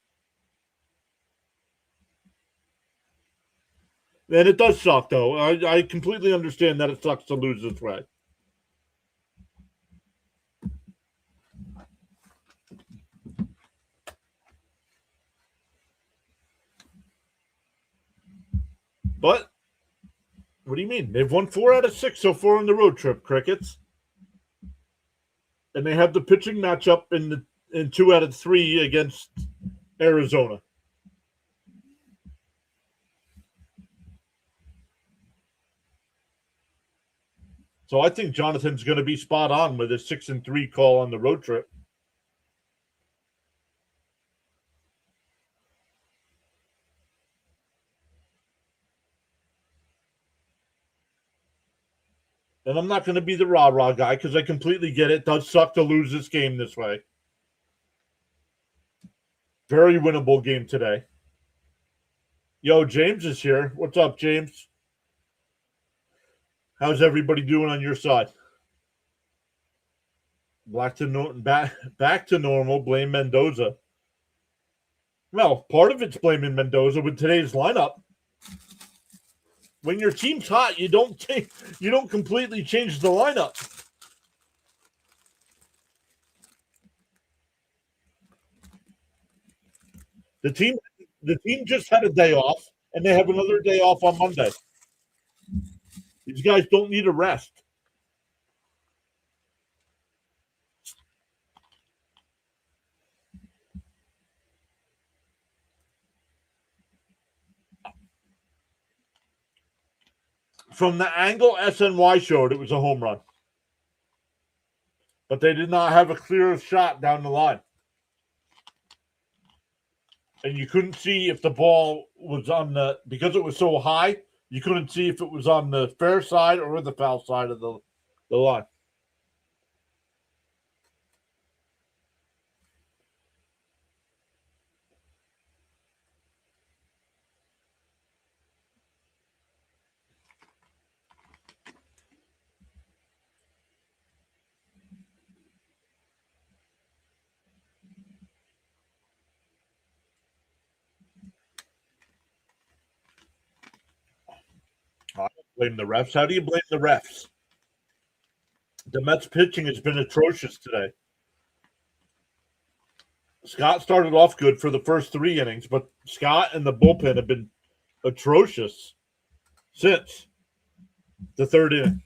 And it does suck, though. I completely understand that it sucks to lose this way. But what do you mean? They've won 4 out of 6 so far on the road trip, Crickets. And they have the pitching matchup in 2 out of 3 against Arizona. So I think Jonathan's going to be spot on with his 6-3 call on the road trip. And I'm not going to be the rah-rah guy because I completely get it. It does suck to lose this game this way. Very winnable game today. Yo, James is here. What's up, James? How's everybody doing on your side? Back to normal. Blame Mendoza. Well, part of it's blaming Mendoza with today's lineup. When your team's hot, you don't completely change the lineup. The team just had a day off, and they have another day off on Monday. These guys don't need a rest. From the angle SNY showed, it was a home run. But they did not have a clear shot down the line. And you couldn't see if the ball was because it was so high, you couldn't see if it was on the fair side or the foul side of the line. I don't blame the refs. How do you blame the refs? The Mets pitching has been atrocious today. Scott started off good for the first 3 innings, but Scott and the bullpen have been atrocious since the 3rd inning.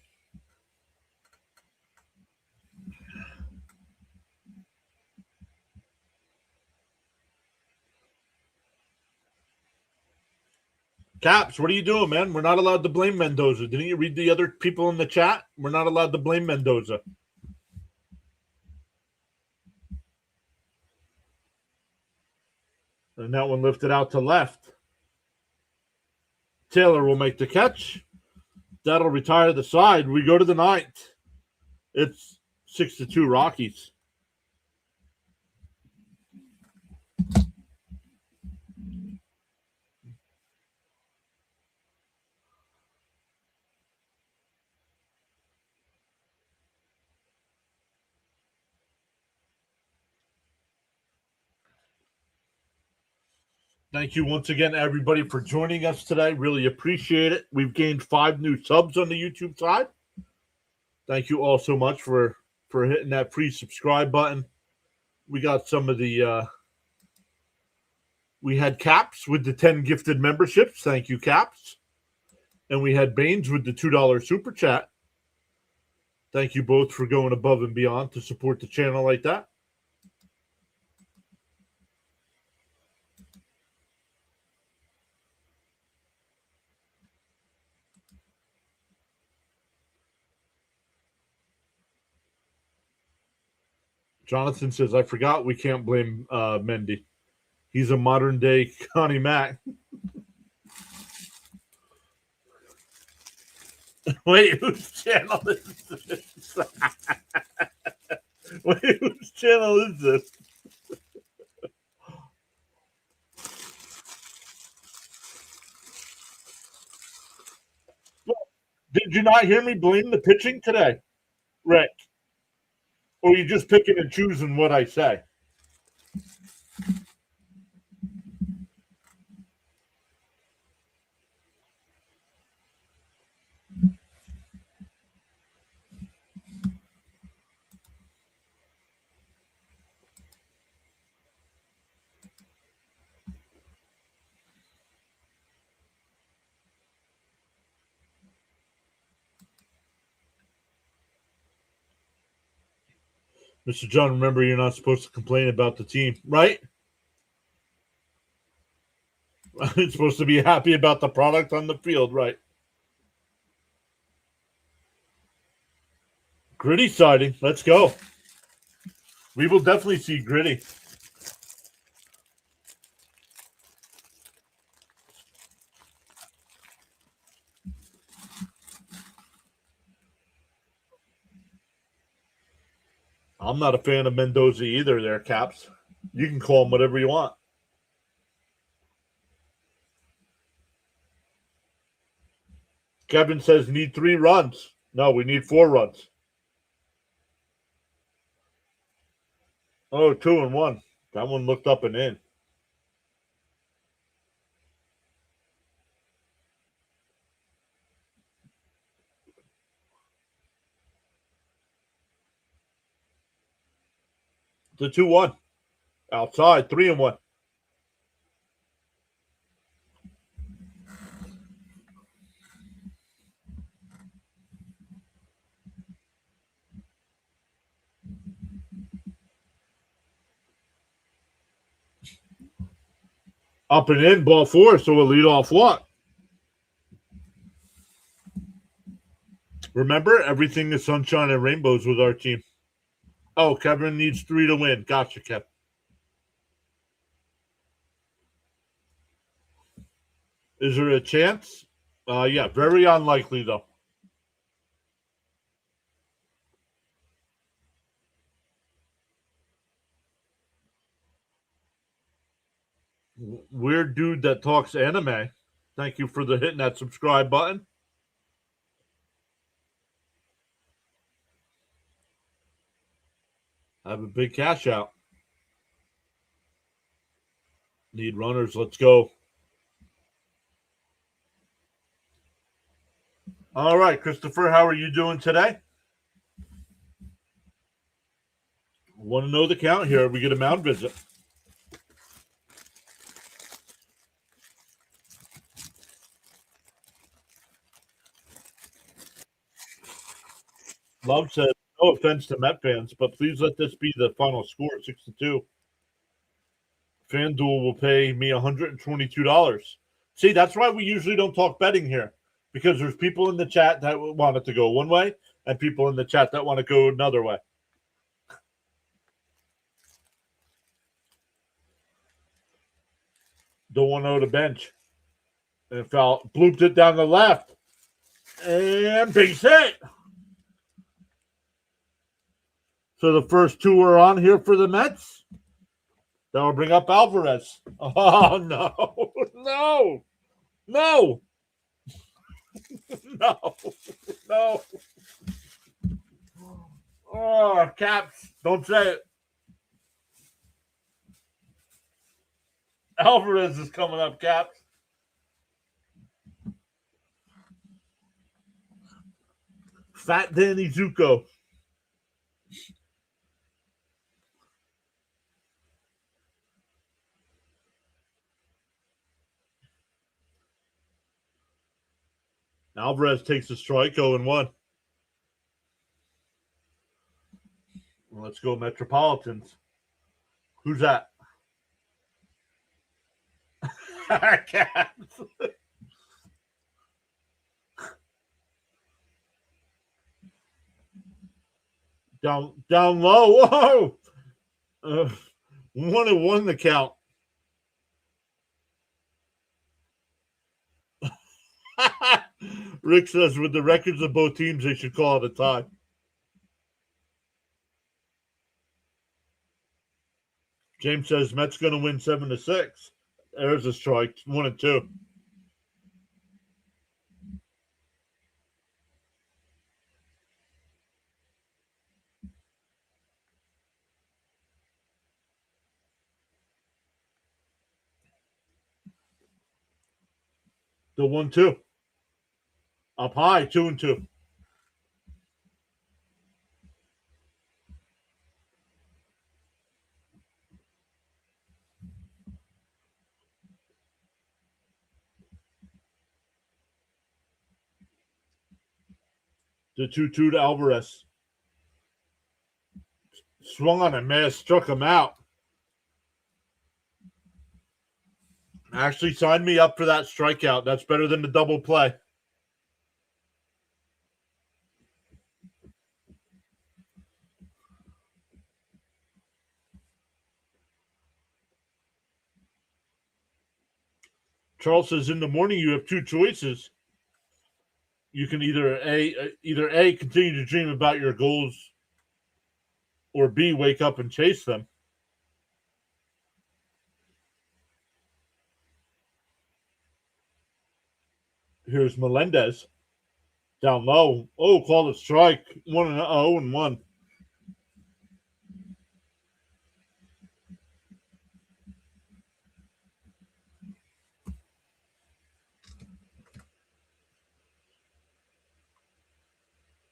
Caps, what are you doing, man? We're not allowed to blame Mendoza. Didn't you read the other people in the chat? We're not allowed to blame Mendoza. And that one lifted out to left. Taylor will make the catch. That'll retire the side. We go to the 9th. It's 6-2 Rockies. Thank you once again, everybody, for joining us today. Really appreciate it. We've gained 5 new subs on the YouTube side. Thank you all so much for hitting that free subscribe button. We got some of the we had Caps with the 10 gifted memberships. Thank you, Caps. And we had Baines with the $2 super chat. Thank you both for going above and beyond to support the channel like that. Jonathan says, I forgot we can't blame Mendy. He's a modern day Connie Mack. Wait, whose channel is this? Wait, whose channel is this? Did you not hear me blame the pitching today, Rick? Or are you just picking and choosing what I say? Mr. John, remember you're not supposed to complain about the team, right? You're supposed to be happy about the product on the field, right? Gritty siding. Let's go. We will definitely see Gritty. I'm not a fan of Mendoza either there, Caps. You can call him whatever you want. Kevin says need 3 runs. No, we need 4 runs. Oh, 2-1. That one looked up and in. The 2-1. Outside, 3-1. Up and in, ball 4, so we'll lead off what? Remember, everything is sunshine and rainbows with our team. Oh, Kevin needs 3 to win. Gotcha, Kev. Is there a chance? Yeah, very unlikely, though. Weird dude that talks anime. Thank you for hitting that subscribe button. I have a big cash out. Need runners. Let's go. All right, Christopher, how are you doing today? Want to know the count here? We get a mound visit. Love said, no offense to Met fans, but please let this be the final score, 6-2. FanDuel will pay me $122. See, that's why we usually don't talk betting here, because there's people in the chat that want it to go one way and people in the chat that want to go another way. Don't want to know the bench. And foul, blooped it down the left. And base hit. So the first 2 are on here for the Mets. That'll bring up Alvarez. Oh, no. No. No. No. No. Oh, Caps. Don't say it. Alvarez is coming up, Caps. Fat Danny Zuko. Alvarez takes a strike, 0-1. Let's go Metropolitans. Who's that? Cats. Down low. Whoa. 1-1 the count. Rick says with the records of both teams, they should call it a tie. James says Mets going to win 7-6. There's a strike. 1-2. The 1-2. Up high, 2-2. The 2-2 to Alvarez. Swung on a miss, struck him out. Actually, sign me up for that strikeout. That's better than the double play. Charles says in the morning you have 2 choices. You can either A continue to dream about your goals, or B wake up and chase them. Here's Melendez down low. Oh, called a strike. 1-0-1.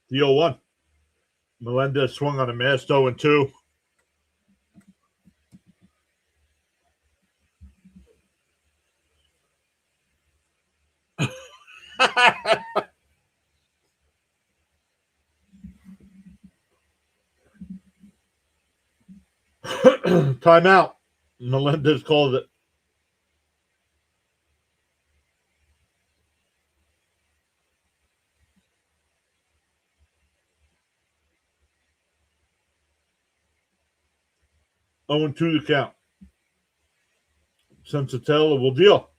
The 0-1. Melendez swung on a miss. 0-2. Timeout. Melendez called it. Oh, and 2 to count. Sensatella will deal.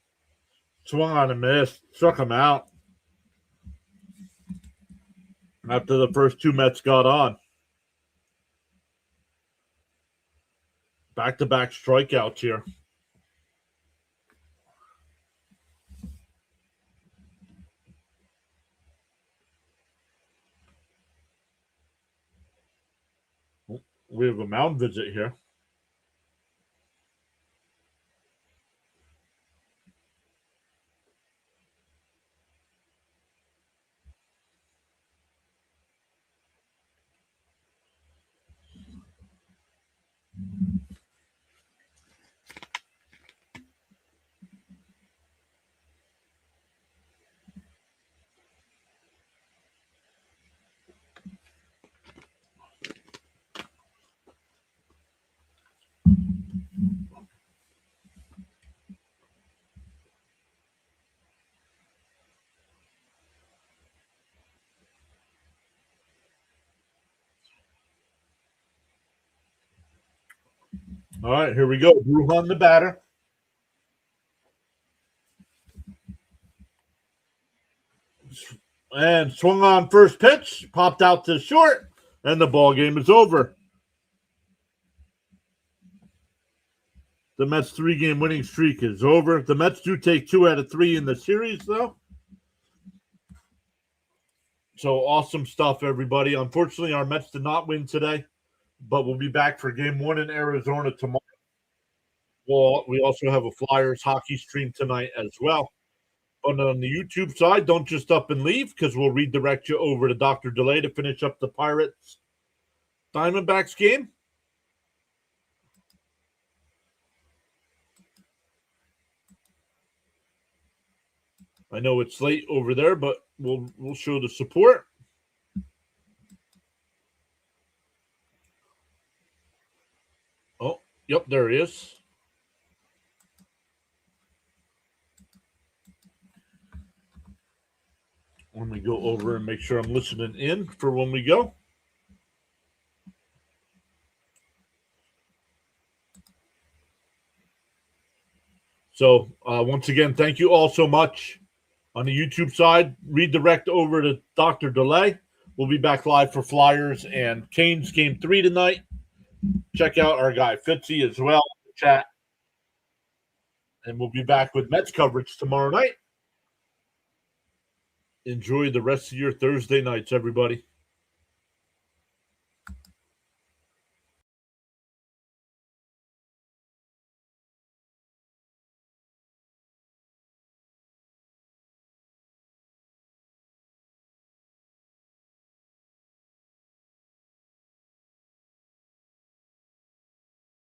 Swung on and missed. Struck him out. After the first 2 Mets got on. Back-to-back strikeouts here. We have a mound visit here. All right, here we go. Bruhan the batter. And swung on first pitch, popped out to short, and the ball game is over. The Mets' 3-game winning streak is over. The Mets do take 2 out of 3 in the series, though. So awesome stuff, everybody. Unfortunately, our Mets did not win today, but we'll be back for game 1 in Arizona tomorrow. Well, we also have a Flyers hockey stream tonight as well. But on the YouTube side, don't just up and leave because we'll redirect you over to Dr. Delay to finish up the Pirates Diamondbacks game. I know it's late over there, but we'll show the support. Oh, yep, there he is. Let me go over and make sure I'm listening in for when we go. So once again, thank you all so much. On the YouTube side, redirect over to Dr. Delay. We'll be back live for Flyers and Canes game 3 tonight. Check out our guy Fitzy as well in the chat. And we'll be back with Mets coverage tomorrow night. Enjoy the rest of your Thursday nights, everybody.